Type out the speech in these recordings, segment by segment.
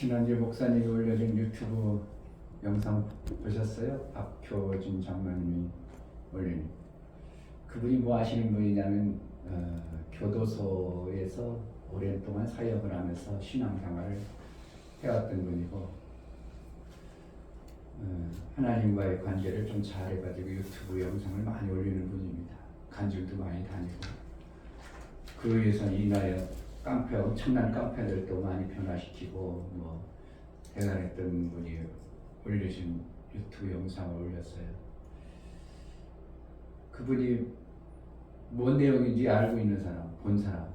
지난주에 목사님이 올려준 유튜브 영상 보셨어요? 박효진 장로님이 올린. 그분이 뭐 하시는 분이냐면 교도소에서 오랜 동안 사역을 하면서 신앙생활을 해왔던 분이고 하나님과의 관계를 좀 잘해가지고 유튜브 영상을 많이 올리는 분입니다. 간증도 많이 다니고 그 위해서 인하여 깡패, 엄청난 깡패들도 많이 변화시키고 뭐 대단했던 분이 올리신 유튜브 영상을 올렸어요. 그분이 뭔 내용인지 알고 있는 사람, 본 사람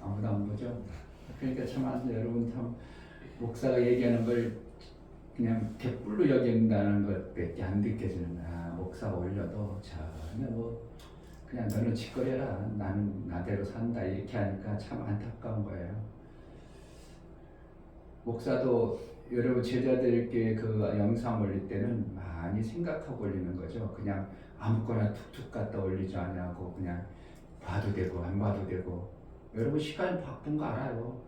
아무도 안 보죠. 그러니까 참 여러분 참 목사가 얘기하는 걸 그냥 개뿔로 여긴다는 것밖에 안 느껴지는 거야. 목사가 올려도 전혀 뭐 그냥 너는 짓거려라, 나는 나대로 산다 이렇게 하니까 참 안타까운 거예요. 목사도 여러분 제자들께 그 영상 올릴 때는 많이 생각하고 올리는 거죠. 그냥 아무거나 툭툭 갖다 올리지 않냐고 그냥 봐도 되고 안 봐도 되고. 여러분 시간이 바쁜 거 알아요.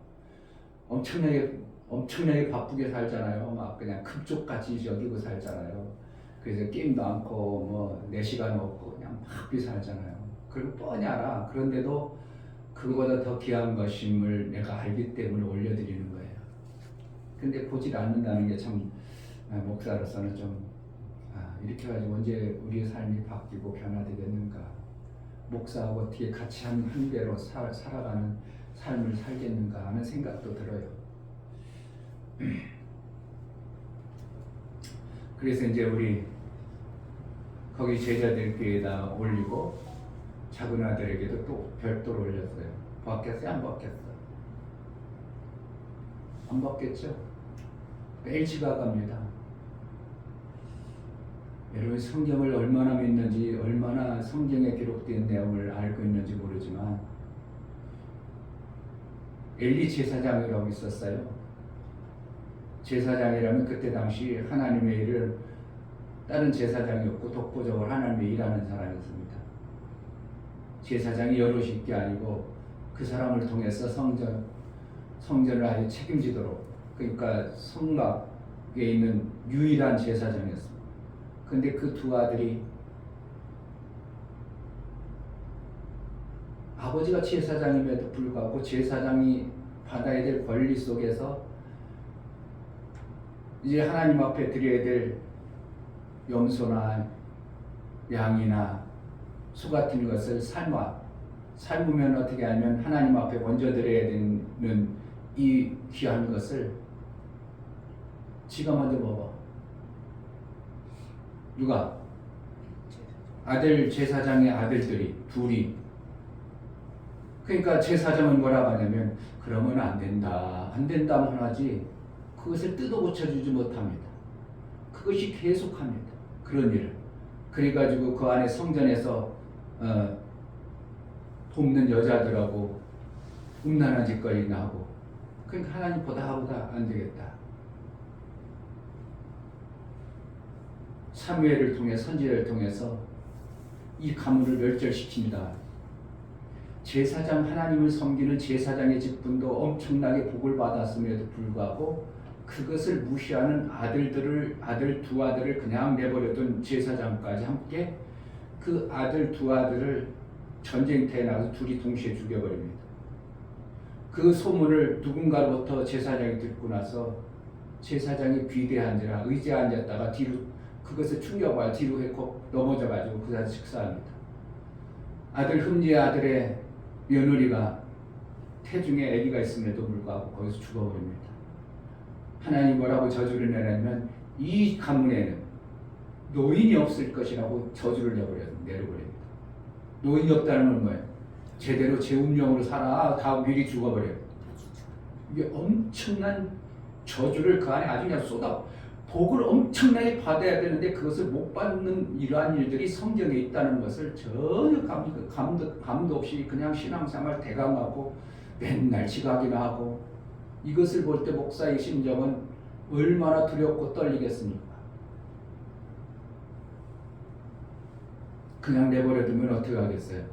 엄청나게 바쁘게 살잖아요. 막 그냥 급족같이 여기고 살잖아요. 그래서 게임도 않고 뭐 4시간 없고 그냥 바쁘게 살잖아요. 그리고 뻔히 알아. 그런데도 그거보다 더 귀한 것임을 내가 알기 때문에 올려드리는 거예요. 근데 보질 않는다는 게 참 목사로서는 좀 이렇게 가지고 언제 우리의 삶이 바뀌고 변화되겠는가. 목사하고 어떻게 같이 한 배로 살아가는 삶을 살겠는가 하는 생각도 들어요. 그래서 이제 우리 거기 제자들께다 올리고 작은 아들에게도 또 별도로 올렸어요. 받겠어요? 안 받겠어요? 안 받겠죠? 매일 지각합니다. 여러분 성경을 얼마나 믿는지, 얼마나 성경에 기록된 내용을 알고 있는지 모르지만 엘리 제사장이라고 있었어요. 제사장이라면 그때 당시 하나님의 일을 다른 제사장이 없고 독보적으로 하나님의 일하는 사람이었습니다. 제사장이 여럿이 있게 아니고 그 사람을 통해서 성전을 아예 책임지도록, 그러니까 성막에 있는 유일한 제사장이었습니다. 근데 그 두 아들이 아버지가 제사장임에도 불구하고 제사장이 받아야 될 권리 속에서 이제 하나님 앞에 드려야 될 염소나 양이나 소 같은 것을 삶으면 어떻게 하면 하나님 앞에 먼저 드려야 되는 이 귀한 것을 지가 먼저 먹어. 누가? 아들 제사장의 아들들이 둘이. 그러니까 제사장은 뭐라고 하냐면 그러면 안 된다만 하지 그것을 뜯어 고쳐주지 못합니다. 그것이 계속합니다. 그런 일을. 그래가지고 그 안에 성전에서 돕는 여자들하고 음란한 짓거리나 하고. 그러니까 하나님 보다 안 되겠다. 사무엘을 통해 선지자를 통해서 이 가문을 멸절시킵니다. 제사장, 하나님을 섬기는 제사장의 직분도 엄청나게 복을 받았음에도 불구하고 그것을 무시하는 두 아들을 그냥 내버려둔 제사장까지 함께 그 두 아들을 전쟁터에 나가서 둘이 동시에 죽여버립니다. 그 소문을 누군가로부터 제사장이 듣고 나서 제사장이 비대한지라 의지에 앉았다가 뒤로 그것을 충격을 뒤로 했고 넘어져가지고 그 자리에 식사합니다. 아들 흠리의 아들의 며느리가 태중에 아기가 있음에도 불구하고 거기서 죽어버립니다. 하나님 뭐라고 저주를 내려면 이 가문에는 노인이 없을 것이라고 저주를 내려버립니다. 노인이 없다는 건 뭐예요? 제대로 제 운명으로 살아 다 미리 죽어버려요. 이게 엄청난 저주를 그 안에 아주 그냥 복을 엄청나게 받아야 되는데 그것을 못 받는 이러한 일들이 성경에 있다는 것을 전혀 감도 없이 그냥 신앙생활 대강하고 맨날 지각이나 하고. 이것을 볼 때 목사의 심정은 얼마나 두렵고 떨리겠습니까? 그냥 내버려두면 어떻게 하겠어요?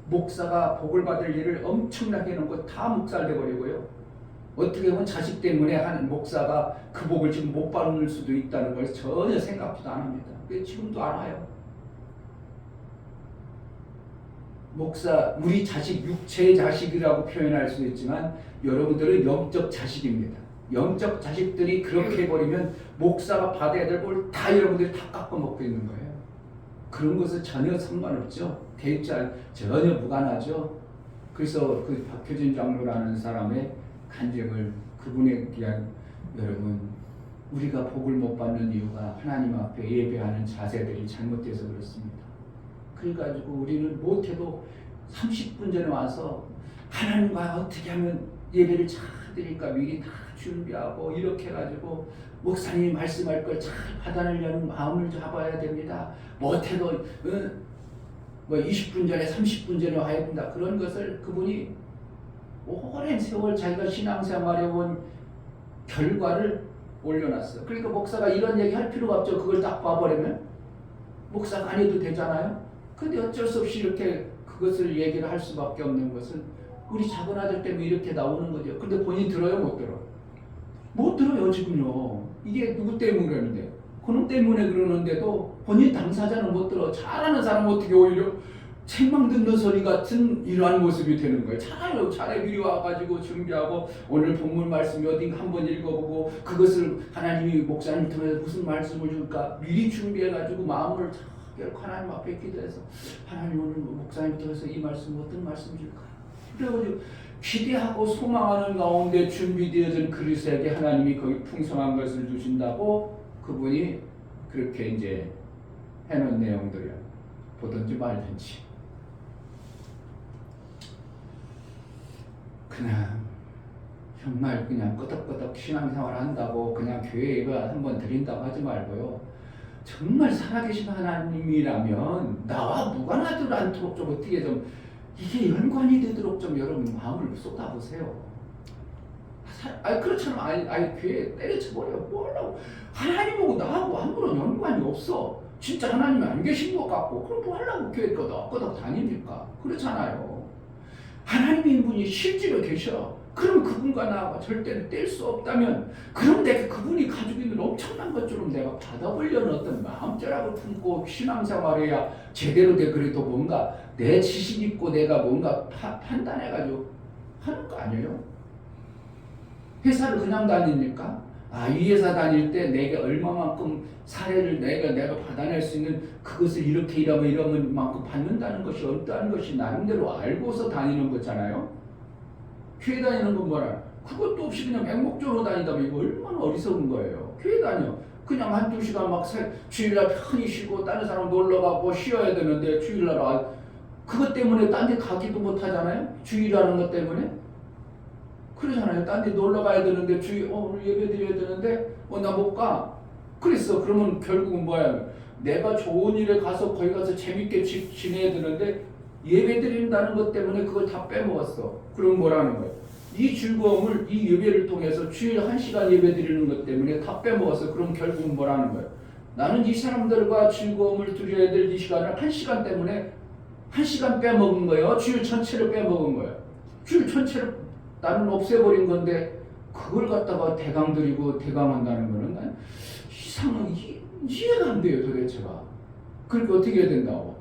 목사가 복을 받을 일을 엄청나게 해놓은 거 다 묵살돼 버리고요. 어떻게 보면 자식 때문에 한 목사가 그 복을 지금 못 받을 수도 있다는 걸 전혀 생각도 안 합니다. 지금도 알아요. 목사, 우리 자식, 육체의 자식이라고 표현할 수도 있지만 여러분들은 영적 자식입니다. 영적 자식들이 그렇게 해버리면 목사가 받아야 될 걸 다 여러분들이 다 깎아먹고 있는 거예요. 그런 것은 전혀 상관없죠. 대입자 전혀 무관하죠. 그래서 그 박효진 장로라는 사람의 간증을 그분에 대한 여러분 우리가 복을 못 받는 이유가 하나님 앞에 예배하는 자세들이 잘못돼서 그렇습니다. 그래가지고 우리는 못해도 30분 전에 와서 하나님과 어떻게 하면 예배를 잘 드릴까 미리 다 준비하고 이렇게 해가지고 목사님이 말씀할 걸 잘 받아내려는 마음을 잡아야 됩니다. 못해도 20분 전에 30분 전에 와야 된다. 그런 것을 그분이 오랜 세월 자기가 신앙생활에 온 결과를 올려놨어요. 그러니까 목사가 이런 얘기 할 필요가 없죠. 그걸 딱 봐버리면 목사가 안 해도 되잖아요. 근데 어쩔 수 없이 이렇게 그것을 얘기를 할 수밖에 없는 것은 우리 작은 아들 때문에 이렇게 나오는 거죠. 근데 본인 들어요? 못 들어? 못 들어요 지금요. 이게 누구 때문에 그러는데 그놈 때문에 그러는데도 본인 당사자는 못 들어. 잘하는 사람은 어떻게 오히려 책망 듣는 소리 같은 이러한 모습이 되는 거예요. 잘해요. 잘해 미리 와가지고 준비하고 오늘 본문 말씀 어딘가 한번 읽어보고 그것을 하나님이 목사님 통해서 무슨 말씀을 줄까 미리 준비해가지고 마음을 결국 하나님 앞에 기도해서 하나님 오늘 목사님 통해서 이 말씀 어떤 말씀 줄까 그래가지고 기대하고 소망하는 가운데 준비되어진 그리스에게 하나님이 거기 풍성한 것을 주신다고 그분이 그렇게 이제 해놓은 내용들이야. 보든지 말든지 그냥 정말 그냥 끄덕끄덕 신앙생활 한다고 그냥 교회 예배 한번 드린다고 하지 말고요. 정말 살아계신 하나님이라면 나와 무관하도록 않도록 좀 어떻게 좀 이게 연관이 되도록 좀 여러분 마음을 쏟아보세요. 그렇잖아. 아니 교회 때려쳐버려. 뭐 하려고. 하나님하고 나하고 아무런 연관이 없어. 진짜 하나님이 안 계신 것 같고 그럼 뭐 하려고 교회 끄덕끄덕 다닙니까? 그렇잖아요. 하나님인 분이 실제로 계셔. 그럼 그분과 나가 절대로 뗄 수 없다면 그럼 내가 그분이 가지고 있는 엄청난 것처럼 내가 받아보려는 어떤 마음자락을 품고 신앙생활해야 제대로 돼. 그래도 뭔가 내 지식 있고 내가 뭔가 판단해가지고 하는 거 아니에요? 회사를 그냥 다닙니까? 이 회사 다닐 때 내가 얼마만큼 사례를 내가 받아낼 수 있는 그것을 이렇게 이러면 만큼 받는다는 것이 어떠한 것이 나름대로 알고서 다니는 거잖아요. 교회 다니는 건 뭐라? 그것도 없이 그냥 맹목적으로 다니다면 이거 얼마나 어리석은 거예요. 교회 다녀. 그냥 한두 시간 막 주일날 편히 쉬고 다른 사람 놀러가고 쉬어야 되는데 주일날 그것 때문에 딴 데 가기도 못 하잖아요. 주일하는 것 때문에. 그러잖아요. 딴 데 놀러 가야 되는데 오늘 예배 드려야 되는데 나 못 가. 그랬어. 그러면 결국은 뭐야? 내가 좋은 일에 가서 거기 가서 재밌게 지내야 되는데 예배 드린다는 것 때문에 그걸 다 빼먹었어. 그럼 뭐라는 거예요? 이 즐거움을 이 예배를 통해서 주일 1시간 예배 드리는 것 때문에 다 빼먹었어. 그럼 결국은 뭐라는 거예요? 나는 이 사람들과 즐거움을 드려야 될 이 시간을 1시간 때문에 1시간 빼먹은 거예요. 주일 전체를 빼먹은 거예요. 주일 전체를 나는 없애버린 건데 그걸 갖다가 대강 드리고 대강한다는 거는 난 이해가 안 돼요. 도대체가. 그러니까 어떻게 해야 된다고?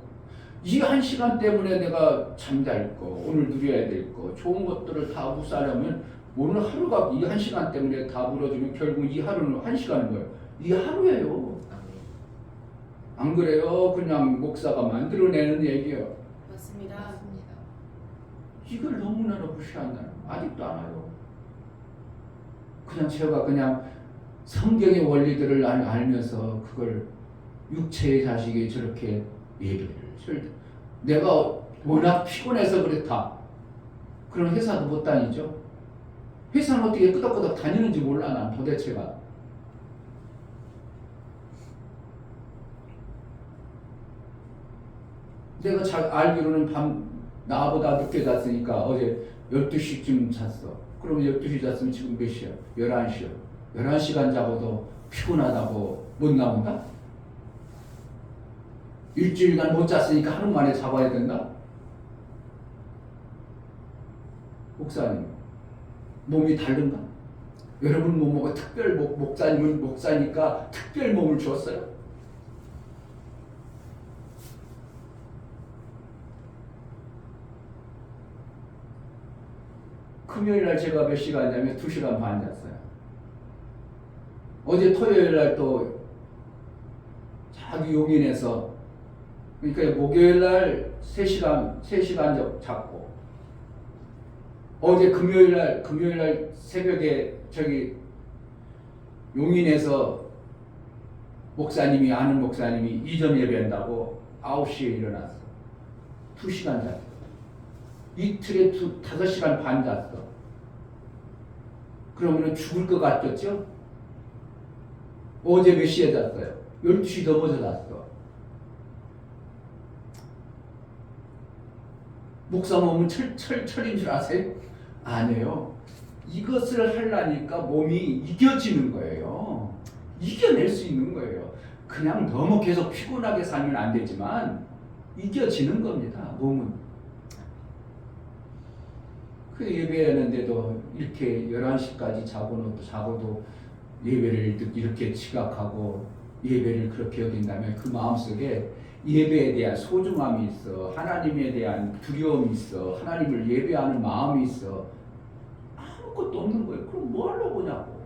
이 1시간 때문에 내가 잠잘 거, 오늘 누려야 될 거, 좋은 것들을 다 무사하려면 오늘 하루가 이 1시간 때문에 다 무너지면 결국 이 하루는 1시간인 거예요. 이 하루예요. 안 그래요? 그냥 목사가 만들어내는 얘기예요. 맞습니다. 이걸 너무나 무시한다는 아직도 안 와요. 그냥 제가 그냥 성경의 원리들을 알면서 그걸 육체의 자식이 저렇게 예배를 내가 워낙 피곤해서 그렇다. 그럼 회사도 못 다니죠. 회사는 어떻게 끄덕끄덕 다니는지 몰라. 난 도대체가. 내가 잘 알기로는 밤 나보다 늦게 잤으니까 어제 12시쯤 잤어. 그럼 12시 잤으면 지금 몇 시야? 11시야. 11시간 자고도 피곤하다고 못 나온다? 일주일간 못 잤으니까 하루 만에 잡아야 된다? 목사님, 몸이 다른가? 여러분 뭐가 특별 목사님은 목사니까 특별 몸을 주었어요? 금요일날 제가 몇 시간 자면 2시간 반 잤어요. 어제 토요일날 또 자기 용인에서, 그러니까 목요일날 3시간 잤고, 어제 금요일날 새벽에 저기 용인에서 아는 목사님이 이전 예배한다고 9시에 일어났어. 2시간 잤어. 이틀에 5시간 반 잤어. 그러면 죽을 것 같겠죠? 어제 몇 시에 잤어요? 12시 넘어서 잤어. 목사 몸은 철인 줄 아세요? 아니에요. 이것을 하려니까 몸이 이겨지는 거예요. 이겨낼 수 있는 거예요. 그냥 너무 계속 피곤하게 살면 안 되지만 이겨지는 겁니다. 몸은. 그 예배하는데도 이렇게 11시까지 자고도 예배를 이렇게 지각하고 예배를 그렇게 여긴다면 그 마음속에 예배에 대한 소중함이 있어. 하나님에 대한 두려움이 있어. 하나님을 예배하는 마음이 있어. 아무것도 없는 거예요. 그럼 뭐 하려고 하냐고.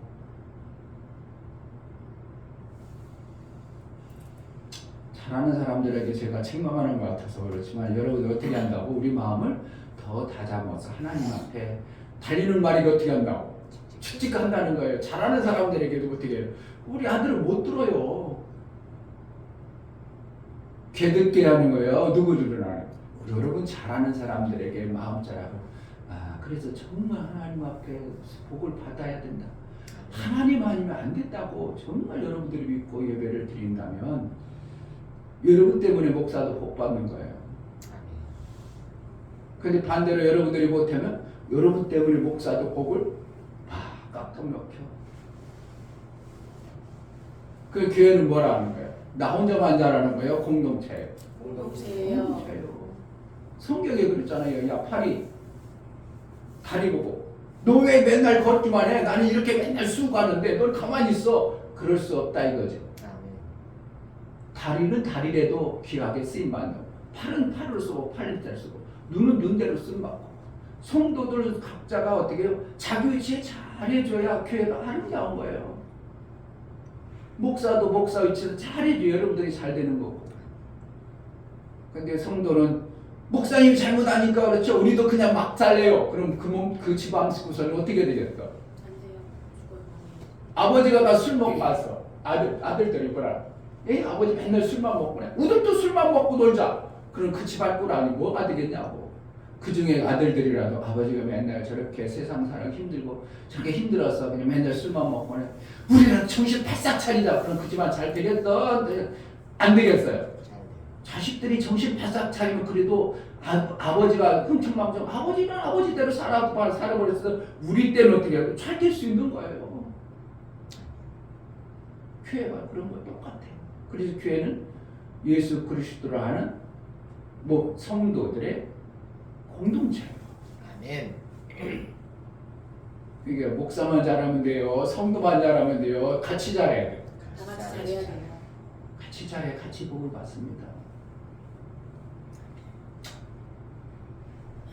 잘하는 사람들에게 제가 책망하는 것 같아서 그렇지만 여러분 어떻게 한다고? 우리 마음을 더 다잡아서 하나님 앞에 달리는 말이 어떻게 한다고? 축직한다는 거예요. 잘하는 사람들에게도 어떻게 해요? 우리 아들은 못 들어요. 개듣게 하는 거예요. 누구들은 하는. 여러분 잘하는 사람들에게 마음 자라고. 그래서 정말 하나님 앞에 복을 받아야 된다. 하나님 아니면 안 된다고 정말 여러분들이 믿고 예배를 드린다면 여러분 때문에 목사도 복 받는 거예요. 근데 반대로 여러분들이 못하면 여러분 때문에 목사도 복을 깎아 먹혀. 그 교회는 뭐라 하는 거예요? 나 혼자만 잘하는 거예요? 공동체예요? 공동체예요. 성경에 그랬잖아요. 야 파리 다리 보고 너 왜 맨날 걷기만 해? 나는 이렇게 맨날 쓰고 가는데 넌 가만히 있어. 그럴 수 없다 이거죠. 다리는 다리래도 귀하게 쓰임받는, 팔은 팔을 쓰고 팔을 쓰고, 눈은 눈대로 쓰임받고. 성도들 각자가 어떻게 해요? 자기 위치에 잘해줘야 교회가 아름다운 거예요. 목사도 목사 위치에서 잘해줘야 여러분들이 잘 되는 거고. 근데 성도는 목사님이 잘못하니까 그렇죠. 우리도 그냥 막 살래요. 그럼 그 집안 구설은 어떻게 되겠어? 안 돼요. 죽어요. 아버지가 나 술 먹고 왔어. 아들들이 뭐라? 아버지 맨날 술만 먹고 그래. 우리도 술만 먹고 놀자. 그럼 그 집안 꼴 아니 뭐가 되겠냐고. 그 중에 아들들이라도 아버지가 맨날 저렇게 세상 살아 힘들고 저렇게 힘들어서 그냥 맨날 술만 먹고 그래. 우리는 정신 바싹 차리자. 그럼 그 집안 잘 되겠어? 안 되겠어요. 자식들이 정신 바싹 차리면 그래도 아버지가 흥청망청 아버지는 아버지대로 살아버렸어. 우리 때는 어떻게 해요? 잘 될 수 있는 거예요. 교회가 그런 거 똑같아요. 그래서 교회는 예수 그리스도를 아는 성도들의 공동체예요. 아멘. 이게 목사만 잘하면 돼요. 성도만 잘하면 돼요. 같이 잘해야 돼요. 다 같이 잘해야 돼요. 같이 잘해 같이 복을 받습니다.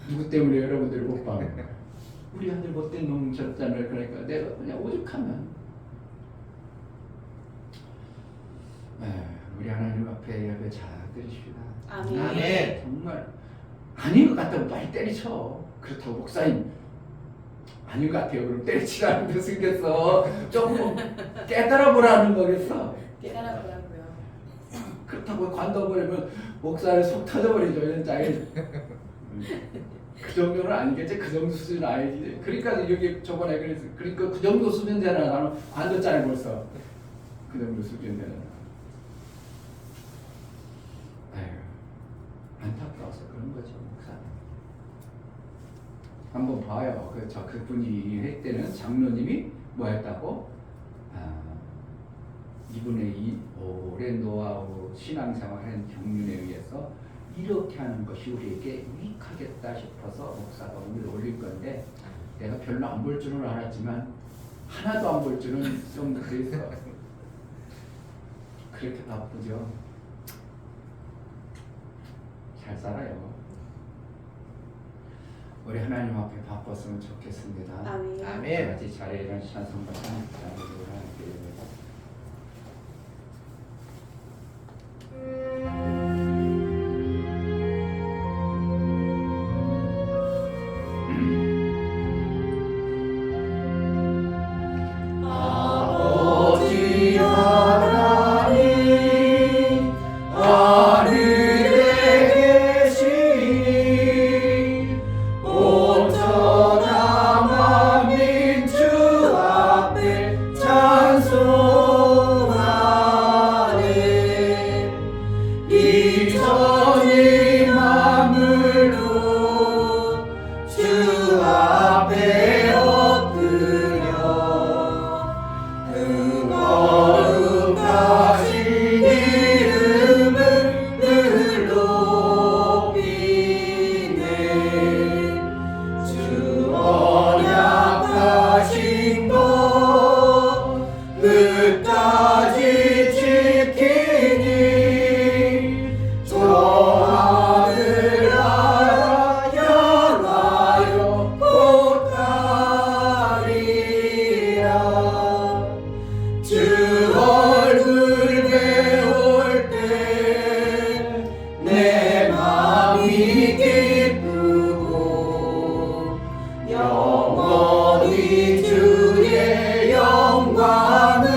누구 때문에 여러분들이 못 받는 거예요? 우리 아들 못된 놈 졌잖아요. 그러니까 내가 그냥 오죽하면 우리 하나님 앞에 예배 잘 드리십시다. 아멘. 아멘. 정말 아닌 것 같다고 빨리 때리쳐. 그렇다고 목사님 아닌 것 같아요. 그럼 때리치라는 데 쓰겠어. 조금 깨달아 보라는 거겠어. 깨달아 보라고요. 그렇다고 관둬버리면 목사를 속 터져버리죠. 현장에. 그 정도는 아니겠지. 그 정도 수준은 아니지. 그러니까 여기 저번에 그래서 그러니까 그 정도 수준 되는 나는 관뒀잖아요 벌써. 그 정도 수준 되는. 안타까워서 그런 거죠. 목사. 한번 봐요. 그분이 했때는 장로님이 뭐했다고? 이분의 이 오랜 노하우 신앙생활한 경륜에 의해서 이렇게 하는 것이 우리에게 유익하겠다 싶어서 목사가 오늘 올릴 건데 내가 별로 안 볼 줄은 알았지만 하나도 안 볼 줄은 좀 그래서 그렇게 바쁘죠. 잘 살아요. 우리 하나님 앞에 바빴으면 좋겠습니다. 아멘. 아멘. 같이 자리에 일어나 찬송 받습니다. 아버지 하나님 하늘에 계시니 온전한 만민 주 앞에 찬송하네. 이전이 만물로 주 앞에 엎드려 그 거룩하신 이름을 늘 높이네. 주 언약하신 것 끝까지 지키니 저 하늘 나라 향하여 곧 가리라. 주 얼굴 배울 때 내 마음이 기쁘고 영원히 주의 영광을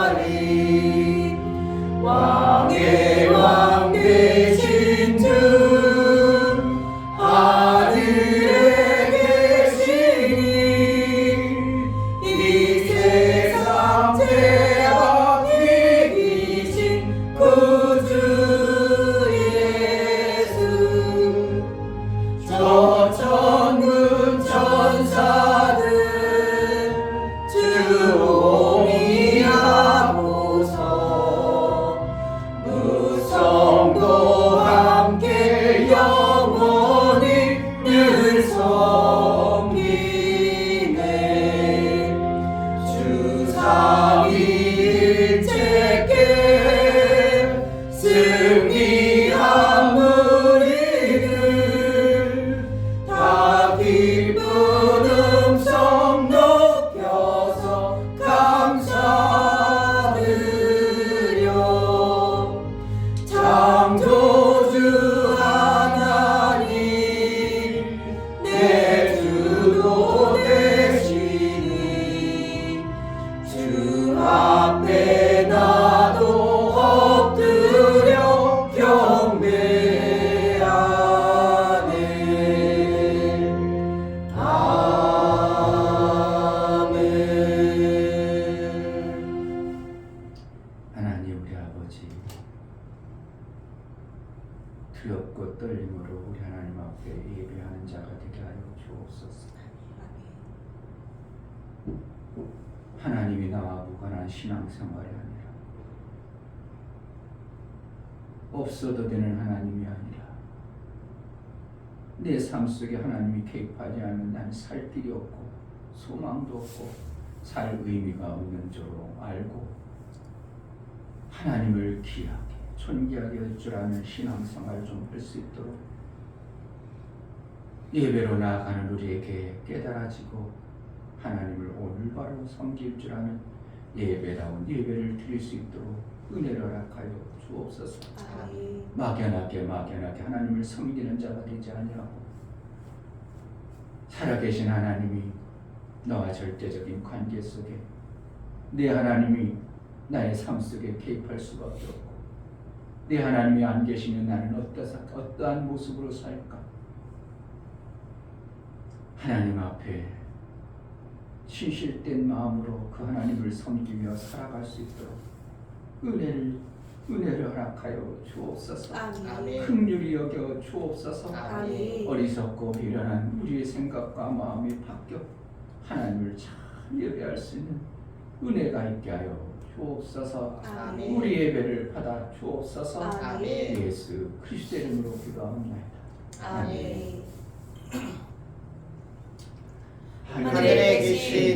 찬양하리. 왕의 왕 되신 주 하늘에 계시니 이 세상 죄악 이기신 구주 예수. 저 천군 천사들 주 오미하고서 무성도 함께 영원히 늘 섬기네. 주 삼위일체께 승리한 무리들 다 기쁜 음성 높여서 감사드려. 창조주 하나님 내 주도 되시니 주 앞에 나도 엎드려 경배하네. 아멘. 하나님 우리 아버지, 두렵고 떨림으로 우리 하나님 앞에 예배하는 자가 되게 하여 주옵소서. 하나님이 나와 무관한 신앙생활이 아니라 없어도 되는 하나님이 아니라 내 삶 속에 하나님이 개입하지 않으면 난 살 길이 없고 소망도 없고 살 의미가 없는 줄 알고 하나님을 귀하게 존귀하게 할 줄 아는 신앙생활 좀 할 수 있도록 예배로 나아가는 우리에게 깨달아지고 하나님을 올바로 섬길 줄 아는 예배다운 예배를 드릴 수 있도록 은혜를 허락하여 주옵소서. 아멘. 막연하게 하나님을 섬기는 자가 되지 아니하고 살아계신 하나님이 너와 절대적인 관계 속에 내 하나님이 나의 삶 속에 개입할 수밖에 없고 내 하나님이 안 계시면 나는 어떠한 모습으로 살까? 하나님 앞에 신실된 마음으로 그 하나님을 섬기며 살아갈 수 있도록 은혜를 허락하여 주옵소서. 아멘. 긍휼히 여겨 주옵소서. 아멘. 어리석고 비련한 우리의 생각과 마음이 바뀌어 하나님을 잘 예배할 수 있는 은혜가 있게 하여 주옵소서. 아멘. 우리 예배를 받아 주옵소서. 아멘. 예수 그리스도 이름으로 기도합니다. 아멘.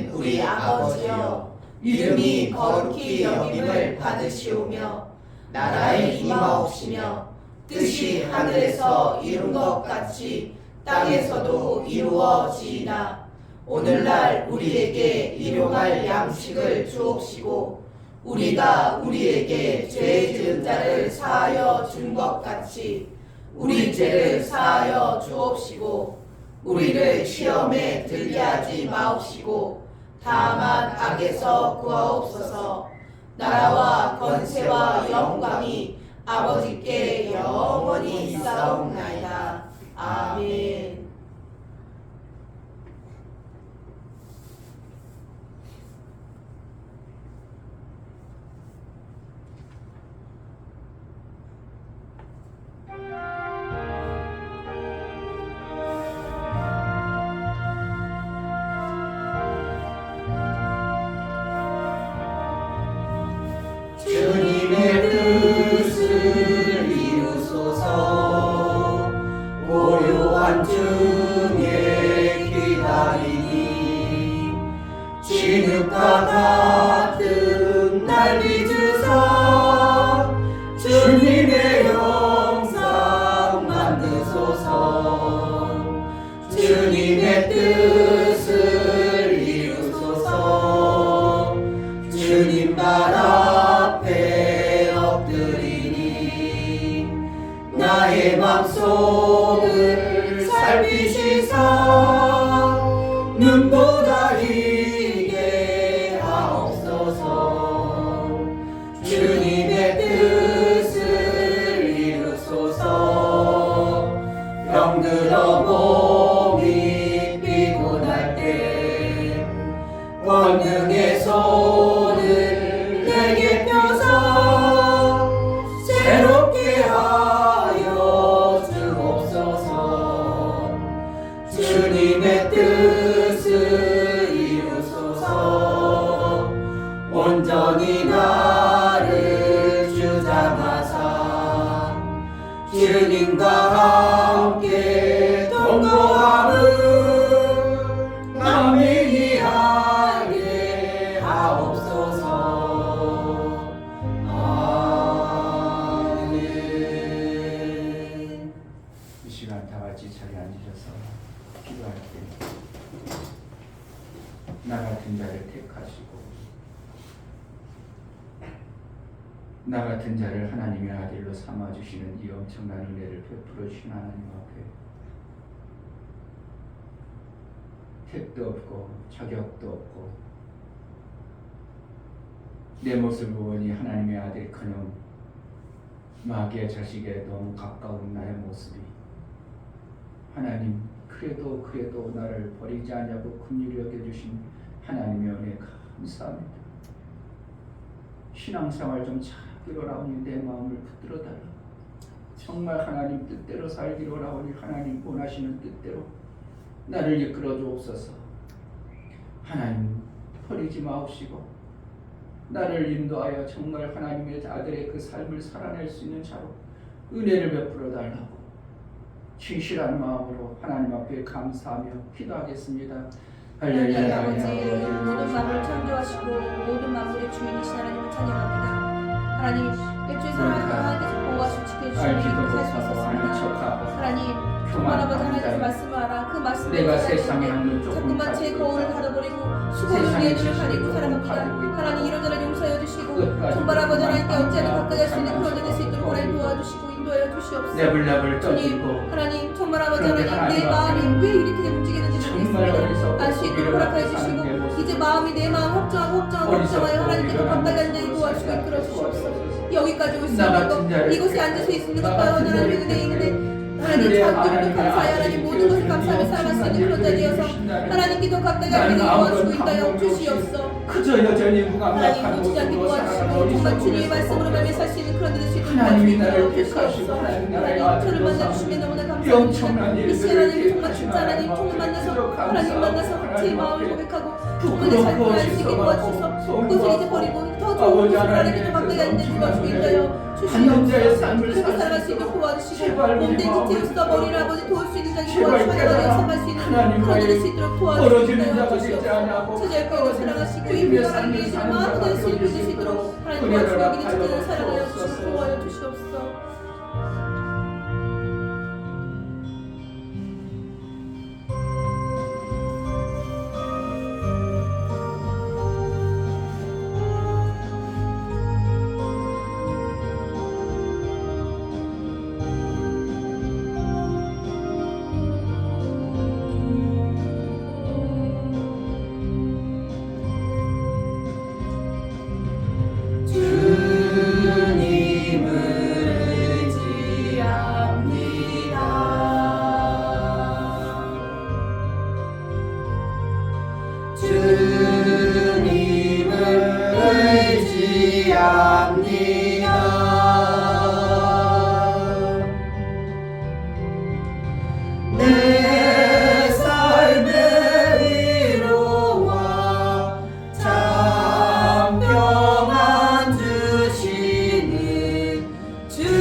살아계신 우리 아버지여, 이름이 거룩히 여김을 받으시오며 나라에 임하옵시며 뜻이 하늘에서 이룬 것 같이 땅에서도 이루어지이다. 오늘날 우리에게 일용할 양식을 주옵시고 우리가 우리에게 죄 지은 자를 사하여 준 것 같이 우리 죄를 사하여 주옵시고 우리를 시험에 들게 하지 마옵시고 다만 악에서 구하옵소서. 나라와 권세와 영광이 아버지께 영원히 있사옵나이다. 아멘. 주님의 뜻을 이루소서. 고요한 중에 기다리니 진흙과 같은 날 빚으사 주님의 영상 만드소서. 주님의 뜻을 이루소서. 주님 나라 앞에 엎드리니 나의 맘속을 살피시사 눈보다 이게 하옵소서. 주님의 뜻을 이루소서. 병들어 몸이 피곤할 때 권능의 손을 내게 펴서 새롭게 하여 주옵소서. 주님의 뜻을 이루소서. 온전히 나를 주장하사 주님과 함께 동거함을 만민이 알게 하옵소서. 아멘. 이 시간 다 같이 자리에 앉으셔서 기도할게요. 나 같은 자를 택하시고 나 같은 자를 하나님의 아들로 삼아주시는 이 엄청난 은혜를 베풀어 주신 하나님 앞에 택도 없고 자격도 없고 내 모습을 보니 하나님의 아들커녕 마귀의 자식에 너무 가까운 나의 모습이 하나님 그래도 나를 버리지 않냐고 긍휼히 여겨주신 하나님의 은혜 감사합니다. 신앙생활 좀 잘 이뤄나오니 내 마음을 붙들어 달라. 정말 하나님 뜻대로 살기로 나오니 하나님 원하시는 뜻대로 나를 이끌어 주옵소서. 하나님 버리지 마옵시고 나를 인도하여 정말 하나님의 아들의 그 삶을 살아낼 수 있는 자로 은혜를 베풀어 달라고 진실한 마음으로 하나님 앞에 감사하며 기도하겠습니다. 하나님 아버지, 모든 만물을 창조하시고 모든 만물의 주인이신 하나님을 찬양합니다. 하나님, 일주일 생활 하나님께서 보호하시고 지켜주시니 살수 있었습니다. 하나님, 정말 아버지 하나님께서 말씀을 알아 그 말씀을 내가 세상에 하는 자꾸만 제 거울을 닫아버리고 수고로 내 눈을 가리고 살아갑니다. 하나님, 이런 자를 용서하여 주시고 정말 아버지 하나님께 어찌하든 가까이 할 수 있는 그런 자 될 수 있도록 하나님 도와주시고 인도하여 주시옵소서. 주님, 하나님 정말 아버지 하나님 내 마음이 왜 이렇게 움직이는지 모르겠습니다. 알 수 있도록 허락하여 주시고 이제 마음이 내 마음 확정하여 하나님께서 가까이 하는 자를 도와주시고 이끌어 주시옵소서. 여기까지 올 수 있는 것, 이곳에 앉아서 있는 것과 하나님의 은혜인데 하나님 작게도 감사해. 하나님 모든 것을 감사하며 살아갈 수 있는 그런 자 되어서 하나님께 더 가까이 하게 도와주시고 있다여 주시옵소서. 그저 여전히 하나님 무감각한 놓치지 않게 모습으로 도와주시고 살아가는 정말 주님의 어리석은 말씀으로 매매 살 수 있는 그런 데를 주시고 하나님이 나를 주시옵소서. 택하시고 하나님 나라의 하나님 저를 아들로 만나주시면 너무나 이 엄청난 감사합니다. 이 일들을 시간 하나님 정말 택하신 진짜 하나님 하나님 정말 만나서 앞에 하나님 만나서 제 하나님 마음을 앞에 고백하고 그분의 삶을 할 수 있게 도와주셔서 그것을 이제 버리고 더 좋은 곳으로 하나님께 더 가까이 하는 데 도와주고 있다여 주시옵소서. 그렇게 살아갈 수 있도록 도와주시고 몸된 지체로서 머리를 아버지 도울 수 있는 자기 도와주시고 하나님 살아갈 수 있는 하나님과의 풀어낼 수 있도록 멀어지는 자가 도와주시옵소서. 되지 아니하고 제자교회를 사랑하시고 이 주님의 나라를 삶을 위해서 사는 마음껏 자가 쓸 수 되어주시도록 있도록 하나님 은혜를 도와주시고 여기는 베풀어 지키는 사랑하여 주시고 주옵소서. 보호하여 주시옵소서. 내 삶의 위로와 참 평안 주시는 주님을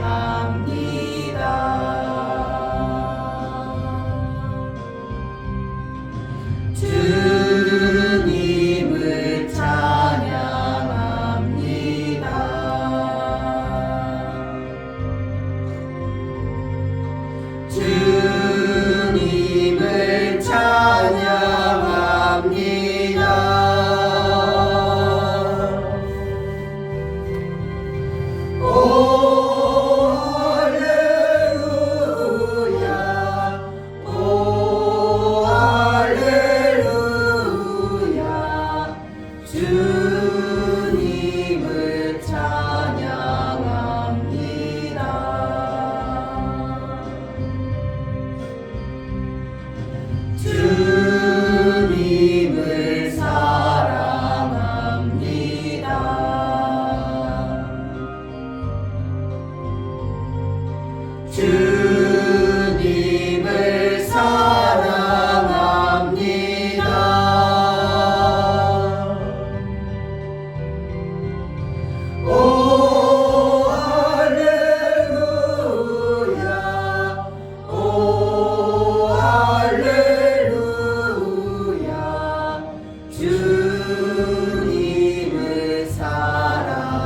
의지합니다. 주님을 찬양합니다. 주님을 찬양합니다. 오 할렐루야, 오 할렐루야. 주님을 찬양합니다. 주님을 사랑합니다. 주님을 사랑합니다. 오 할렐루야, 오 할렐루야. 주님을 사랑합니다.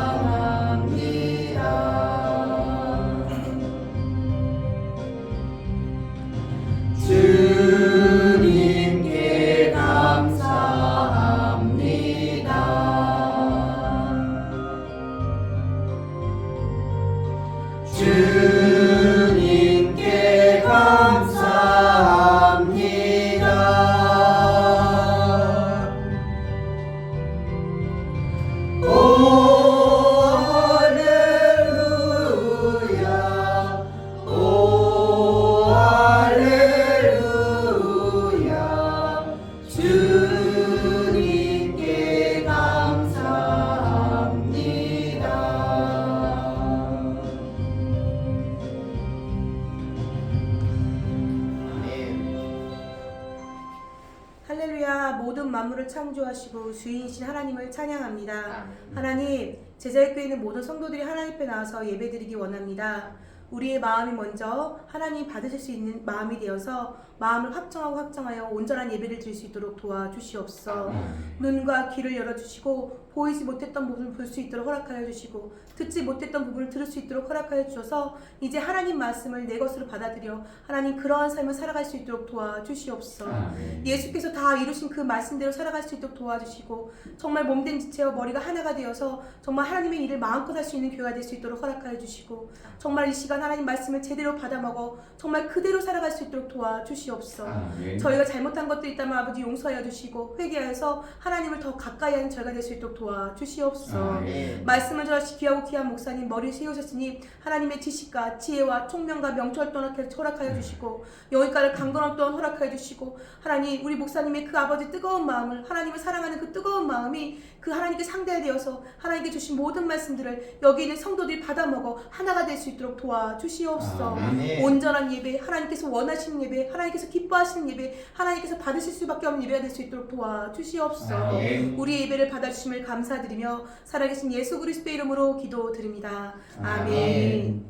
주님께 감사합니다. 주님께 감사합니다. 오 할렐루야, 오 할렐루야. 주님께 감사합니다. 할렐루야. 모든 만물을 창조하시고 주인이신 하나님을 찬양합니다. 하나님, 제자의 교회 있는 모든 성도들이 하나님 앞에 나와서 예배드리기 원합니다. 우리의 마음이 먼저 하나님 받으실 수 있는 마음이 되어서 마음을 확정하여 온전한 예배를 드릴 수 있도록 도와주시옵소서. 눈과 귀를 열어주시고 보이지 못했던 부분을 볼 수 있도록 허락하여 주시고 듣지 못했던 부분을 들을 수 있도록 허락하여 주셔서 이제 하나님 말씀을 내 것으로 받아들여 하나님 그러한 삶을 살아갈 수 있도록 도와주시옵소서. 예수께서 다 이루신 그 말씀대로 살아갈 수 있도록 도와주시고 정말 몸된 지체와 머리가 하나가 되어서 정말 하나님의 일을 마음껏 할 수 있는 교회가 될 수 있도록 허락하여 주시고 정말 이 시간 하나님 말씀을 제대로 받아먹어 정말 그대로 살아갈 수 있도록 도와주시옵소서. 저희가 잘못한 것들이 있다면 아버지 용서하여 주시고 회개하여서 하나님을 더 가까이 하는 저희가 될 수 있도록 도와주시옵소서. 말씀을 전하시 귀하고 귀한 목사님 머리를 세우셨으니 하나님의 지식과 지혜와 총명과 명철 또한 허락하여 주시고 여기까지 강건함 또한 허락하여 주시고 하나님 우리 목사님의 그 아버지 뜨거운 마음을 하나님을 사랑하는 그 뜨거운 마음이 그 하나님께 상대되어서 하나님께 주신 모든 말씀들을 여기 있는 성도들이 받아먹어 하나가 될 수 있도록 도와주시옵소서. 온전한 예배, 하나님께서 원하시는 예배, 하나님께서 기뻐하시는 예배, 하나님께서 받으실 수밖에 없는 예배가 될 수 있도록 도와주시옵소서. 우리 예배를 받아주심을 감사드리며 살아계신 예수 그리스도의 이름으로 기도드립니다. 아멘.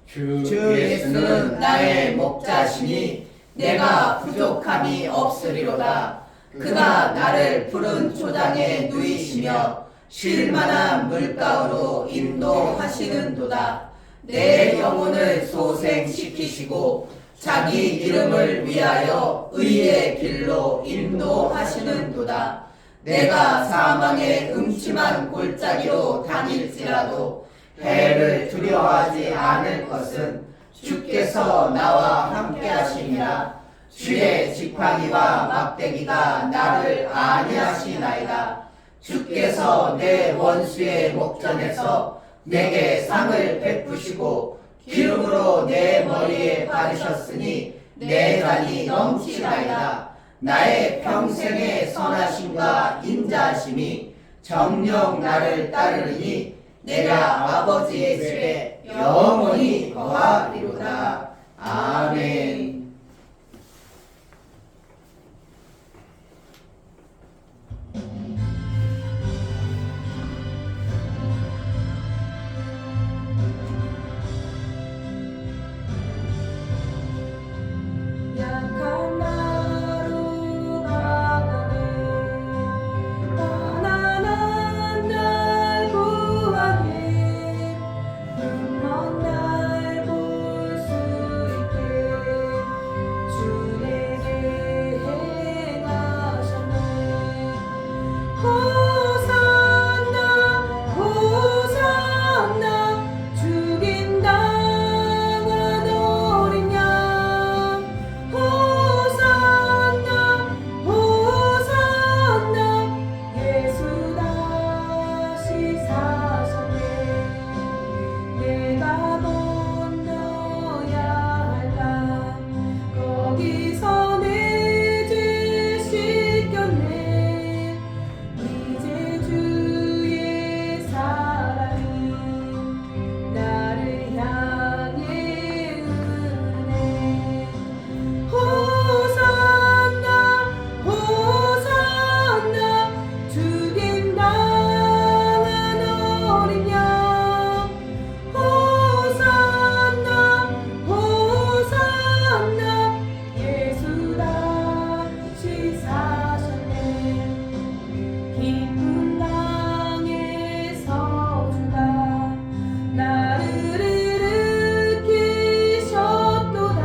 주 예수는 나의 목자시니 내가 부족함이 없으리로다. 그가 나를 푸른 초장에 누이시며 쉴 만한 물가로 인도하시는도다. 내 영혼을 소생시키시고 자기 이름을 위하여 의의 길로 인도하시는도다. 내가 사망의 음침한 골짜기로 다닐지라도 해를 두려워하지 않을 것은 주께서 나와 함께 하시니라. 주의 지팡이와 막대기가 나를 안위하시나이다. 주께서 내 원수의 목전에서 내게 상을 베푸시고 기름으로 내 머리에 바르셨으니 내 잔이 넘치나이다. 나의 평생의 선하심과 인자하심이 정녕 나를 따르니 내가 아버지의 집에 영원히 거하리로다. 아멘. 약한 나로 가네 가난한 날 구하네 눈먼 날 볼 수 있게 주 내게 행하셨네. 호산나 호산나 죽임당한 어린 양 호산나 호산나 예수 다시 사셨네. 내가 건너야 할까 거기서 내 죄 씻겼네. 이제 주의 사랑이 나를 향해 흐르네. 호산나 호산나 죽임당한 어린 양 호산나 호산나 예수 다시 사셨네. 깊은 강에서 주가 나를 일으키셨도다.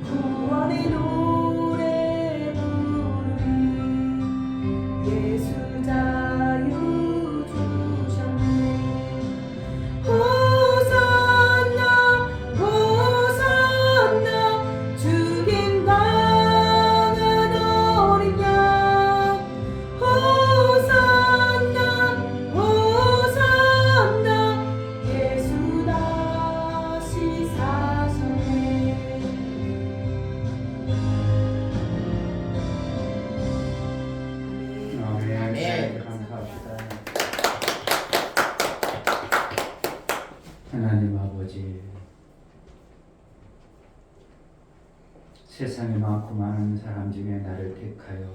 구원의 노래 부르리 예수 자유 주셨네. 호산나 호산나 죽임당한 어린 양 호산나 호산나 예수 다시 사셨네. 아멘. 감사합니다. 하나님 아버지, 세상에 많고 많은 사람 중에 나를 택하여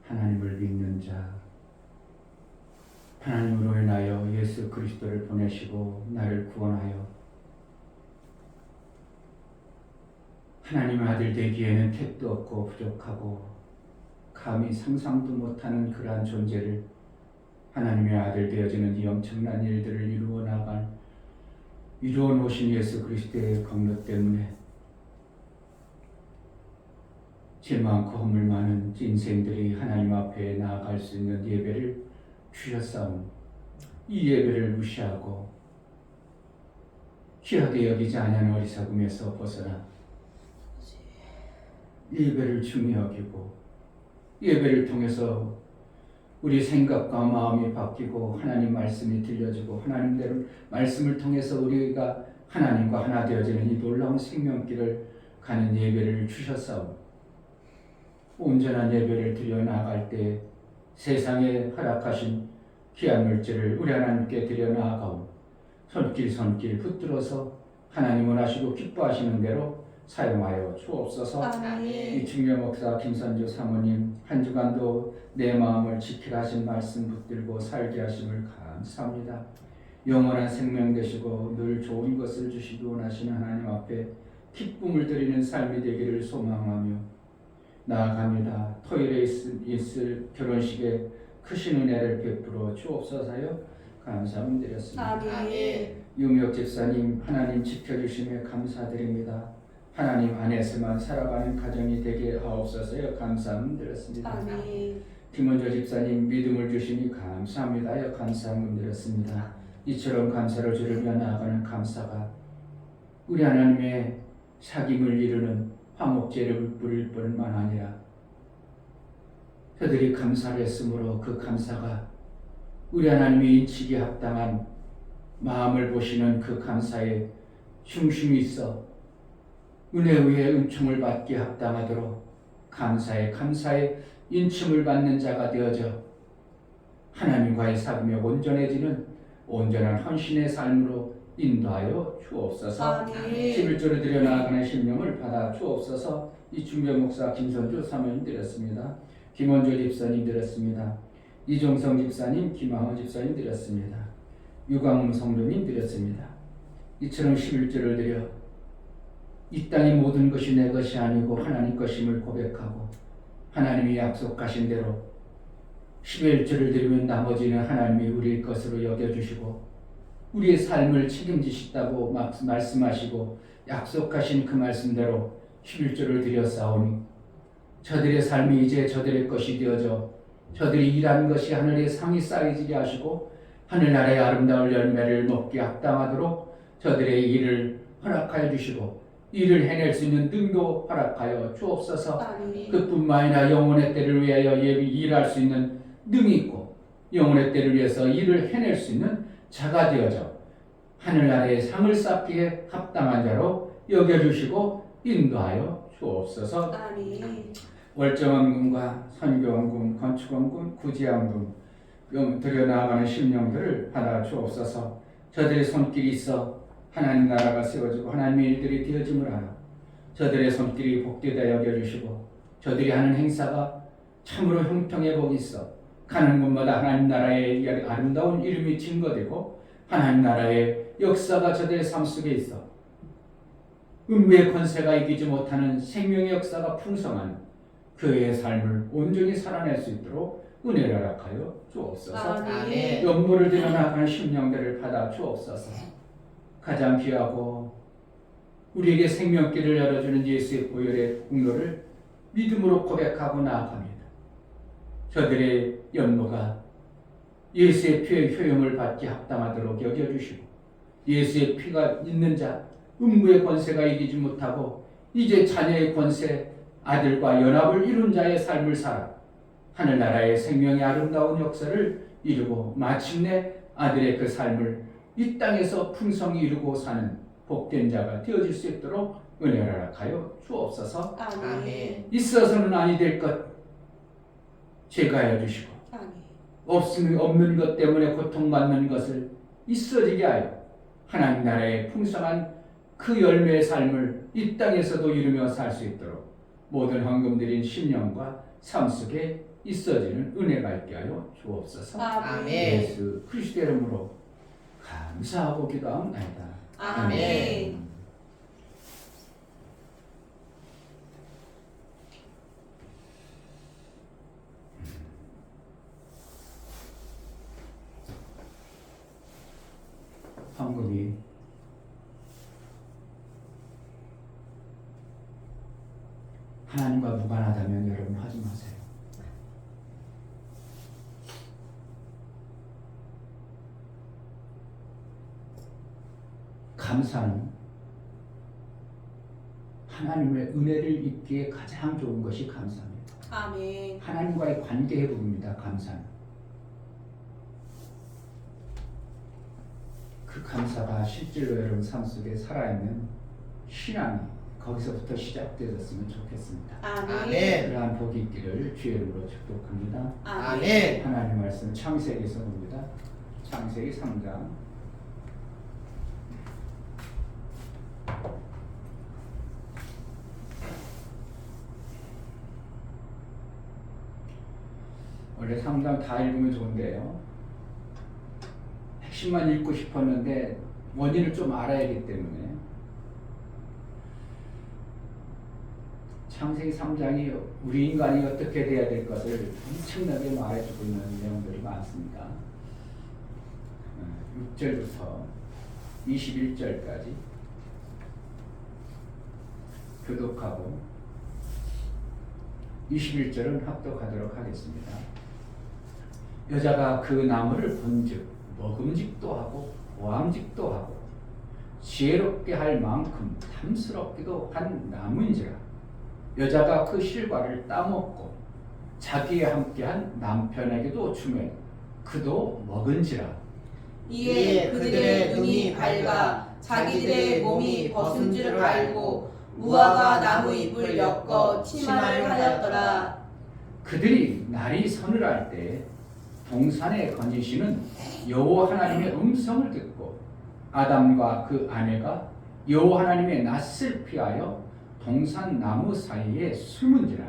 하나님을 믿는 자, 하나님으로 인하여 예수 그리스도를 보내시고 나를 구원하여 하나님의 아들 되기에는 택도 없고 부족하고 감히 상상도 못하는 그러한 존재를 하나님의 아들 되어지는 이 엄청난 일들을 이루어 놓으신 예수 그리스도의 공로 때문에 죄 많고 허물 많은 인생들이 하나님 앞에 나아갈 수 있는 예배를 주셨사오니 이 예배를 무시하고 귀하게 여기지 아니하는 어리석음에서 벗어나 예배를 중히 여기고 예배를 통해서 우리 생각과 마음이 바뀌고 하나님 말씀이 들려지고 하나님대로 말씀을 통해서 우리가 하나님과 하나 되어지는 이 놀라운 생명길을 가는 예배를 주셨사오니 온전한 예배를 드려 나아갈 때 세상에 허락하신 귀한 물질을 우리 하나님께 드려 나아가오 손길 붙들어서 하나님 원하시고 기뻐하시는 대로 사용하여 주옵소서. 아멘. 이 중요 목사 김선주 사모님 한 주간도 내 마음을 지키라 하신 말씀 붙들고 살게 하심을 감사합니다. 영원한 생명 되시고 늘 좋은 것을 주시기 원하시는 하나님 앞에 기쁨을 드리는 삶이 되기를 소망하며 나아갑니다. 토요일에 있을 결혼식에 크신 은혜를 베풀어 주옵소서요. 감사함 드렸습니다. 아멘. 유미옥 집사님, 하나님 지켜주심에 감사드립니다. 하나님 안에서만 살아가는 가정이 되게 하옵소서요. 감사함 드렸습니다. 아멘. 김원조 집사님, 믿음을 주시니 감사합니다요. 감사함 드렸습니다. 이처럼 감사를 주르며 나아가는 감사가 우리 하나님의 사귐을 이루는 화목제를 부릴 뿐만 아니라 그들이 감사를 했으므로 그 감사가 우리 하나님의 인치기에 합당한 마음을 보시는 그 감사에 중심이 있어 은혜 위에 은총을 받기에 합당하도록 감사에 인침을 받는 자가 되어져 하나님과의 사귐에 온전해지는 온전한 헌신의 삶으로 인도하여 주옵소서. 아멘. 11조를 드려 나아가는 심령을 받아 주옵소서. 이충배 목사, 김선주 사모님 드렸습니다. 김원조 집사님 드렸습니다. 이종성 집사님, 김항호 집사님 드렸습니다. 유광음 성도님 드렸습니다. 이처럼 11조를 드려 이 땅의 모든 것이 내 것이 아니고 하나님 것임을 고백하고 하나님이 약속하신 대로 11조를 드리면 나머지는 하나님이 우리의 것으로 여겨주시고 우리의 삶을 책임지시다고 말씀하시고 약속하신 그 말씀대로 11조를 드렸사오니 저들의 삶이 이제 저들의 것이 되어져 저들이 일한 것이 하늘의 상이 쌓이지게 하시고 하늘나라의 아름다운 열매를 먹기 합당하도록 저들의 일을 허락하여 주시고 일을 해낼 수 있는 능도 허락하여 주옵소서. 아멘. 그뿐만 아니라 영혼의 때를 위하여 일할 수 있는 능이 있고 영혼의 때를 위해서 일을 해낼 수 있는 자가 되어져 하늘나라의 상을 쌓기에 합당한 자로 여겨주시고 인도하여 주옵소서. 아멘. 월정원금과 선교원금, 건축원금, 구제원금 들여나가는 심령들을 받아 주옵소서. 저들의 손길이 있어 하나님 나라가 세워지고 하나님의 일들이 되어짐을 알아 저들의 손길이 복되다 여겨주시고 저들이 하는 행사가 참으로 형통의 복이 있어 가는 곳마다 하나님 나라의 아름다운 이름이 증거되고 하나님 나라의 역사가 저들의 삶 속에 있어 음부의 권세가 이기지 못하는 생명의 역사가 풍성한 그의 삶을 온전히 살아낼 수 있도록 은혜를 허락하여 주옵소서. 아멘. 연보를 들여나가는 심령들을 받아 주옵소서. 가장 귀하고 우리에게 생명길을 열어주는 예수의 보혈의 공로를 믿음으로 고백하고 나아갑니다. 저들의 연보가 예수의 피의 효용을 받기 합당하도록 여겨주시고 예수의 피가 있는 자 음부의 권세가 이기지 못하고 이제 자녀의 권세 아들과 연합을 이룬 자의 삶을 살아 하늘나라의 생명의 아름다운 역사를 이루고 마침내 아들의 그 삶을 이 땅에서 풍성히 이루고 사는 복된 자가 되어질 수 있도록 은혜를 허락하여 주옵소서. 아멘. 있어서는 아니 될 것 제거하여 주시고 아멘. 없는 것 때문에 고통받는 것을 있어지게 하여 하나님 나라의 풍성한 그 열매의 삶을 이 땅에서도 이루며 살 수 있도록 모든 헌금 드린 심령과 삶 속에 있어지는 은혜가 있게 하여 주옵소서. 아멘. 예수 그리스도의 이름으로 감사하고 기도합니다. 아멘. 헌금이 하나님과 무관하다면 여러분 하지 마세요. 감사는 하나님의 은혜를 입기에 가장 좋은 것이 감사입니다. 아멘. 하나님과의 관계 회복입니다. 감사는. 그 감사가 실제로 여러분 삶 속에 살아있는 신앙이 거기서부터 시작되었으면 좋겠습니다. 아멘. 그러한 복이 있기를 주의 이름으로 축복합니다. 아멘. 하나님 말씀 창세기에서 봅니다. 창세기 3장 원래 3장 다 읽으면 좋은데요. 핵심 핵심만 읽고 싶었는데 원인을 좀 알아야기 때문에 창세기 3장이 우리 인간이 어떻게 돼야 될 것을 엄청나게 말해주고 있는 내용들이 많습니다. 6절부터 21절까지 교독하고 21절은 합독하도록 하겠습니다. 여자가 그 나무를 본즉 먹음직도 하고 보암직도 하고 지혜롭게 할 만큼 탐스럽기도 한 나무인지라. 여자가 그 실과를 따먹고 자기와 함께한 남편에게도 주매 그도 먹은지라. 이에 그들의 눈이 밝아 자기들의 몸이 벗은 줄 알고 무화과 나무 잎을 엮어 치마를 하였더라. 그들이 날이 서늘할 때 동산에 거니시는 여호와 하나님의 음성을 듣고 아담과 그 아내가 여호와 하나님의 낯을 피하여 동산 나무 사이에 숨은지라.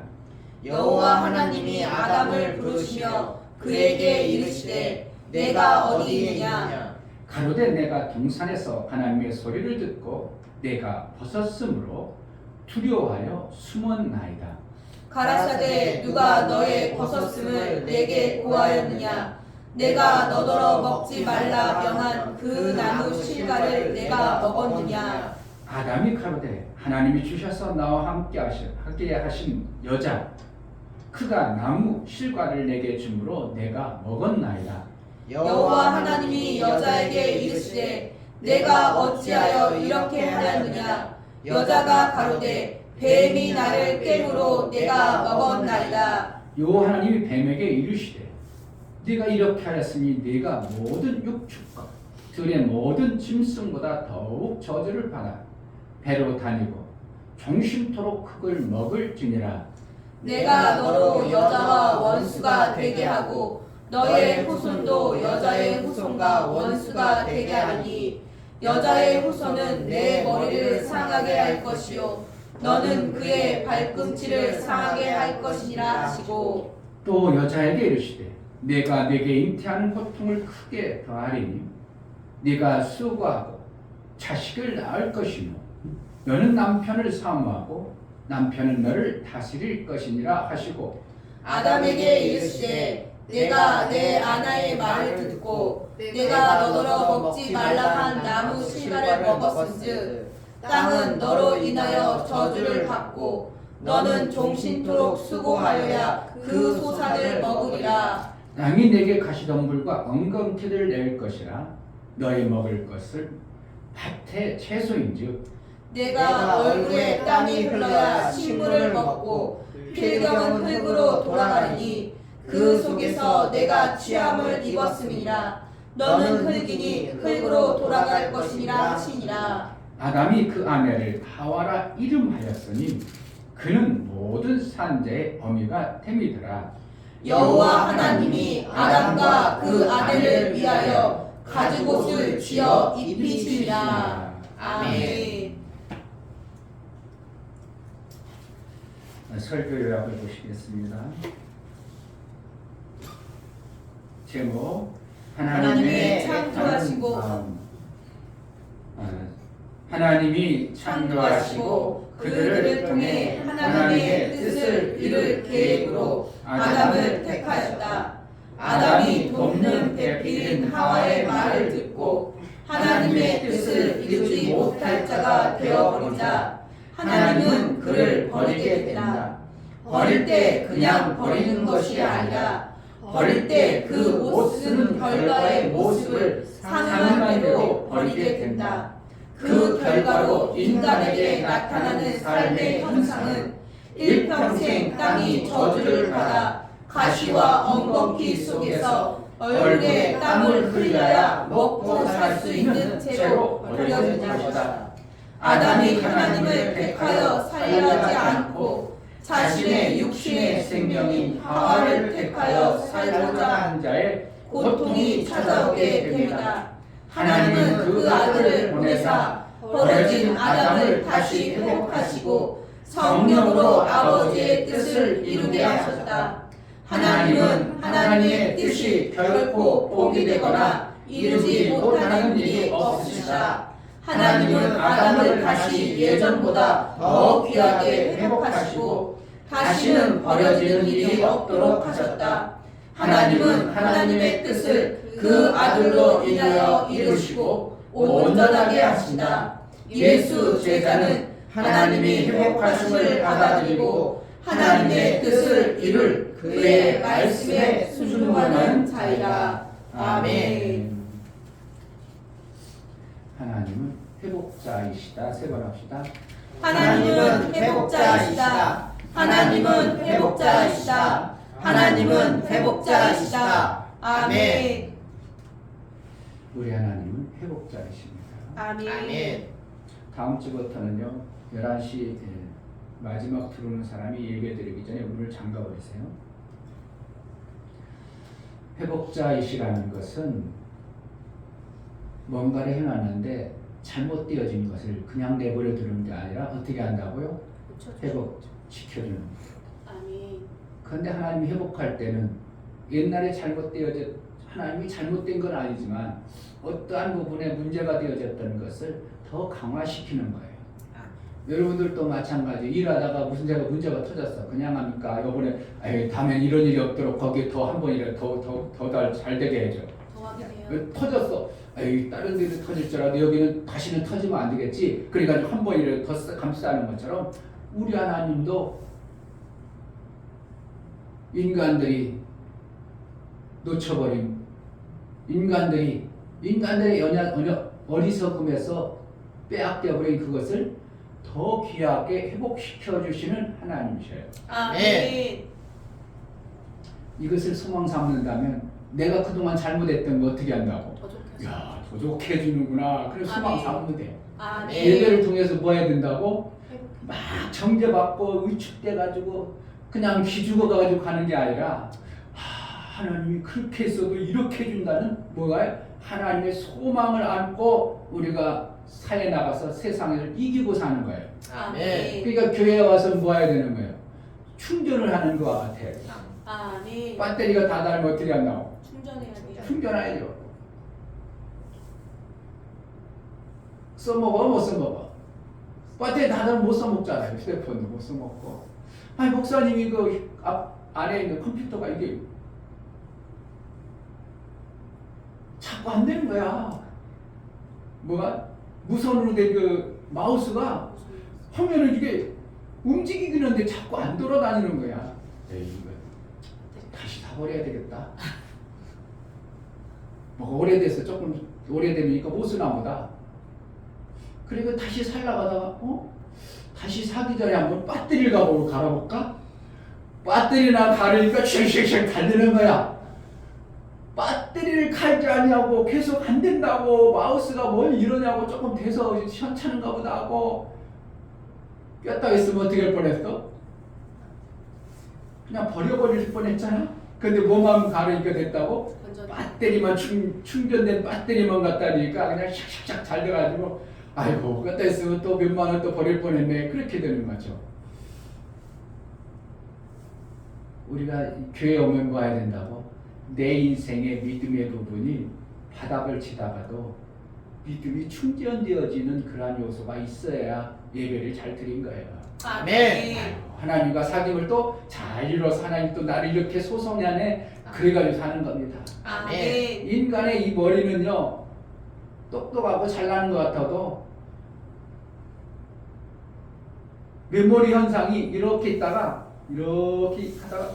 여호와 하나님이 아담을 부르시며 그에게 이르시되 내가 어디 있느냐. 가로되 내가 동산에서 하나님의 소리를 듣고 내가 벗었으므로 두려워하여 숨었나이다. 가라사대 누가 너의 벗었음을 내게 고하였느냐. 내가 너더러 먹지 말라 명한 그 나무 실과를 내가 먹었느냐. 아담이 가로되 하나님이 주셔서 나와 함께 하신 여자 그가 나무 실과를 내게 주므로 내가 먹었나이다. 여호와 하나님이 여자에게 이르시되 내가 어찌하여 이렇게 하였느냐. 여자가 가로되 뱀이 나를 깨므로 내가 먹었나이다. 여호와 하나님이 뱀에게 이르시되 네가 이렇게 하였으니 네가 모든 육축과 들의 모든 짐승보다 더욱 저주를 받아 배로 다니고 종심토록 흙을 먹을지니라. 내가 너로 여자와 원수가 되게 하고 너의 후손도 여자의 후손과 원수가 되게 하리니 여자의 후손은 내 머리를 상하게 할 것이요 너는 그의 발꿈치를 상하게 할 것이니라 하시고 또 여자에게 이르시되 내가 네게 잉태하는 고통을 크게 더하리니 네가 수고하고 자식을 낳을 것이며 너는 남편을 사모하고 남편은 너를 다스릴 것이니라 하시고 아담에게 이르시되 내가 내 아내의 말을 듣고 내가 너더러 먹지 말라 한 나무 실과를 먹었은즉 땅은 너로 인하여 저주를 받고 너는 종신토록 수고하여야 그 소산을 먹으리라. 땅이 내게 가시덤불과 엉겅퀴를 낼 것이라 너희 먹을 것을 밭의 채소인즉 내가 얼굴에 땀이 흘러야 식물을 먹고 필경은 흙으로 돌아가리니 그 속에서 내가 취함을 입었음이니라. 너는 흙이니 흙으로 돌아갈 것이니라 하시니라. 아담이 그 아내를 하와라 이름하였으니 그는 모든 산자의 어미가 됨이더라. 여호와 하나님이 아담과 그 아내를 위하여 가죽옷을 쥐어 입히시니라. 아멘. 설교 요약을 보시겠습니다. 제목 하나님의 창조하시고 하나님이 창조하시고 그들을 통해 하나님의 뜻을 이룰 계획으로 아담을 택하였다. 아담이 돕는 배필인 하와의 말을 듣고 하나님의 뜻을 이루지 못할 자가 되어버리자 하나님은 그를 버리게 된다. 버릴 때 그냥 버리는 것이 아니라 버릴 때 그 못 쓰는 결과의 모습을 상응한 대로 버리게 된다. 그 결과로 인간에게 나타나는 삶의 현상은 일평생 땅이 저주를 받아 가시와 엉겅퀴 속에서 얼굴에 땀을 흘려야 먹고 살 수 있는 채로 버려진 것이다. 아담이 하나님을 택하여 살려하지 않고 자신의 육신의 생명인 하와를 택하여 살고자 한 자의 고통이 찾아오게 됩니다. 하나님은 그 아들을 보내사 버려진 아담을 다시 회복하시고 성령으로 아버지의 뜻을 이루게 하셨다. 하나님은 하나님의 뜻이 결코 포기되거나 이루지 못하는 일이 없으시다. 하나님은 아담을 다시 예전보다 더 귀하게 회복하시고 다시는 버려지는 일이 없도록 하셨다. 하나님은 하나님의 뜻을 그 아들로 인하여 이루시고 온전하게 하신다. 예수 제자는 하나님이 회복하심을 받아들이고 하나님의 뜻을 이룰 그의 말씀에 순종하는 자이다. 아멘. 하나님은 회복자이시다. 세 번 합시다. 하나님은 회복자이시다. 하나님은 회복자이시다. 하나님은 회복자이시다. 아멘. 우리 하나님은 회복자이십니다. 아멘. 다음 주부터는요 11시 마지막 들어오는 사람이 예배 드리기 전에 문을 잠가 버리세요. 회복자이시라는 것은 뭔가를 해놨는데 잘못되어진 것을 그냥 내버려 두는 게 아니라 어떻게 한다고요? 회복시켜주는 거예요. 아멘. 그런데 하나님이 회복할 때는 옛날에 잘못되어졌 하나님이 잘못된 건 아니지만 어떠한 부분에 문제가 되어졌던 것을 더 강화시키는 거예요. 여러분들도 마찬가지 일하다가 무슨 문제가 터졌어. 그냥 합니까? 요번에 다음엔 이런 일이 없도록 거기에 더 한 번이라도 더 잘 되게 해줘. 더하게 해요. 터졌어. 다른 데도 터질 줄 알아도 여기는 다시는 터지면 안 되겠지. 그러니까 한 번이라도 더 감싸는 것처럼 우리 하나님도 인간들이 놓쳐버린 인간들의 어리석음에서 빼앗겨버린 그것을 더 귀하게 회복시켜 주시는 하나님이셔요. 아멘. 이것을 소망 삼는다면 내가 그동안 잘못했던 거 어떻게 한다고? 더 좋겠어. 야, 더 좋게 해주는구나. 그래서 소망 아멘. 삼으면 돼. 아멘. 예배를 통해서 뭐 해야 된다고? 회복해. 막 정죄받고 위축돼가지고 그냥 기죽어가지고 가는 게 아니라 하나님이 그렇게 했어도 이렇게 해준다는 뭐가요? 하나님의 소망을 안고 우리가 사회에 나가서 세상을 이기고 사는 거예요. 아멘. 그러니까 교회에 와서 뭐 해야 되는 거예요? 충전을 하는 것과 같아요. 아멘. 배터리가 다 닳으면 어떻게 한다고? 충전해야 돼요. 충전해야죠. 써먹어 못 써먹어? 배터리 다 닳으면 못 써먹잖아요. 휴대폰도 못 써먹고. 아니 목사님이 그 안에 있는 컴퓨터가 이게 자꾸 안 되는 거야. 뭐가? 무선으로 된 그 마우스가 화면을 이게 움직이긴 하는데 자꾸 안 돌아다니는 거야. 이거 다시 사버려야 되겠다. 뭐 오래돼서 조금 오래되니까 못 쓰나 보다. 그리고 다시 살려고 하다가 다시 사기 전에 한번 배터리를 갈아볼까? 배터리나 가르니까 슉슉슉 달리는 거야. 배터리를 갈지 아니하고 계속 안 된다고 마우스가 뭘 이러냐고 조금 돼서 시원찮은가 보다 하고 꼈다 했으면 어떻게 할 뻔했어? 그냥 버려버릴 뻔했잖아. 근데 뭐만 가르니까 됐다고? 배터리만 충전된 배터리만 갖다 주니까 그냥 샥샥샥 잘 돼가지고 아이고 꼈다 했으면 또 몇만 원 또 버릴 뻔했네. 그렇게 되는 거죠. 우리가 교회 오면 뭐 해야 된다고? 내 인생의 믿음의 부분이 바닥을 치다가도 믿음이 충전되어지는 그러한 요소가 있어야 예배를 잘 드린 거예요. 아멘. 하나님과 사귐을 또 잘 이뤄서 하나님 또 나를 이렇게 소송 안에 그래가지고 사는 겁니다. 아멘. 인간의 이 머리는요 똑똑하고 잘나는 것 같아도 메모리 현상이 이렇게 있다가 이렇게 하다가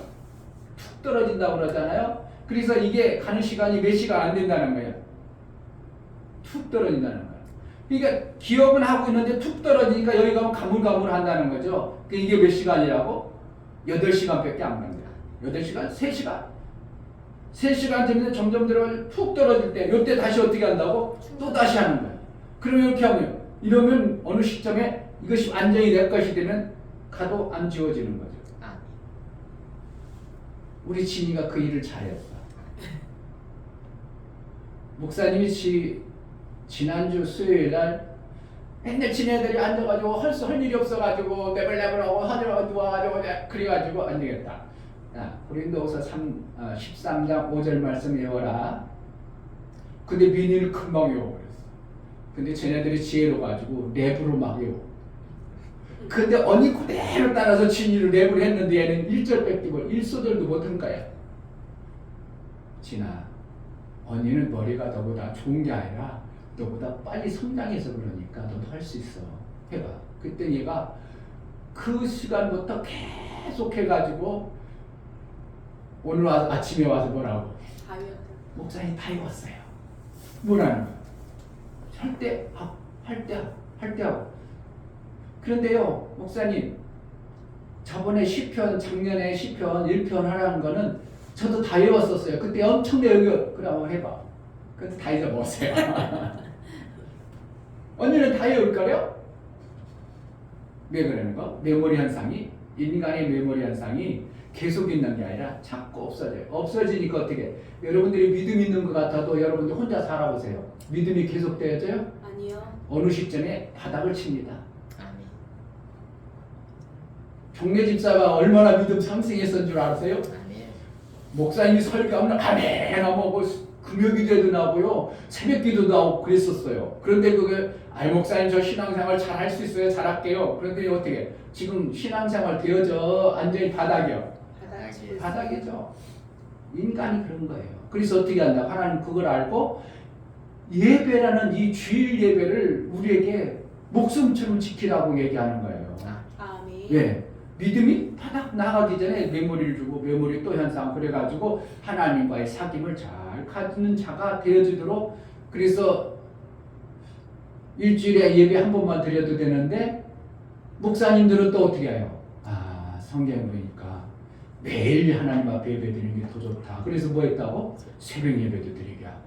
툭 떨어진다고 그러잖아요. 그래서 이게 가는 시간이 몇 시간 안 된다는 거예요. 툭 떨어진다는 거예요. 그러니까 기억은 하고 있는데 툭 떨어지니까 여기 가면 가물가물 한다는 거죠. 이게 몇 시간이라고? 8시간밖에 안 가는 거예요. 8시간? 3시간? 3시간 되면 점점 툭 떨어질 때 이때 다시 어떻게 한다고? 또 다시 하는 거예요. 그러면 이렇게 하면 이러면 어느 시점에 이것이 완전히 내 것이 되면 가도 안 지워지는 거죠. 우리 진이가 그 일을 잘했어. 목사님이 지난주 수요일날 맨날 지네들이 앉아가지고 할 일이 없어가지고 매벌매벌하고 하늘하고 누워가지고 그래가지고 안 되겠다. 고린도후서 13장 5절 말씀 외워라. 근데 민희는 금방 외워버렸어. 근데 쟤네들이 지혜로 가지고 랩으로 막 외워. 근데 언니 그대로 따라서 진이를 랩을 했는데 얘는 1절 뺏기고 1소절도 못한 거야. 진아, 언니는 머리가 너보다 좋은 게 아니라 너보다 빨리 성장해서 그러니까 너도 할 수 있어. 해봐. 그때 얘가 그 시간부터 계속 해가지고 오늘 아침에 와서 뭐라고? 다 외웠다. 목사님 다 외웠어요. 뭐라는 거야? 할 때 하고. 그런데요, 목사님, 저번에 시편, 작년에 시편 1편 하라는 거는 저도 다 외웠었어요. 그때 엄청 외우고, 그래, 한번 해봐. 근데 다 잊어먹었어요. 언니는 다 외울 거래요? 왜 그러는 거? 메모리 현상이, 인간의 메모리 현상이 계속 있는 게 아니라 자꾸 없어져요. 없어지니까 어떻게? 여러분들이 믿음 있는 것 같아도 여러분들 혼자 살아보세요. 믿음이 계속 되어져요? 아니요. 어느 시점에 바닥을 칩니다. 아멘. 종래 집사가 얼마나 믿음 상승했던 줄 아세요? 아멘. 목사님이 설교하면 아멘 하고 금요기도도 나고요, 새벽기도도 나오고 그랬었어요. 그런데 그게 목사님 저 신앙생활 잘 할 수 있어요? 잘할게요. 그런데 어떻게? 지금 신앙생활 되어져 완전히 바닥이요. 바닥이죠. 인간이 그런 거예요. 그래서 어떻게 한다? 하나님 그걸 알고 예배라는 이 주일 예배를 우리에게 목숨처럼 지키라고 얘기하는 거예요. 아멘. 왜? 믿음이 바닥 나가기 전에 메모리를 주고 메모리 또 현상 그래가지고 하나님과의 사귐을 잘 갖는 자가 되어지도록. 그래서 일주일에 예배 한 번만 드려도 되는데 목사님들은 또 어떻게 해요? 성경 보니까 매일 하나님 앞에 예배 드리는 게 더 좋다. 그래서 뭐 했다고? 새벽 예배도 드리게 하고.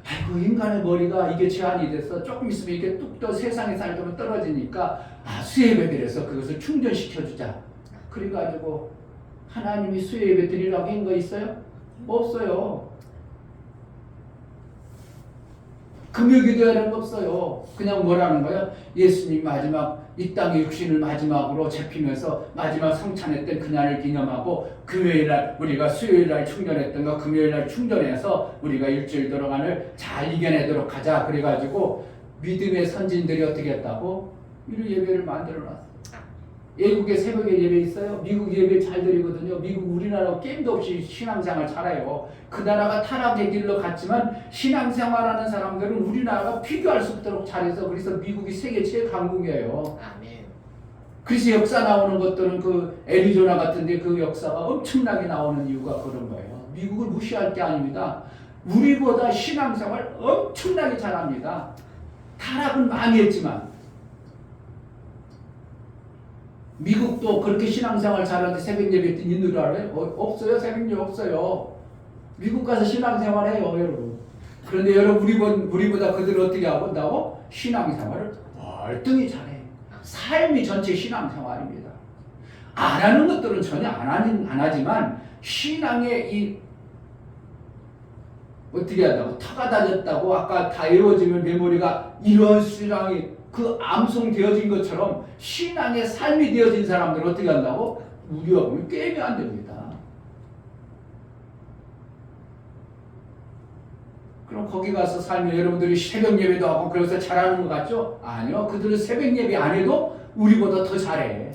아이고, 인간의 머리가 이게 제한이 돼서 조금 있으면 이게 뚝 떠 세상에 살면 떨어지니까 수예배 드려서 그것을 충전시켜주자. 그래가지고 하나님이 수예배 드리라고 한 거 있어요? 없어요. 금요기도회라는 거 없어요. 그냥 뭐라는 거예요? 예수님 마지막 이 땅의 육신을 마지막으로 잡히면서 마지막 성찬했던 그날을 기념하고 금요일날 우리가 수요일날 충전했던 거 금요일날 충전해서 우리가 일주일 동안을 잘 이겨내도록 하자. 그래가지고 믿음의 선진들이 어떻게 했다고? 이런 예배를 만들어놨어요. 외국에 새벽에 예배 있어요. 미국 예배 잘 드리거든요. 미국 우리나라 게임도 없이 신앙생활 잘해요. 그 나라가 타락의 길로 갔지만 신앙생활하는 사람들은 우리나라가 비교할 수 없도록 잘해서 그래서 미국이 세계 제일 강국이에요. 아멘. 그래서 역사 나오는 것들은 그 애리조나 같은데 그 역사가 엄청나게 나오는 이유가 그런 거예요. 미국을 무시할 게 아닙니다. 우리보다 신앙생활 엄청나게 잘합니다. 타락은 많이 했지만 미국도 그렇게 신앙생활 잘하는데 새벽 예배 때 있는 줄 알아요? 없어요. 새벽 예배 없어요. 미국 가서 신앙생활 해요, 여러분. 그런데 여러분 우리보다 그들은 어떻게 한다고? 신앙생활을 월등히 잘해. 삶이 전체 신앙생활입니다. 안 하는 것들은 전혀 안 하지만 신앙의 이 어떻게 한다고? 터가 다졌다고 아까 다 외워지면 메모리가 이런 신앙이 그 암송되어진 것처럼 신앙의 삶이 되어진 사람들은 어떻게 한다고? 우리가 보면 게임이 안 됩니다. 그럼 거기 가서 살면 여러분들이 새벽 예배도 하고 그래서 잘하는 것 같죠? 아니요. 그들은 새벽 예배 안 해도 우리보다 더 잘해.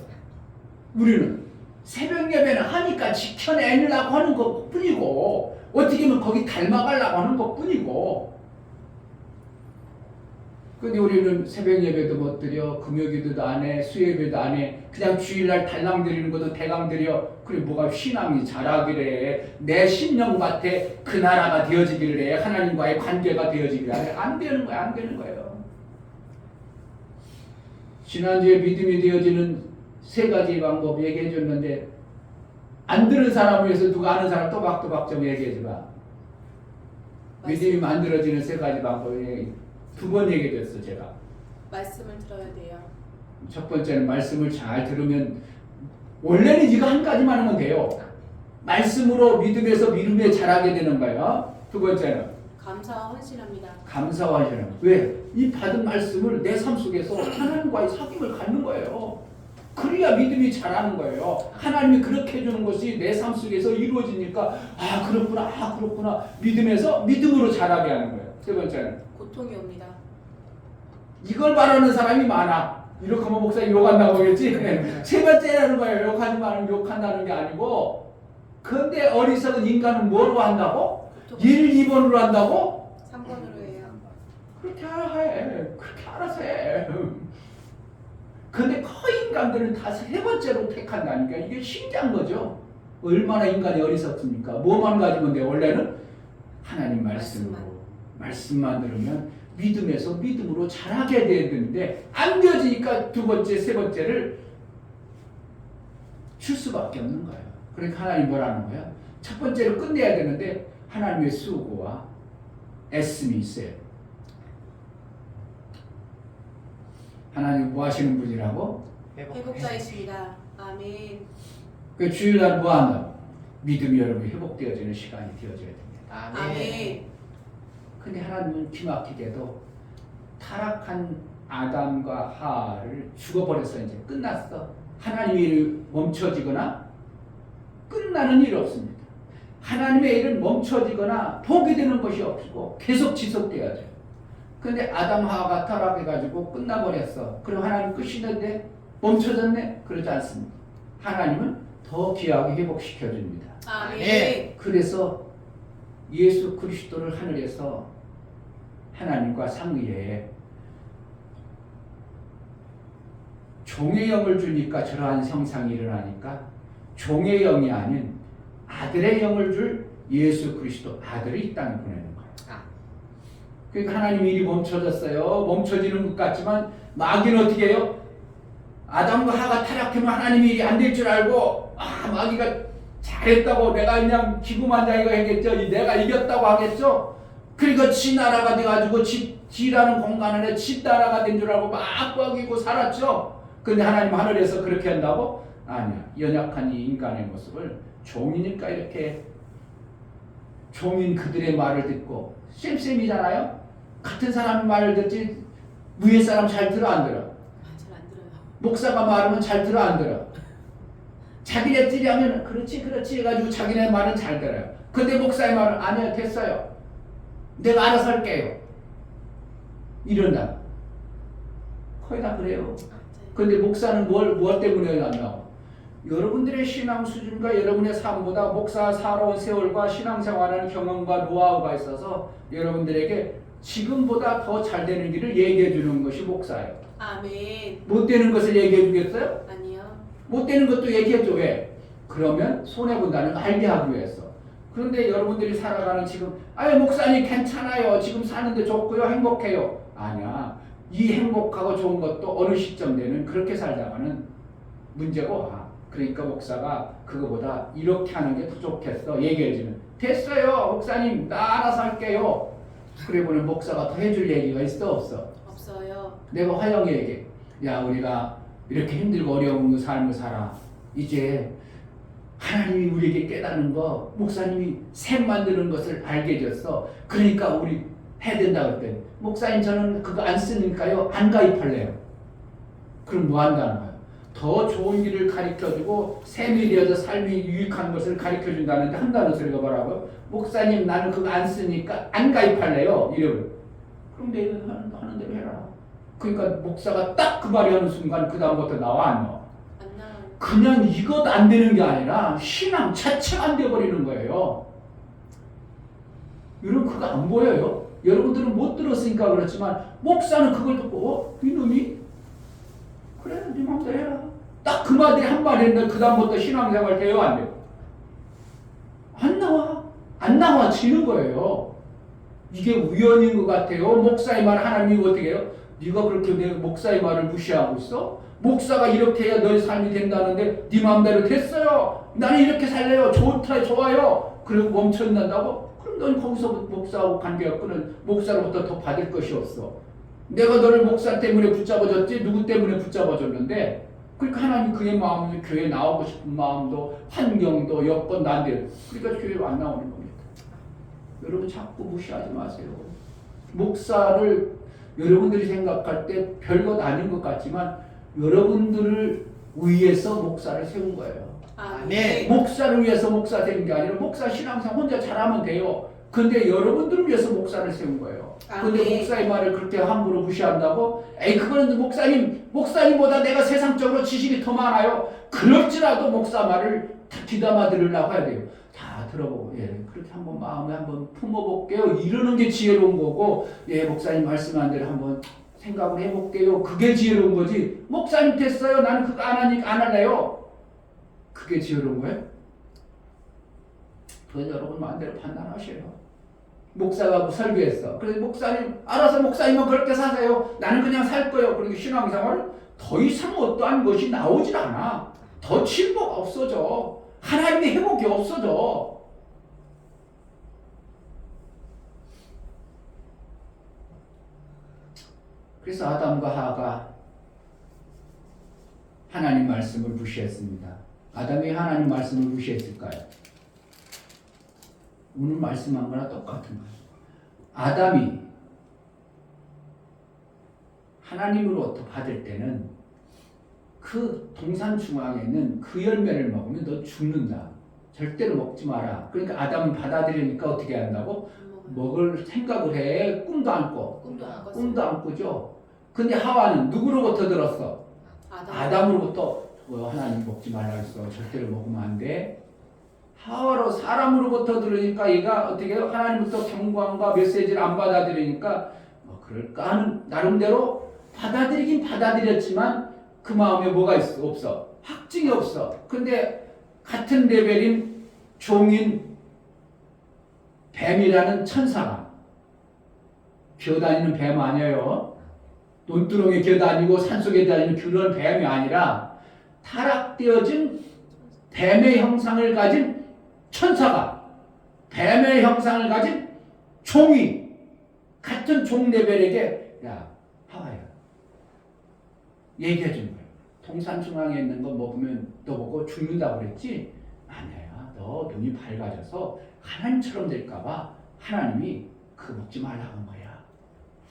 우리는 새벽 예배는 하니까 지켜내려고 하는 것 뿐이고 어떻게 보면 거기 닮아가려고 하는 것 뿐이고 근데 우리는 새벽 예배도 못 드려, 금요기도도 안 해, 수요예배도 안 해, 그냥 주일날 달랑 드리는 것도 대강 드려. 그래 뭐가 신앙이 자라기래, 내 심령밭에 그 나라가 되어지기를 해, 하나님과의 관계가 되어지기를 해. 안 되는 거야, 안 되는 거예요. 지난주에 믿음이 되어지는 세 가지 방법 얘기해 줬는데 안 들은 사람을 위해서 누가 아는 사람 또박또박 좀 얘기해 줘봐. 믿음이 만들어지는 세 가지 방법이 두 번 얘기됐어 제가. 말씀을 들어야 돼요. 첫 번째는 말씀을 잘 들으면 원래는 이거 한 가지만 하면 돼요. 말씀으로 믿음에서 믿음에 자라게 되는 거예요. 두 번째는 감사와 헌신합니다. 감사와 헌신. 왜? 이 받은 말씀을 내 삶 속에서 하나님과의 사귐을 갖는 거예요. 그래야 믿음이 자라는 거예요. 하나님이 그렇게 해주는 것이 내 삶 속에서 이루어지니까 그렇구나 믿음에서 믿음으로 자라게 하는 거예요. 세 번째는 고통이 옵니다. 이걸 말하는 사람이 많아. 이렇게 하면 목사님 욕한다고 그랬지? 세 번째라는 거예요. 욕하지 말면 욕한다는 게 아니고. 근데 어리석은 인간은 뭐로 한다고? 고통. 1, 2번으로 한다고? 3번으로 해요. 그렇게 해. 그렇게 알아서 해. 근데 거의 인간들은 다 세 번째로 택한다니까. 이게 신기한 거죠. 얼마나 인간이 어리석습니까? 뭐만 가지면 돼? 원래는 하나님 말씀으로. 말씀만 들으면 믿음에서 믿음으로 자라게 되는데 안 되어지니까 두 번째, 세 번째를 줄 수밖에 없는 거예요. 그러니까 하나님 뭐라는 거야? 첫 번째로 끝내야 되는데 하나님의 수고와 애씀이 있어요. 하나님 뭐 하시는 분이라고? 회복자이십니다. 아멘. 그 주일날 뭐 한다? 믿음이 여러분이 회복되어지는 시간이 되어져야 됩니다. 아멘. 근데 하나님은 기막히게도 타락한 아담과 하와를 죽어버려서 이제 끝났어. 하나님의 일이 멈춰지거나 끝나는 일 없습니다. 하나님의 일은 멈춰지거나 포기되는 것이 없고 계속 지속돼야죠. 근데 아담 하와가 타락해가지고 끝나버렸어. 그럼 하나님 끝이는데 멈춰졌네? 그러지 않습니다. 하나님은 더 귀하게 회복시켜줍니다. 아멘. 그래서 예수 그리스도를 하늘에서 하나님과 상의해 종의 영을 주니까 저러한 형상이 일어나니까 종의 영이 아닌 아들의 영을 줄 예수 그리스도 아들이 이 땅에 보내는 거예요. 그러니까 하나님 일이 멈춰졌어요. 멈춰지는 것 같지만 마귀는 어떻게 해요? 아담과 하가 타락하면 하나님 일이 안 될 줄 알고 마귀가 잘했다고 내가 그냥 기구만장이가 하겠죠. 내가 이겼다고 하겠죠. 그러니까 지 나라가 돼가지고 지라는 공간 안에 지 나라가 된 줄 알고 막 뻐기고 살았죠. 근데 하나님 하늘에서 그렇게 한다고? 아니야. 연약한 이 인간의 모습을 종이니까 이렇게 종인 그들의 말을 듣고 쌤쌤이잖아요. 같은 사람 말을 듣지 위에 사람 잘 들어 안 들어? 잘 안 들어요. 목사가 말하면 잘 들어 안 들어? 자기네들이 하면 그렇지 해가지고 자기네 말은 잘 들어요. 근데 목사의 말은 아니요 됐어요. 내가 알아서 할게요. 이런다. 거의 다 그래요. 근데 목사는 뭘 때문에 안 나와? 여러분들의 신앙 수준과 여러분의 삶보다 목사 살아온 세월과 신앙생활하는 경험과 노하우가 있어서 여러분들에게 지금보다 더 잘 되는 길을 얘기해 주는 것이 목사예요. 아멘. 못 되는 것을 얘기해 주겠어요? 아니요. 못 되는 것도 얘기해 줘. 왜? 그러면 손해본다는 거 알게 하기 위해서. 그런데 여러분들이 살아가는 지금 목사님 괜찮아요. 지금 사는데 좋고요. 행복해요. 아니야. 이 행복하고 좋은 것도 어느 시점 되는 그렇게 살다가는 문제가 와. 그러니까 목사가 그거보다 이렇게 하는 게 더 좋겠어. 얘기해주면 됐어요. 목사님 나 알아서 할게요. 그래 보면 목사가 더 해줄 얘기가 있어 없어? 없어요. 내가 화영이 얘기해. 야 우리가 이렇게 힘들고 어려운 삶을 살아. 이제 하나님이 우리에게 깨닫는 거 목사님이 샘 만드는 것을 알게 해줬어. 그러니까 우리 해야 된다 그랬더니 목사님 저는 그거 안 쓰니까요 안 가입할래요. 그럼 뭐 한다는 거야? 더 좋은 길을 가르쳐주고 샘이 되어서 삶이 유익한 것을 가르쳐준다는데 한다는 소리가 뭐라고요? 목사님 나는 그거 안 쓰니까 안 가입할래요. 이러면 그럼 내가 하는 대로 해라. 그러니까 목사가 딱 그 말이 하는 순간 그 다음부터 나와 안 나와? 안 나와요. 그냥 이것 안 되는 게 아니라 신앙 자체가 안 돼버리는 거예요. 여러분 그거 안 보여요? 여러분들은 못 들었으니까 그렇지만 목사는 그걸 듣고 이놈이 그래 네 마음대로 해라. 딱 그 말이 한 말이 했는데 그 다음부터 신앙생활 돼요 안 돼요? 안 나와. 안 나와지는 거예요. 이게 우연인 것 같아요. 목사의 말 하나님이 어떻게 해요? 네가 그렇게 내 목사의 말을 무시하고 있어? 목사가 이렇게 해야 너의 삶이 된다는데 네 마음대로 됐어요. 나는 이렇게 살래요. 좋아요. 그리고 멈춰난다고? 그럼 넌 거기서 목사하고 관계가 끊은 목사로부터 더 받을 것이 없어. 내가 너를 목사 때문에 붙잡아줬지 누구 때문에 붙잡아줬는데 그러니까 하나님 그의 마음은 교회에 나오고 싶은 마음도 환경도 여건도 안 돼요. 그러니까 교회로 안 나오는 겁니다. 여러분 자꾸 무시하지 마세요. 목사를 여러분들이 생각할 때 별것 아닌 것 같지만 여러분들을 위해서 목사를 세운 거예요. 아멘. 목사를 위해서 목사 되는 게 아니라 목사 신앙상 혼자 잘하면 돼요. 근데 여러분들을 위해서 목사를 세운 거예요. 근데 아멘. 목사의 말을 그렇게 함부로 무시한다고? 에이, 그거는 목사님보다 내가 세상적으로 지식이 더 많아요. 그럴지라도 목사 말을 다 귀담아 들으려고 해야 돼요. 다 들어보고, 예, 그렇게 한번 마음에 한번 품어볼게요. 이러는 게 지혜로운 거고, 예, 목사님 말씀한 대로 한번 생각을 해볼게요. 그게 지혜로운 거지. 목사님 됐어요. 나는 그거 안 하니까 안 할래요. 그게 지혜로운 거예요? 그건 여러분 마음대로 판단하셔요. 목사가 뭐 설교했어. 그래서 목사님, 알아서 목사님은 그렇게 사세요. 나는 그냥 살 거예요. 그러니까 신앙생활 더 이상 어떠한 것이 나오질 않아. 더 진보가 없어져. 하나님의 회복이 없어져. 그래서 아담과 하와가 하나님 말씀을 무시했습니다. 아담이 하나님 말씀을 무시했을까요? 오늘 말씀한 거나 똑같은 거예요. 아담이 하나님으로부터 받을 때는 그 동산 중앙에 있는 그 열매를 먹으면 너 죽는다. 절대로 먹지 마라. 그러니까 아담은 받아들이니까 어떻게 한다고? 먹을 생각을 해. 꿈도 안 꿔. 꿈도 안 꾸죠. 근데 하와는 누구로부터 들었어? 아담으로부터. 하나님 먹지 말라 했어. 절대로 먹으면 안 돼. 하와로 사람으로부터 들으니까 얘가 어떻게 해요? 하나님부터 경고함과 메시지를 안 받아들이니까 뭐 그럴까 하는 나름대로 받아들이긴 받아들였지만 그 마음에 뭐가 있어? 없어. 확증이 없어. 근데 같은 레벨인 종인 뱀이라는 천사가 기어다니는 뱀 아니에요. 논두렁에 기어다니고 산속에 다니는 그런 뱀이 아니라 타락되어진 뱀의 형상을 가진 천사가 뱀의 형상을 가진 종이 같은 종 레벨에게 야 하와야 얘기해 준 거예요. 동산 중앙에 있는 거 먹으면 너 보고 죽는다고 그랬지? 아니야. 너 눈이 밝아져서 하나님처럼 될까봐 하나님이 그 먹지 말라고 한 거야.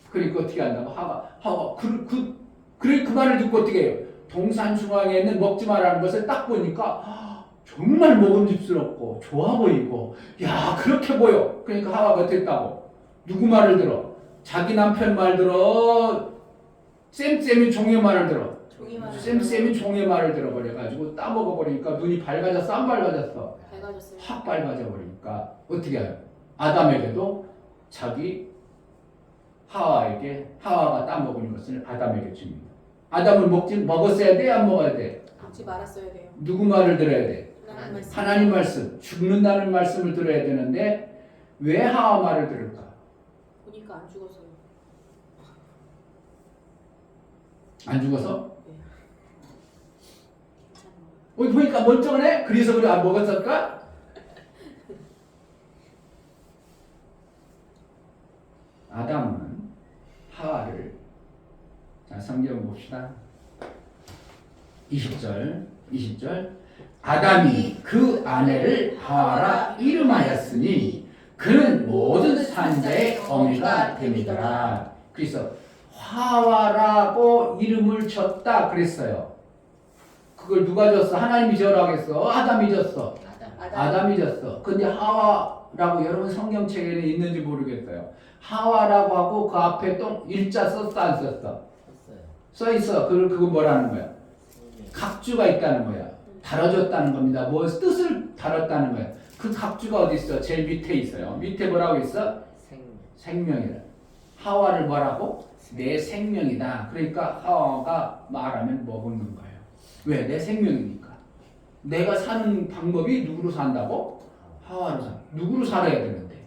그러니까 어떻게 한다고? 하와 그 말을 듣고 어떻게 해요? 동산 중앙에 있는 먹지 말라는 것을 딱 보니까 정말 먹음직스럽고 좋아 보이고 야 그렇게 보여. 그러니까 하와가 됐다고. 누구 말을 들어? 자기 남편 말 들어? 쌤이 종의 말을 들어? 쌤이 종의 말을 들어버려가지고 따먹어버리니까 눈이 밝아졌어? 안 밝아졌어? 밝아졌어요. 확 밝아져 버리니까 어떻게 해요? 아담에게도 자기 하와가 따먹은 것을 아담에게 줍니다. 아담은 먹었어야 돼? 안 먹어야 돼? 먹지 말았어야 돼요. 누구 말을 들어야 돼? 하나님 말씀. 하나님 말씀. 죽는다는 말씀을 들어야 되는데 왜 하와 말을 들을까? 보니까 안 죽어서요. 안 죽어서? 네. 보니까 멀쩡하네? 그래서 그래 안 먹었을까? 아담은 하와를 자 성경 봅시다. 20절 아담이 그 아내를 하와라 이름하였으니 그는 모든 산자의 어미가 됨이더라. 그래서 하와라고 이름을 줬다 그랬어요. 그걸 누가 줬어? 하나님이 줬라고 했어? 아담이 줬어? 아담이 줬어. 근데 하와라고 여러분 성경책에는 있는지 모르겠어요. 하와라고 하고 그 앞에 또 일자 썼어 안 썼어? 써있어. 그거 뭐라는 거야? 각주가 있다는 거야. 다뤄줬다는 겁니다. 뭐 뜻을 다뤘다는 거야. 그 각주가 어디 있어? 제일 밑에 있어요. 밑에 뭐라고 있어? 생명이라. 하와를 뭐라고? 내 생명이다. 그러니까 하와가 말하면 먹는 거예요. 왜? 내 생명이니까. 내가 사는 방법이 누구로 산다고? 하와로 사. 누구로 살아야 되는데?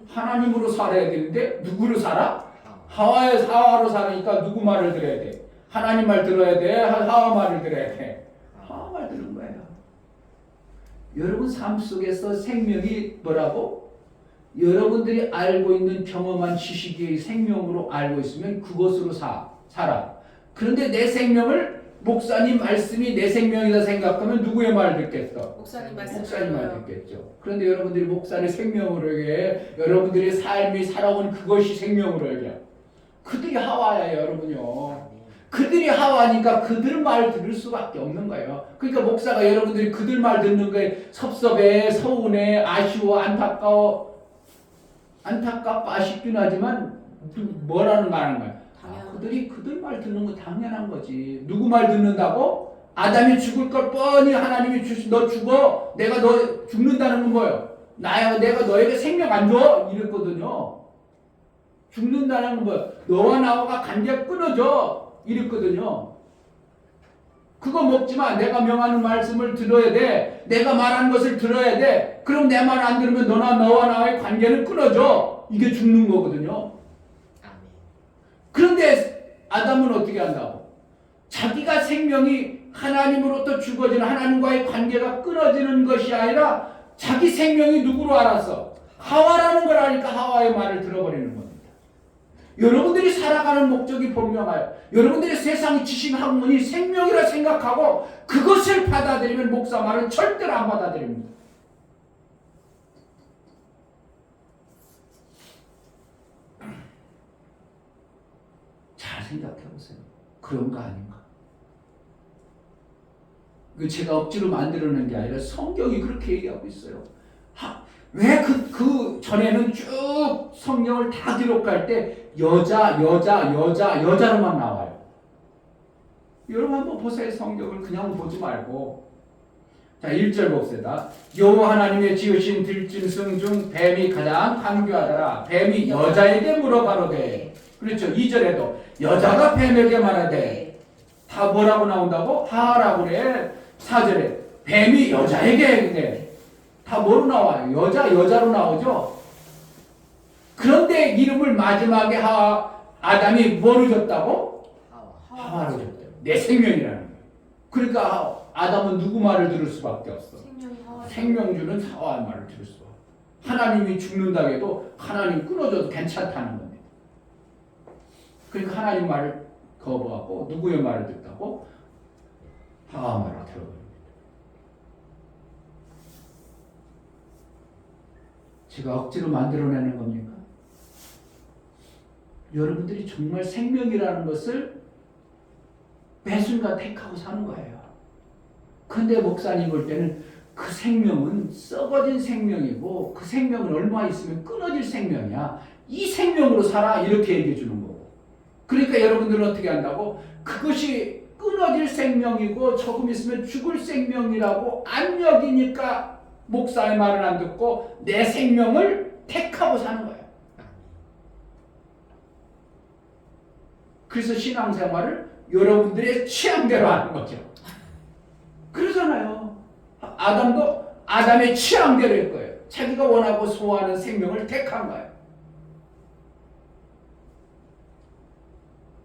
하나님으로 살아야 되는데 누구로 살아? 하와로 살으니까 누구 말을 들어야 돼? 하나님 말 들어야 돼? 하와 말을 들어야 돼? 하와 말 들은 거예요. 여러분 삶 속에서 생명이 뭐라고? 여러분들이 알고 있는 경험한 지식이 생명으로 알고 있으면 그것으로 살아. 그런데 내 생명을 목사님 말씀이 내 생명이다 생각하면 누구의 말을 듣겠어? 목사님 말 말씀. 듣겠죠. 그런데 여러분들이 목사를 생명으로 여겨. 여러분들의 삶이 살아온 그것이 생명으로 여겨. 그들이 하와야 여러분요. 그들이 하와니까 그들 말 들을 수밖에 없는 거예요. 그러니까 목사가 여러분들이 그들 말 듣는 거에 섭섭해, 서운해, 아쉬워, 안타까워 안타깝고 아쉽긴 하지만 뭐라는 말하는 거야? 당연한 그들 말 듣는 거 당연한 거지. 누구 말 듣는다고? 아담이 죽을 걸 뻔히 하나님이 너 죽어. 내가 너 죽는다는 건 뭐예요? 나야 내가 너에게 생명 안 줘? 이랬거든요. 죽는다는 건 뭐예요? 너와 나와 관계가 끊어져. 이랬거든요. 그거 먹지 마. 내가 명하는 말씀을 들어야 돼. 내가 말하는 것을 들어야 돼. 그럼 내 말 안 들으면 너와 나와의 관계는 끊어져. 이게 죽는 거거든요. 그런데 아담은 어떻게 한다고? 자기가 생명이 하나님으로부터 죽어지는 하나님과의 관계가 끊어지는 것이 아니라 자기 생명이 누구로 알았어? 하와라는 걸 아니까 하와의 말을 들어버리는 겁니다. 여러분들이 살아가는 목적이 분명해요. 여러분들이 세상이 주신 학문이 생명이라 생각하고 그것을 받아들이면 목사 말은 절대로 안 받아들입니다. 잘 생각해 보세요. 그런가 아닌가? 제가 억지로 만들어낸 게 아니라 성경이 그렇게 얘기하고 있어요. 왜 그 전에는 쭉 성경을 다 기록할 때 여자로만 나와요. 여러분 한번 보세요. 성경을 그냥 보지 말고. 자, 1절 봅시다. 여호와 하나님의 지으신 들짐승 중 뱀이 가장 강교하더라. 뱀이 여자에게 물어가로되. 그렇죠. 2절에도 여자가 뱀에게 말하되. 다 뭐라고 나온다고? 하라고 그래. 4절에 뱀이 여자에게 근데 다 뭐로 나와요? 여자로 나오죠. 그런데 이름을 마지막에 아담이 뭐로 줬다고? 하와로 줬대요. 내 생명이라는 거예요. 그러니까 아담은 누구 말을 들을 수밖에 없어. 생명주는 하와의 말을 들을 수밖에 없어. 하나님이 죽는다고 해도 하나님 끊어줘도 괜찮다는 겁니다. 그러니까 하나님 말을 거부하고 누구의 말을 듣다고? 하와 말을 들어버립니다. 제가 억지로 만들어내는 겁니까? 여러분들이 정말 생명이라는 것을 매 순간 택하고 사는 거예요. 근데 목사님 볼 때는 그 생명은 썩어진 생명이고 그 생명은 얼마 있으면 끊어질 생명이야. 이 생명으로 살아 이렇게 얘기해 주는 거고. 그러니까 여러분들은 어떻게 한다고? 그것이 끊어질 생명이고 조금 있으면 죽을 생명이라고 안 여기니까 목사의 말을 안 듣고 내 생명을 택하고 사는 거예요. 그래서 신앙생활을 여러분들의 취향대로 하는 거죠. 그러잖아요. 아담도 아담의 취향대로 할 거예요. 자기가 원하고 소화하는 생명을 택한 거예요.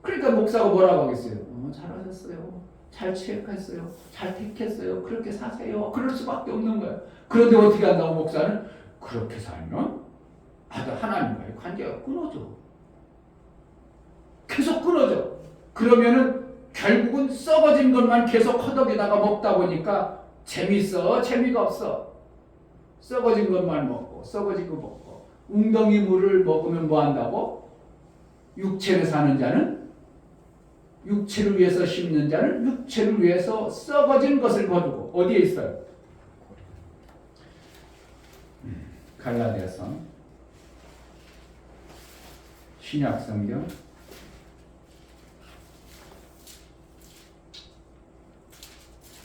그러니까 목사가 뭐라고 하겠어요? 잘하셨어요. 잘 취획했어요. 잘 택했어요. 그렇게 사세요. 그럴 수밖에 없는 거예요. 그런데 어떻게 한다고 목사는? 그렇게 살면 하나님과의 관계가 끊어져. 계속 끊어져. 그러면은 결국은 썩어진 것만 계속 허덕에다가 먹다 보니까 재밌어? 재미가 없어. 썩어진 것만 먹고 썩어진 거 먹고 웅덩이 물을 먹으면 뭐 한다고? 육체를 사는 자는 육체를 위해서 심는 자는 육체를 위해서 썩어진 것을 거두고. 어디에 있어요? 갈라디아서 신약성경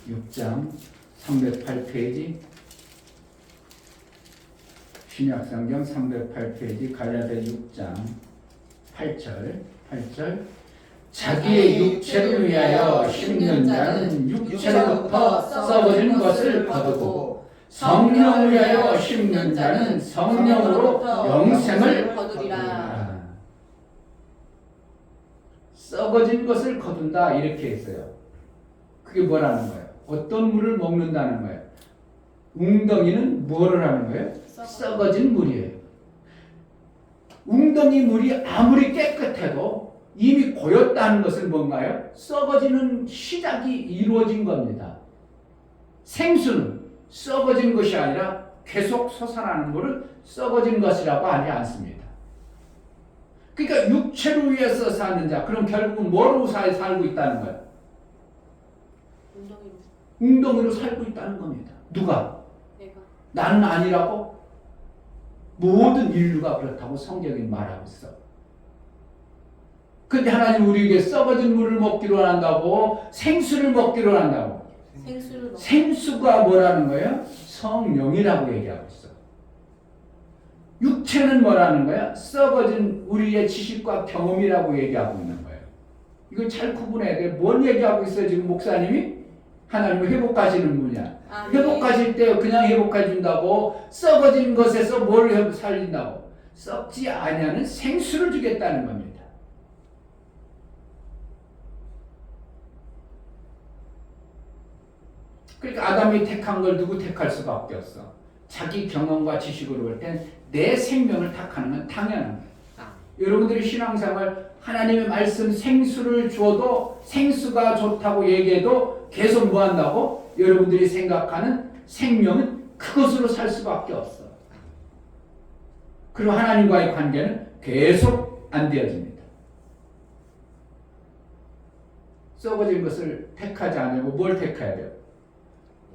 6장 308페이지 신약성경 308페이지 갈라디아 6장 8절 자기의 육체를 위하여 심는 자는 육체로부터 썩어진 것을 거두고 성령을 위하여 심는 자는 성령으로부터 영생을 거두리라. 썩어진 것을 거둔다 이렇게 했어요. 그게 뭐라는 거예요? 어떤 물을 먹는다는 거예요? 웅덩이는 뭐를 하는 거예요? 썩어진 물이에요. 웅덩이 물이 아무리 깨끗해도 이미 고였다는 것은 뭔가요? 썩어지는 시작이 이루어진 겁니다. 생수는 썩어진 것이 아니라 계속 솟아나는 것을 썩어진 것이라고 하지 않습니다. 그러니까 육체를 위해서 사는 자, 그럼 결국은 뭐로 살고 있다는 거예요? 웅덩이로 살고 있다는 겁니다. 누가? 내가. 나는 아니라고? 모든 인류가 그렇다고 성경이 말하고 있어. 근데 하나님 우리에게 썩어진 물을 먹기로 한다고 생수를 먹기로 한다고. 생수를 먹. 생수가 뭐라는 거예요? 성령이라고 얘기하고 있어. 육체는 뭐라는 거야? 썩어진 우리의 지식과 경험이라고 얘기하고 있는 거예요. 이걸 잘 구분해야 돼. 뭔 얘기하고 있어요 지금 목사님이? 하나님을 회복하시는 분이야. 회복하실 때 그냥 회복해준다고 썩어진 것에서 뭘 살린다고? 썩지 아니하는 생수를 주겠다는 겁니다. 그러니까 아담이 택한 걸 누구 택할 수밖에 없어. 자기 경험과 지식으로 볼 땐 내 생명을 택하는 건 당연한 거예요. 여러분들이 신앙생활 하나님의 말씀 생수를 주어도 생수가 좋다고 얘기해도 계속 뭐 한다고? 여러분들이 생각하는 생명은 그것으로 살 수밖에 없어. 그리고 하나님과의 관계는 계속 안 되어집니다. 썩어진 것을 택하지 않으고 뭘 택해야 돼요?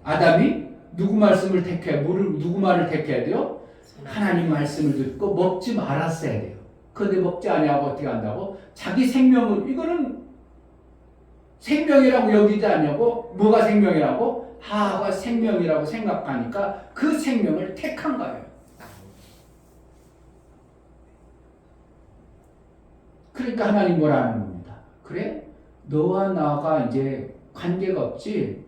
아담이 누구 말씀을 택해? 누구 말을 택해야 돼요? 하나님 말씀을 듣고 먹지 말았어야 돼요. 그런데 먹지 아니하고 어떻게 한다고? 자기 생명을, 이거는 생명이라고 여기지 않냐고? 뭐가 생명이라고? 하하가 생명이라고 생각하니까 그 생명을 택한 거예요. 그러니까 하나님 뭐라는 겁니다. 그래? 너와 나가 이제 관계가 없지?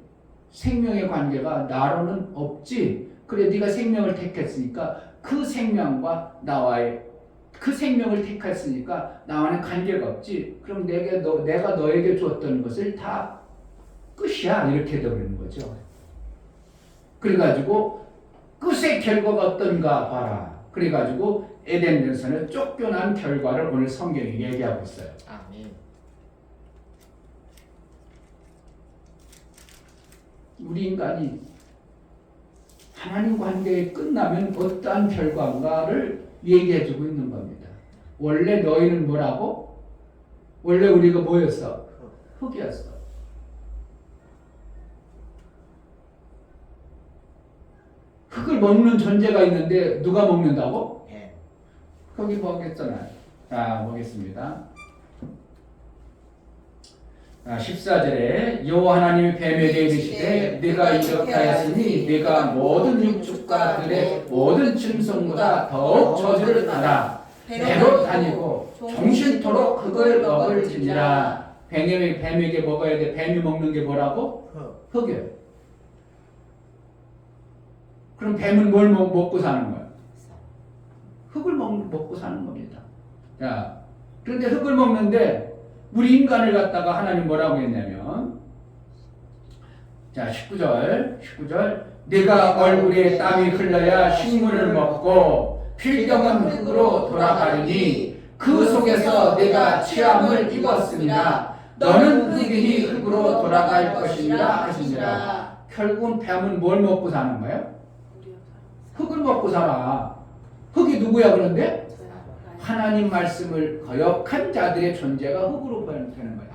생명의 관계가 나로는 없지? 그래 네가 생명을 택했으니까 그 생명과 나와의 그 생명을 택했으니까 나와는 관계가 없지. 그럼 내가 너에게 주었던 것을 다 끝이야. 이렇게 되어버리는 거죠. 그래가지고 끝의 결과가 어떤가 봐라. 그래가지고 에덴 동산에 쫓겨난 결과를 오늘 성경이 얘기하고 있어요. 아멘. 우리 인간이 하나님 관계에 끝나면 어떠한 결과인가를 얘기해주고 있는 겁니다. 원래 너희는 뭐라고? 원래 우리가 뭐였어? 흙이었어. 흙을 먹는 존재가 있는데 누가 먹는다고? 거기 보겠잖아요. 자, 보겠습니다. 14절에 여호와 하나님이 뱀에게 이르시되 네가 이렇게 하였으니 네가 모든 육축과 들의 모든 짐승보다 더욱 저주를 받아 배로 다니고 종신토록 흙을 먹을지니라. 뱀에게 먹어야 돼. 뱀이 먹는 게 뭐라고? 흙이에요. 그럼 뱀은 뭘 먹고 사는 거야? 흙을 먹고 사는 겁니다. 자, 그런데 흙을 먹는데 우리 인간을 갖다가 하나님 뭐라고 했냐면, 자 19절 네가 얼굴에 땀이 흘러야 식물을 먹고 필경은 흙으로 돌아가리니 그 속에서 네가 취함을 입었습니다. 너는 흙이니 흙으로 돌아갈 것이니라 하시니라. 결국은 뱀은 뭘 먹고 사는 거예요? 흙을 먹고 살아. 흙이 누구야 그런데? 하나님 말씀을 거역한 자들의 존재가 흙으로 되는 거예요.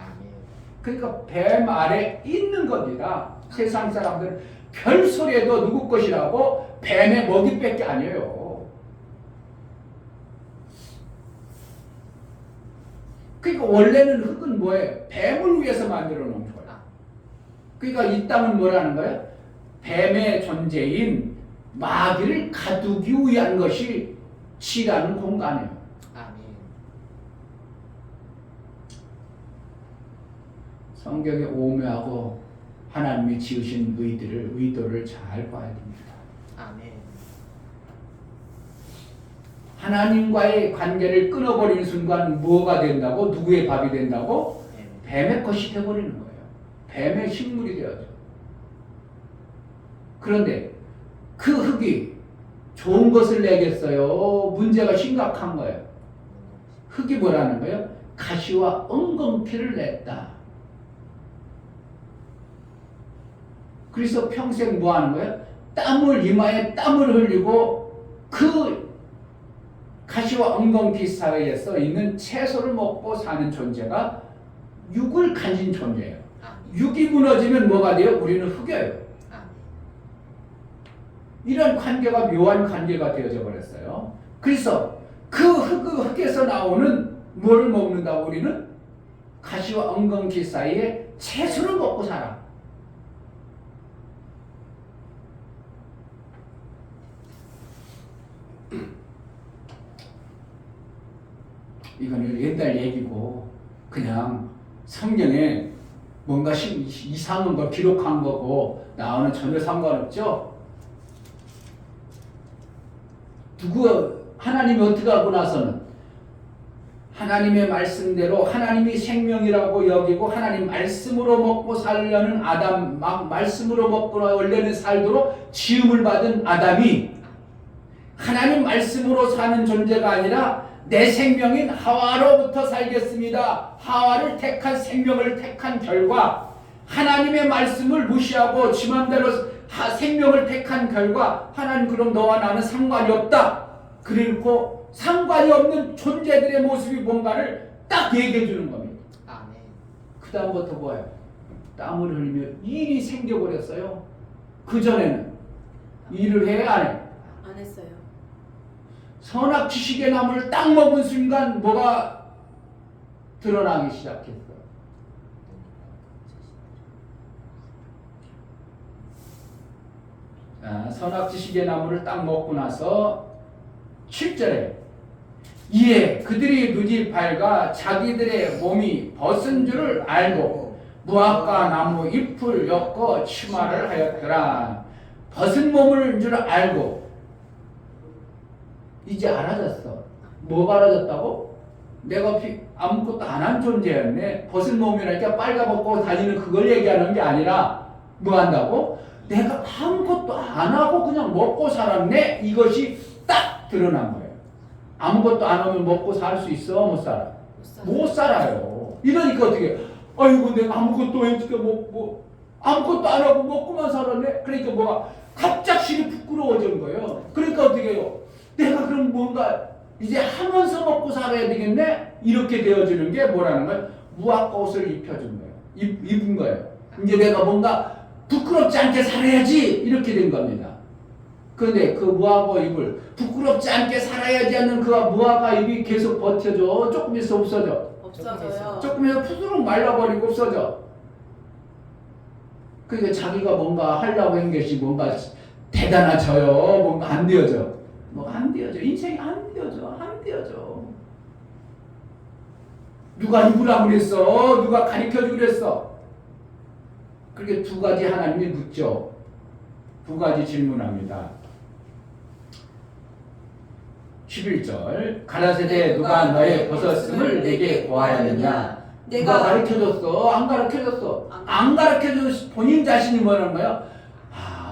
그러니까 뱀 아래 있는 겁니다. 세상 사람들은 별 소리에도 누구 것이라고? 뱀의 먹이밖에 아니에요. 그러니까 원래는 흙은 뭐예요? 뱀을 위해서 만들어 놓은 거예요. 그러니까 이 땅은 뭐라는 거예요? 뱀의 존재인 마귀를 가두기 위한 것이 지라는 공간이에요. 성경의 오묘하고 하나님이 지으신 의도를 잘 봐야 됩니다. 아멘. 하나님과의 관계를 끊어버리는 순간 뭐가 된다고? 누구의 밥이 된다고? 뱀의 것이 되어버리는 거예요. 뱀의 식물이 되어져. 그런데 그 흙이 좋은 것을 내겠어요? 문제가 심각한 거예요. 흙이 뭐라는 거예요? 가시와 엉겅퀴를 냈다. 그래서 평생 뭐 하는 거예요? 이마에 땀을 흘리고 그 가시와 엉겅퀴 사이에서 있는 채소를 먹고 사는 존재가 육을 가진 존재예요. 육이 무너지면 뭐가 돼요? 우리는 흙이에요. 이런 관계가 묘한 관계가 되어져 버렸어요. 그래서 그 흙에서 나오는 뭘 먹는다고 우리는? 가시와 엉겅퀴 사이에 채소를 먹고 살아. 이거는 옛날 얘기고 그냥 성경에 뭔가 이상한 걸 기록한 거고 나와는 전혀 상관없죠. 하나님이 어떻게 하고 나서는 하나님의 말씀대로 하나님이 생명이라고 여기고 하나님 말씀으로 먹고 살려는 아담, 말씀으로 먹고 원래는 살도록 지음을 받은 아담이 하나님 말씀으로 사는 존재가 아니라 내 생명인 하와로부터 살겠습니다. 하와를 택한 생명을 택한 결과 하나님의 말씀을 무시하고 지 맘대로 생명을 택한 결과 하나님 그럼 너와 나는 상관이 없다. 그리고 상관이 없는 존재들의 모습이 뭔가를 딱 얘기해 주는 겁니다. 아멘. 그 다음부터 뭐예요? 땀을 흘리며 일이 생겨버렸어요. 그 전에는 일을 해야 안 해? 안 했어요. 선악 지식의 나무를 딱 먹은 순간 뭐가 드러나기 시작했어요. 선악 지식의 나무를 딱 먹고 나서 7절에 이에 그들이 눈이 밝아 자기들의 몸이 벗은 줄을 알고 무화과 나무 잎을 엮어 치마를 하였더라. 벗은 몸을 줄 알고 이제 알아졌어. 뭐가 알아졌다고? 내가 아무것도 안 한 존재였네. 벗은 몸이라니까 빨가벗고 다니는 그걸 얘기하는 게 아니라 뭐 한다고? 내가 아무것도 안 하고 그냥 먹고 살았네. 이것이 딱 드러난 거예요. 아무것도 안 하면 먹고 살 수 있어? 못 살아? 못 살아요. 이러니까 어떻게? 아이고 내가 아무것도 해니까 아무것도 안 하고 먹고만 살았네. 그러니까 뭐가 갑작스레 부끄러워진 거예요. 그러니까 어떻게 해요? 내가 그럼 뭔가 이제 하면서 먹고 살아야 되겠네? 이렇게 되어지는 게 뭐라는 거예요? 무화과 옷을 입혀준 거예요. 입은 거예요. 이제 내가 뭔가 부끄럽지 않게 살아야지 이렇게 된 겁니다. 그런데 그 무화과 잎을 부끄럽지 않게 살아야지 하는 그 무화과 잎이 계속 버텨줘. 조금 있어 없어져. 없어져요. 조금 있어 푸드룩 말라버리고 없어져. 그러니까 자기가 뭔가 하려고 한 것이 뭔가 대단해져요. 뭔가 안 되어져. 뭐가 안 되어져. 인생이 안 되어져. 안 되어져. 누가 입으라고 그랬어? 누가 가르쳐주고 그랬어? 그렇게 두 가지 하나님이 묻죠. 두 가지 질문합니다. 11절 가라사대 누가 너의 벗었음을 내게 고하였느냐? 누가 가르쳐줬어? 안 가르쳐줬어? 안 가르쳐줘서 본인 자신이 뭐라는 거야?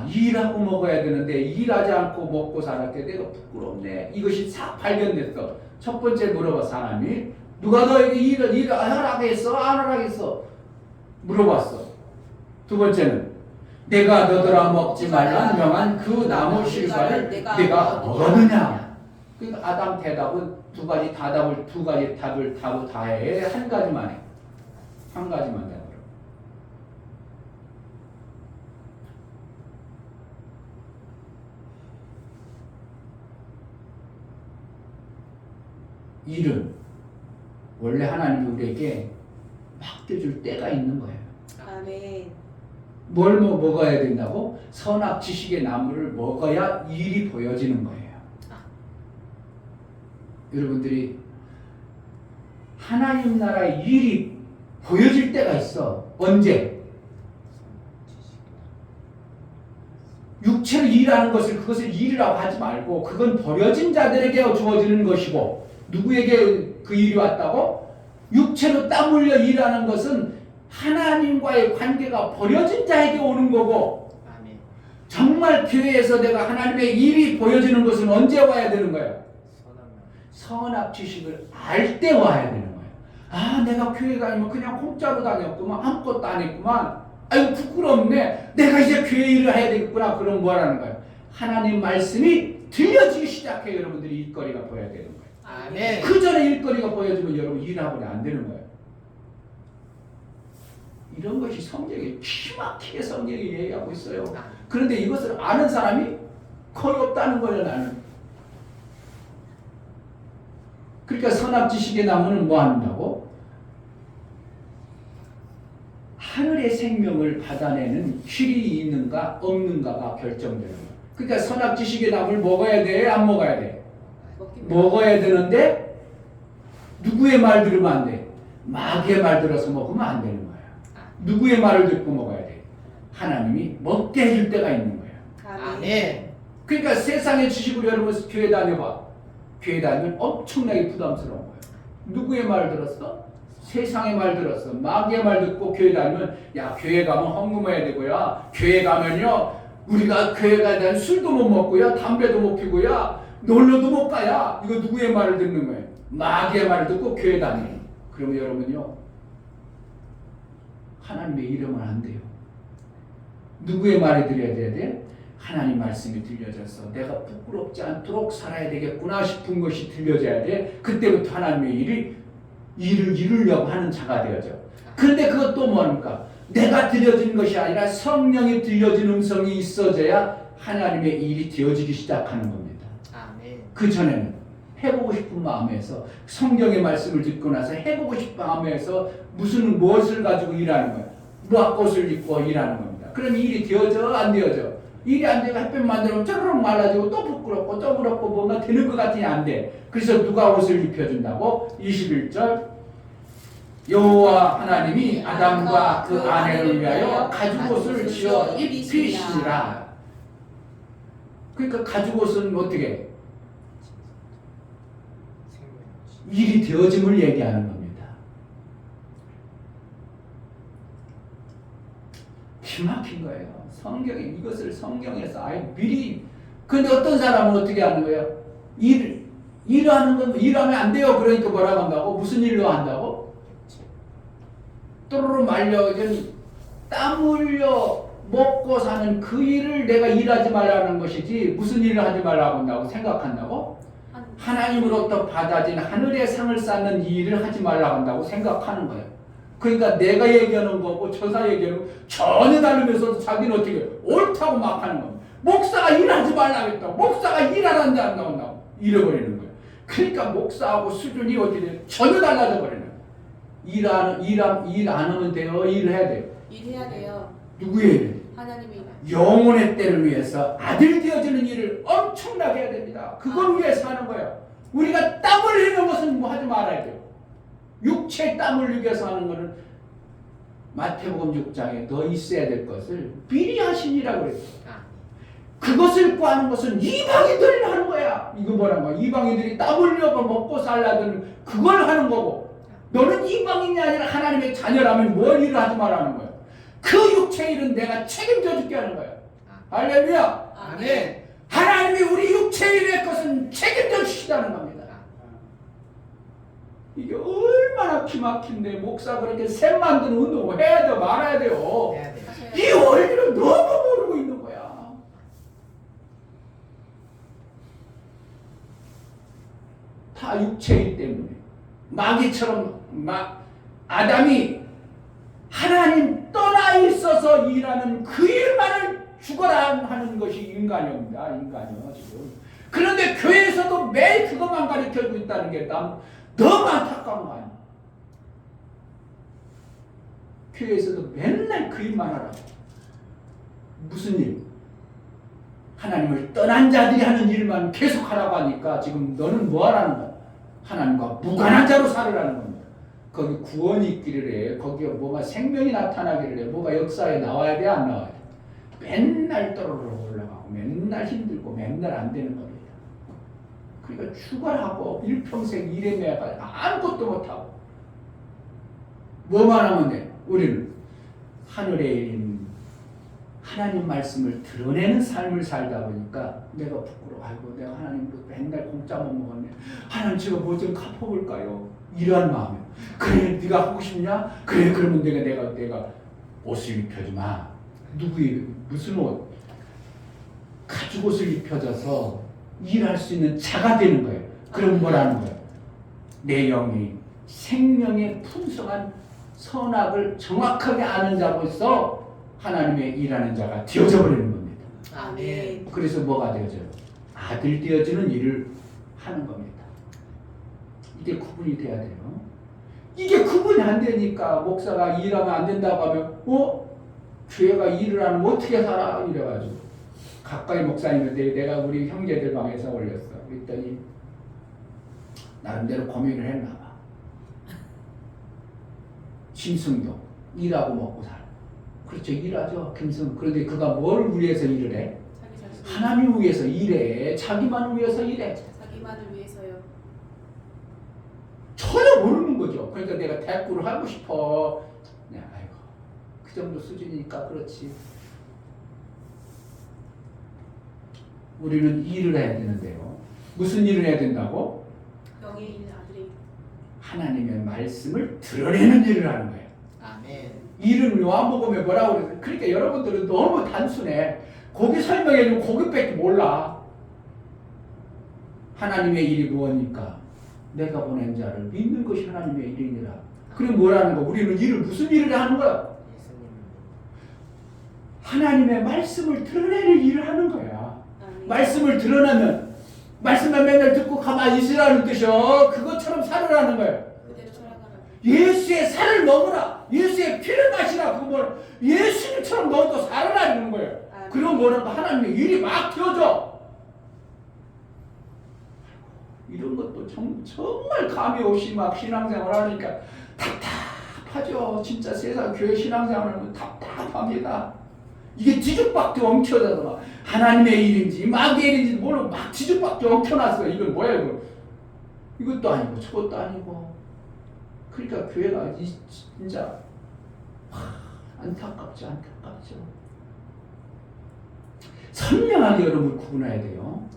일하고 먹어야 되는데 일하지 않고 먹고 살았게 내가 부끄럽네. 이것이 싹 발견됐어. 첫 번째 물어봐 사람이 누가 너에게 일을 하라겠어? 안 하라겠어? 물어봤어. 두 번째는 내가 너더러 먹지 말라 명한 그 나무 실과를 내가 먹었느냐? 그러니까 아담 대답은 두 가지 답을 다 해. 한 가지만 해. 한 가지만 해. 일은 원래 하나님이 우리에게 맡겨줄 때가 있는 거예요. 아멘. 뭘 먹어야 된다고? 선악 지식의 나무를 먹어야 일이 보여지는 거예요. 여러분들이 하나님 나라의 일이 보여질 때가 있어. 언제? 육체로 일하는 그것을 일이라고 하지 말고 그건 버려진 자들에게 주어지는 것이고 누구에게 그 일이 왔다고? 육체로 땀 흘려 일하는 것은 하나님과의 관계가 버려진 자에게 오는 거고 아멘. 정말 교회에서 내가 하나님의 일이 보여지는 것은 언제 와야 되는 거예요? 선악 지식을 알 때 와야 되는 거예요. 내가 교회 다니면 그냥 공짜로 다녔구만. 아무것도 안 했구만. 아이고 부끄럽네. 내가 이제 교회 일을 해야 되겠구나. 그럼 뭐라는 거예요? 하나님 말씀이 들려지기 시작해요. 여러분들이 일거리가 보여야 되는 거예요. 아멘. 그 전에 일거리가 보여지면 여러분 일하고는 안 되는 거예요. 이런 것이 성경에 기막히게 성경이 얘기하고 있어요. 그런데 이것을 아는 사람이 거의 없다는 거예요. 나는 그러니까 선악지식의 나무는 뭐 한다고? 하늘의 생명을 받아내는 길이 있는가 없는가가 결정되는 거야. 그러니까 선악지식의 나무를 먹어야 돼? 안 먹어야 돼? 먹어야 되는데 누구의 말 들으면 안 돼? 마귀의 말 들어서 먹으면 안 되는 거야. 누구의 말을 듣고 먹어야 돼? 하나님이 먹게 해줄 때가 있는 거야. 아멘. 그러니까 세상의 지식으로 여러분 교회 다녀봐. 교회 다니면 엄청나게 부담스러운 거야. 누구의 말 들었어? 세상의 말 들었어. 마귀의 말 듣고 교회 다니면 야 교회 가면 헌금해야 되고요. 교회 가면요 우리가 교회 가면 술도 못 먹고요. 담배도 못 피고요. 놀러도 못 가야. 이거 누구의 말을 듣는 거예요? 마귀의 말을 듣고 교회 다니는. 그러면 여러분요 하나님의 이름은 안 돼요. 누구의 말을 들어야 돼? 하나님 말씀이 들려져서 내가 부끄럽지 않도록 살아야 되겠구나 싶은 것이 들려져야 돼. 그때부터 하나님의 일을 이루려고 하는 자가 되어져. 그런데 그것도 뭡니까? 내가 들려진 것이 아니라 성령이 들려진 음성이 있어져야 하나님의 일이 되어지기 시작하는 겁니다. 아멘. 그 전에는 해보고 싶은 마음에서 성경의 말씀을 듣고 나서 해보고 싶은 마음에서 무엇을 가지고 일하는 거야? 무화꽃을 입고 일하는 겁니다. 그럼 일이 되어져 안 되어져? 일이 안 되고 햇볕 만들면 쪼르륵 말라지고 또 부끄럽고 또 부럽고 뭔가 되는 것 같으니 안 돼. 그래서 누가 옷을 입혀준다고? 21절 여호와 하나님이 아담과 그 아내를 위하여 가죽옷을 지어 입히시니라. 그러니까 가죽옷은 어떻게? 일이 되어짐을 얘기하는 겁니다. 기막힌 거예요. 성경에 이것을 성경에서 아예 미리. 근데 어떤 사람은 어떻게 하는 거예요? 일하는 건 일하면 안 돼요. 그러니까 뭐라고 한다고? 무슨 일로 한다고? 또르르 말려 땀 흘려 먹고 사는 그 일을 내가 일하지 말라는 것이지 무슨 일을 하지 말라고 한다고 생각한다고? 하나님으로부터 받아진 하늘의 상을 쌓는 이 일을 하지 말라고 한다고 생각하는 거예요. 그러니까 내가 얘기하는 거고 저사 얘기하는 거 전혀 다르면서 자기는 어떻게 옳다고 막 하는 겁니다. 목사가 일하지 말라고 했다고. 목사가 일하는데 안 나온다고. 잃어버리는 거예요. 그러니까 목사하고 수준이 어떻게 돼요? 전혀 달라져 버리는 거예요. 일 안 하면 돼요? 일을 해야 돼요? 일해야 돼요. 누구의 일? 하나님의 영혼의 때를 위해서 아들 되어지는 일을 엄청나게 해야 됩니다. 그걸 위해서 하는 거예요. 우리가 땀을 흘리는 것은 뭐 하지 말아야 돼요. 육체의 땀을 흘리기 위해서 하는 것은 마태복음 6장에 너 있어야 될 것을 미리 하시니라고 그랬어요. 그것을 구하는 것은 이방인들이 하는 거야. 이거 뭐란 거야? 이방인들이 땀 흘려서 먹고 살라는 그걸 하는 거고 너는 이방인이 아니라 하나님의 자녀라면 뭘 일을 하지 말라는 거야. 그 육체 일은 내가 책임져 줄게 하는 거야. 할렐루야. 아멘. 하나님이 우리 육체 일의 것은 책임져 주시다는 겁니다. 이게 얼마나 기막힌데 목사 그렇게 샘 만드는 운동을 해야 돼요? 말아야 돼요? 해야 돼. 이 원리를 너무 모르고 있는 거야. 다 육체이기 때문에 마귀처럼 아담이 하나님 떠나 있어서 일하는 그 일만을 죽어라 하는 것이 인간입니다. 인간이요 지금. 그런데 교회에서도 매일 그것만 가르쳐주고 있다는 게 너무 안타까운 거 아니야. 교회에서도 맨날 그 일만 하라고. 무슨 일? 하나님을 떠난 자들이 하는 일만 계속 하라고 하니까 지금 너는 뭐 하라는 거야? 하나님과 무관한 자로 살으라는 겁니다. 거기 구원이 있기를 해. 거기에 뭐가 생명이 나타나기를 해. 뭐가 역사에 나와야 돼? 안 나와야 돼? 맨날 떨어져 올라가고 맨날 힘들고 맨날 안 되는 겁니다. 그러니까 출발하고 일평생 일에 매여가 아무것도 못하고 뭐만 하면 돼? 우리는 하늘의 일인 하나님 말씀을 드러내는 삶을 살다 보니까 내가 부끄러워. 아이고 내가 하나님도 맨날 공짜 못 먹었네. 하나님 제가 뭐 좀 갚아볼까요? 이러한 마음이야. 그래 네가 하고 싶냐? 그래 그러면 내가 옷을 입혀주마. 누구의 무슨 옷? 가죽옷을 입혀줘서 일할 수 있는 자가 되는 거예요. 그럼 뭐라는 거예요? 내 영이 생명의 풍성한 선악을 정확하게 아는 자로서 하나님의 일하는 자가 되어져 버리는 겁니다. 아멘. 그래서 뭐가 되어져요? 아들 되어지는 일을 하는 겁니다. 이게 구분이 돼야 돼요. 이게 구분이 안 되니까 목사가 일하면 안 된다고 하면 교회가 일을 하면 어떻게 살아? 이래가지고 가까이 목사님인데 내가 우리 형제들 방에서 올렸어. 그랬더니 나름대로 고민을 했나 봐. 김승도 일하고 먹고 살아. 그렇죠, 일하죠, 김승. 그런데 그가 뭘 위해서 일을 해? 자기 자신. 하나님을 위해서 일해. 자기만을 위해서 일해. 자기만을 위해서요. 전혀 모르는 거죠. 그러니까 내가 대꾸를 하고 싶어. 아이고, 그 정도 수준이니까 그렇지. 우리는 일을 해야 되는데요. 무슨 일을 해야 된다고? 영의 아들이. 하나님의 말씀을 드러내는 일을 하는 거예요. 아멘. 일은 요한복음에 뭐라고 그래요? 그러니까 여러분들은 너무 단순해. 거기 설명해주면 거기밖에 몰라. 하나님의 일이 무엇입니까? 내가 보낸 자를 믿는 것이 하나님의 일이니라. 그럼 뭐라는 거? 우리는 일을 무슨 일을 하는 거야? 예수님. 하나님의 말씀을 드러내는 일을 하는 거야. 아멘. 말씀을 드러내면 말씀만 맨날 듣고 가만히 있으라는 뜻이요. 그것처럼 살으라는 거예요. 그대로 살아가라. 예수의 살을 먹으라. 예수의 피를 마시라. 그거 뭐라? 예수님처럼 너도 살아라는 거예요. 아멘. 그럼 뭐라고? 하나님의 일이 막 되어져. 이런 것도 정말 감이 없이 막 신앙생활 하니까 답답하죠. 진짜 세상 교회 신앙생활 하면 답답합니다. 이게 뒤죽박죽 엉켜져서 막 하나님의 일인지 마귀의 일인지 모르고 막 뒤죽박죽 엉켜놨어. 이건 뭐야 이거? 이것도 아니고 저것도 아니고. 그러니까 교회가 진짜 안타깝죠. 선명하게 여러분 구분해야 돼요.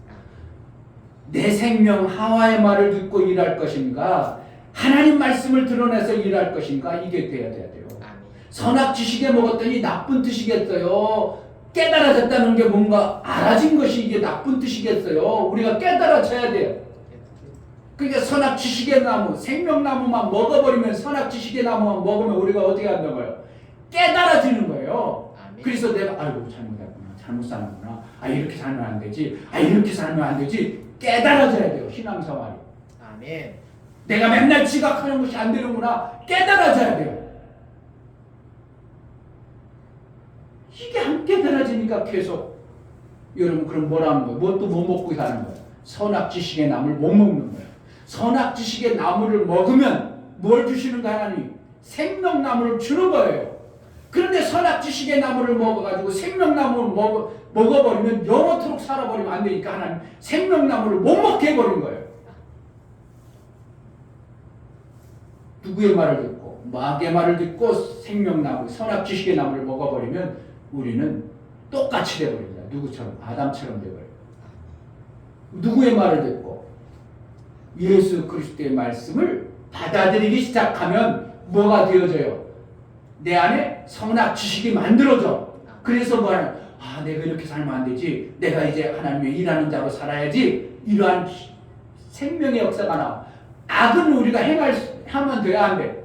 내 생명 하와의 말을 듣고 일할 것인가, 하나님 말씀을 드러내서 일할 것인가, 이게 돼야 돼요. 선악 지식에 먹었더니 나쁜 뜻이겠어요. 깨달아졌다는 게 뭔가 알아진 것이 이게 나쁜 뜻이겠어요. 우리가 깨달아져야 돼요. 그러니까 선악 지식의 나무, 생명나무만 먹어버리면, 선악 지식의 나무만 먹으면 우리가 어떻게 한다는 거예요? 깨달아지는 거예요. 그래서 내가 아이고 잘못했구나, 잘못 사는구나, 이렇게 살면 안 되지, 이렇게 살면 안 되지, 깨달아져야 돼요. 신앙생활이. 아멘. 내가 맨날 지각하는 것이 안 되는구나, 깨달아져야 돼요. 이게 안 깨달아지니까 계속 여러분 그럼 뭐라는 거예요? 뭣도 못 먹고 사는 거예요? 선악 지식의 나무를 못 먹는 거예요. 선악 지식의 나무를 먹으면 뭘 주시는가? 하나님 생명나무를 주는 거예요. 그런데 선악 지식의 나무를 먹어가지고 생명나무를 먹어버리면 영원토록 살아버리면 안 되니까 하나님 생명나무를 못 먹게 해버린 거예요. 누구의 말을 듣고 마귀의 말을 듣고 생명나무, 선악 지식의 나무를 먹어버리면 우리는 똑같이 돼버립니다. 누구처럼? 아담처럼 돼버려요. 누구의 말을 듣고 예수 그리스도의 말씀을 받아들이기 시작하면 뭐가 되어져요? 내 안에 선악 지식이 만들어져. 그래서 뭐하냐? 내가 이렇게 살면 안 되지. 내가 이제 하나님의 일하는 자로 살아야지. 이러한 생명의 역사가 나와. 악은 우리가 하면 돼야 안 돼.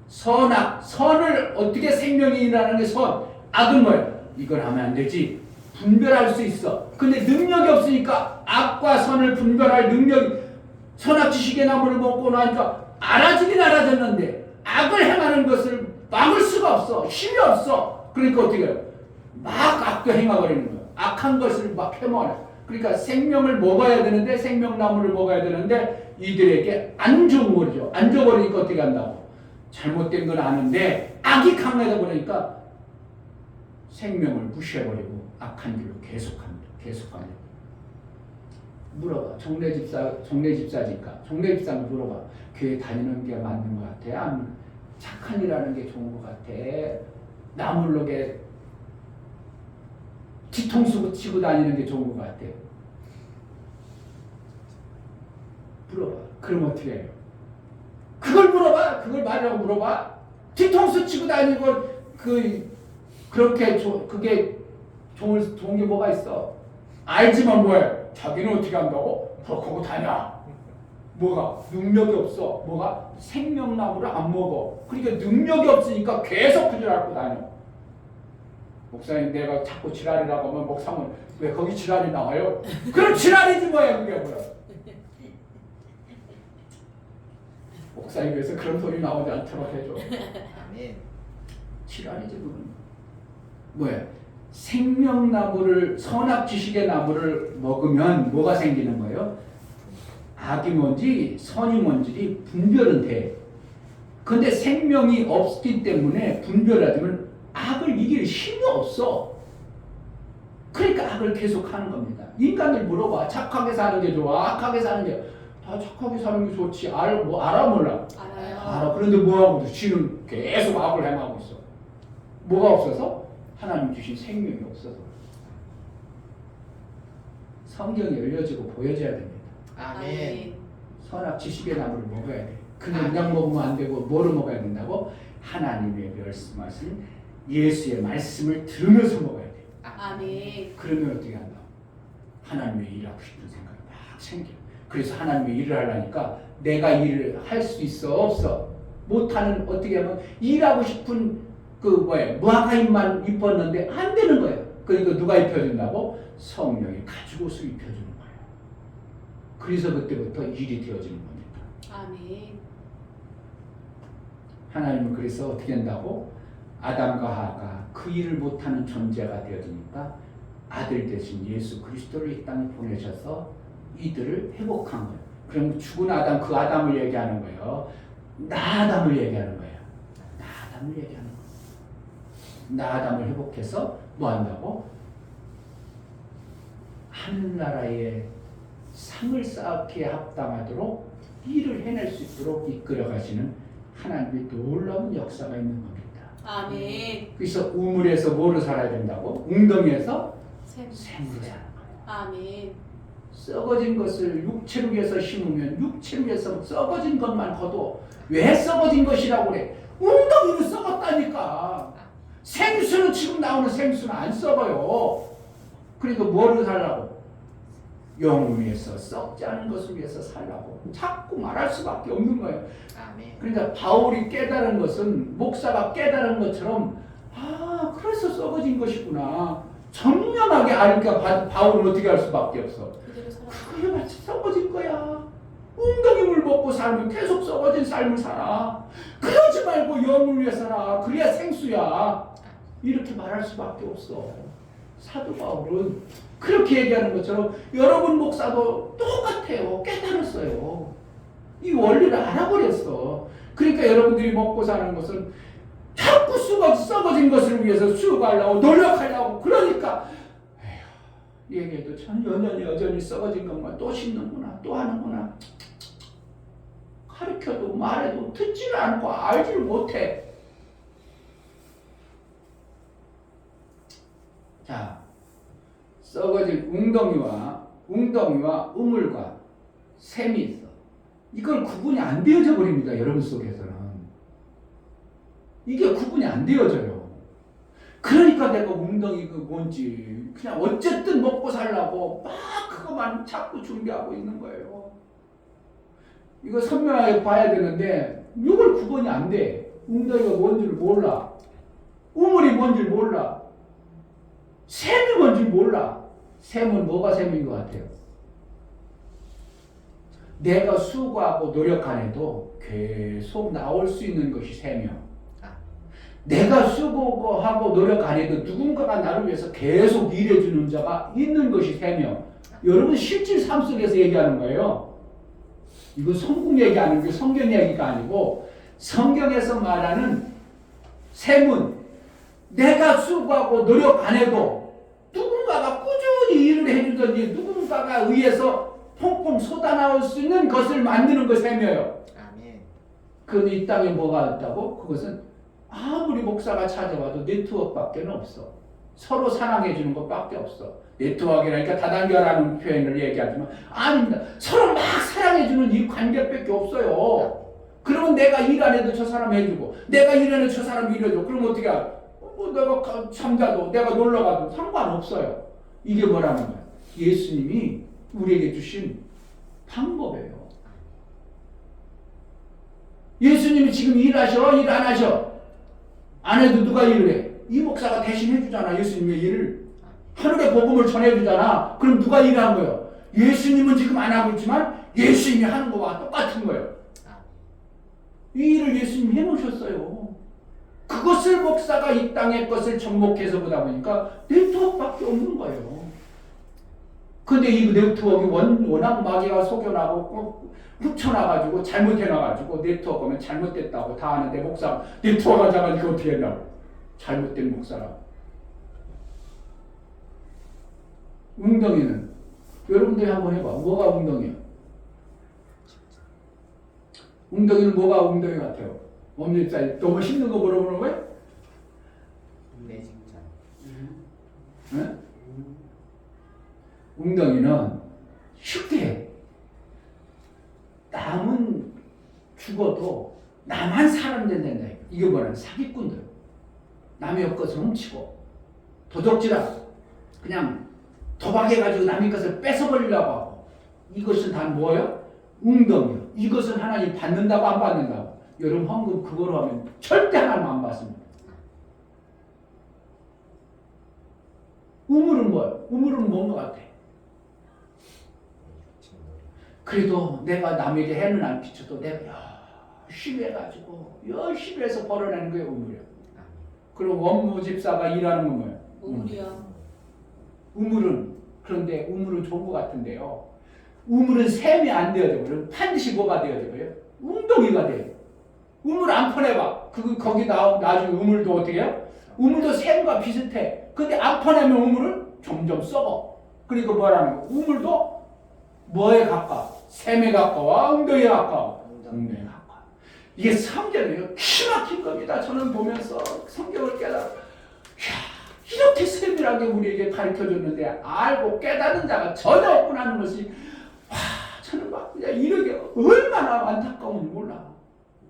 선을 어떻게 생명이 일하는 게 선. 악은 뭐예요? 이걸 하면 안 되지. 분별할 수 있어. 근데 능력이 없으니까 악과 선을 분별할 능력이, 선악 지식의 나무를 먹고 나니까 알아지긴 알아졌는데 악을 행하는 것을 막을 수가 없어. 힘이 없어. 그러니까 어떻게 해요? 막 악도 행해버리는 거예요. 악한 것을 막 해먹어요. 그러니까 생명을 먹어야 되는데, 생명나무를 먹어야 되는데 이들에게 안 줘버리죠. 안 줘버리니까 어떻게 한다고? 잘못된 건 아는데 악이 강하다 보니까 생명을 무시해버리고 악한 길로 계속합니다. 물어봐. 종래 집사니까. 종래 집사는 물어봐. 교회 다니는 게 맞는 것 같아? 아니면 착한 일 하는 게 좋은 것 같아? 나물로게 뒤통수 치고 다니는 게 좋은 것 같아? 물어봐. 그럼 어떻게 해요? 그걸 물어봐. 그걸 말이라고 물어봐. 뒤통수 치고 다니고 그렇게 그게 좋은 게 뭐가 있어? 알지만 뭐해? 자기는 어떻게 한다고? 그러고 다녀. 뭐가? 능력이 없어. 뭐가? 생명나무를 안 먹어. 그러니까 능력이 없으니까 계속 그줄 앓고 다녀. 목사님 내가 자꾸 지랄이라고 하면 목사님은 왜 거기 지랄이 나와요? 그럼 지랄이지 뭐야. 그게 뭐야? 목사 입에서 그런 소리 나오지 않도록 해줘. 아멘. 지랄이지 그건. 뭐야? 생명나무를 선악 지식의 나무를 먹으면 뭐가 생기는 거예요? 악이 뭔지 선이 뭔지 분별은 돼. 근데 생명이 없기 때문에 분별하자면 악을 이길 힘이 없어. 그러니까 악을 계속하는 겁니다. 인간들 물어봐. 착하게 사는 게 좋아? 악하게 사는 게? 다 착하게 사는 게 좋지. 알아 몰라? 알아요. 알아. 그런데 뭐하고 있어? 지는 계속 악을 행하고 있어. 뭐가 없어서? 하나님 주신 생명이 없어서. 성경이 열려지고 보여져야 됩니다. 아멘. 선악 지식의 나무를 먹어야 돼. 그냥 먹으면 안 되고 뭐를 먹어야 된다고? 하나님의 말씀하신 예수의 말씀을 들으면서 먹어야 돼. 아멘. 그러면 어떻게 한다? 하나님의 일하고 싶은 생각이 막 생겨. 그래서 하나님의 일을 하려니까 내가 일을 할 수 있어 없어? 못하는 어떻게 하면 일하고 싶은 무화과잎만 입었는데 안 되는 거예요. 그러니까 누가 입혀준다고? 성령이 가지고서 입혀주는 거예요. 그래서 그때부터 일이 되어지는 겁니다. 아멘. 하나님은 그래서 어떻게 한다고? 아담과 하가 그 일을 못하는 존재가 되어지니까 아들 대신 예수 그리스도를 이 땅에 보내셔서 이들을 회복한 거예요. 그럼 죽은 아담, 그 아담을 얘기하는 거예요. 나 아담을 얘기하는 거예요. 나 아담을 얘기하는 거예요. 나 아담을 회복해서 뭐 한다고? 하늘나라의 상을 쌓기에 합당하도록 일을 해낼 수 있도록 이끌어 가시는 하나님의 놀라운 역사가 있는 겁니다. 아멘. 그래서 우물에서 뭐로 살아야 된다고? 웅덩이에서 샘. 샘으로 사는 거예요. 아멘. 썩어진 것을 육체를 위해서 심으면 육체를 위해서 썩어진 것만 거둬. 왜 썩어진 것이라고 그래? 웅덩이로 썩었다니까. 생수는 지금 나오는 생수는 안 썩어요. 그러니까 뭐를 살라고? 영을 위해서 썩지 않은 것을 위해서 살라고 자꾸 말할 수밖에 없는 거예요. 아멘. 그러니까 바울이 깨달은 것은 목사가 깨달은 것처럼 그래서 썩어진 것이구나 정연하게 아니까 바울은 어떻게 할 수밖에 없어. 그대로 살아. 그게 마치 썩어진 거야. 웅덩이물 먹고 살면 계속 썩어진 삶을 살아. 그러지 말고 영을 위해 살아. 그래야 생수야. 이렇게 말할 수밖에 없어. 사도 바울은 그렇게 얘기하는 것처럼 여러분 목사도 똑같아요. 깨달았어요. 이 원리를 알아버렸어. 그러니까 여러분들이 먹고 사는 것은 자꾸 썩어진 것을 위해서 수고하려고 노력하려고 그러니까 얘기해도 참 여전히 썩어진 것만 또 심는구나 또 하는구나. 가르쳐도 말해도 듣지를 않고 알지를 못해. 자, 썩어진 웅덩이와 우물과 샘이 있어. 이걸 구분이 안 되어져 버립니다. 여러분 속에서는. 이게 구분이 안 되어져요. 그러니까 내가 웅덩이 뭔지 그냥 어쨌든 먹고 살라고 막 그거만 자꾸 준비하고 있는 거예요. 이거 선명하게 봐야 되는데 이걸 구분이 안 돼. 웅덩이가 뭔지를 몰라. 우물이 뭔지를 몰라. 샘이 뭔지 몰라. 샘은 뭐가 샘인 것 같아요? 내가 수고하고 노력 안 해도 계속 나올 수 있는 것이 샘이야. 내가 수고하고 노력 안 해도 누군가가 나를 위해서 계속 일해주는 자가 있는 것이 샘이야. 여러분 실질 삶 속에서 얘기하는 거예요. 이거 성공 얘기하는 게 성경 얘기가 아니고 성경에서 말하는 샘은 내가 수고하고 노력 안 해도 누군가가 꾸준히 일을 해주든지 누군가가 의해서 펑펑 쏟아나올 수 있는 것을 만드는 것 셈이에요. 아멘. 그런데 이 땅에 뭐가 있다고? 그것은 아무리 목사가 찾아와도 네트워크밖에 없어. 서로 사랑해 주는 것밖에 없어. 네트워크라니까 다단결하는 표현을 얘기하지만 아닙니다. 서로 막 사랑해 주는 이 관계밖에 없어요. 그러면 내가 일 안 해도 저 사람 해주고 내가 일 안 해도 저 사람 일해줘. 그럼 어떻게 하? 내가 잠자도 내가 놀러가도 상관없어요. 이게 뭐라는 거야? 예수님이 우리에게 주신 방법이에요. 예수님이 지금 일하셔? 일 안 하셔? 안 해도 누가 일을 해? 이 목사가 대신 해주잖아. 예수님의 일을. 하늘의 복음을 전해주잖아. 그럼 누가 일한 거예요? 예수님은 지금 안 하고 있지만 예수님이 하는 거와 똑같은 거예요. 이 일을 예수님 해놓으셨어요. 그것을 목사가 이 땅의 것을 접목해서 보다 보니까 네트워크밖에 없는 거예요. 근데 이 네트워크가 워낙 마귀가 속여나고 훔쳐나가지고 잘못해놔가지고 네트워크 하면 잘못됐다고 다 아는데 목사가 네트워크 하자가 이거 어떻게 했냐고. 잘못된 목사라. 웅덩이는 여러분들이 한번 해봐. 뭐가 웅덩이야? 웅덩이는 뭐가 웅덩이 같아요? 엄지살 너무 힘든 거 물어보는 거야? 내 진짜. 응? 웅덩이는 쉽게 남은 죽어도 나만 사람 된다. 이게 뭐냐? 사기꾼들. 남의 것을 훔치고 도적질하고 그냥 도박해가지고 남의 것을 뺏어버리려고 하고 이것은 다 뭐예요? 웅덩이요. 이것은 하나님 받는다고 안 받는다고. 여러분 헌금 그거로 하면 절대 하나님 안 받습니다. 우물은 뭐예요? 우물은 뭔 것 같아? 그래도 내가 남에게 해는 안 비춰도 내가 열심히 해가지고 열심히 해서 벌어내는 게 우물이야. 그리고 원무 집사가 일하는 건 뭐예요? 우물이요. 우물은 그런데 우물은 좋은 것 같은데요. 우물은 샘이 안 되어져 버려. 반드시 뭐가 되어져 버려? 웅덩이가 돼. 우물 안 퍼내봐. 거기 나중에 우물도 어떻게 해요? 우물도 샘과 비슷해. 근데 안 퍼내면 우물은 점점 썩어. 그러니까 뭐라는 거? 우물도 뭐에 가까워? 샘에 가까워? 웅덩이에 가까워? 웅덩이에 가까워. 이게 성경이에요. 기막힌 겁니다. 저는 보면서 성경을 깨달아. 이렇게 세밀하게 우리에게 가르쳐줬는데 알고 깨닫는 자가 전혀 없구나 하는 것이 저는 막 그냥 이렇게 얼마나 안타까운지 몰라.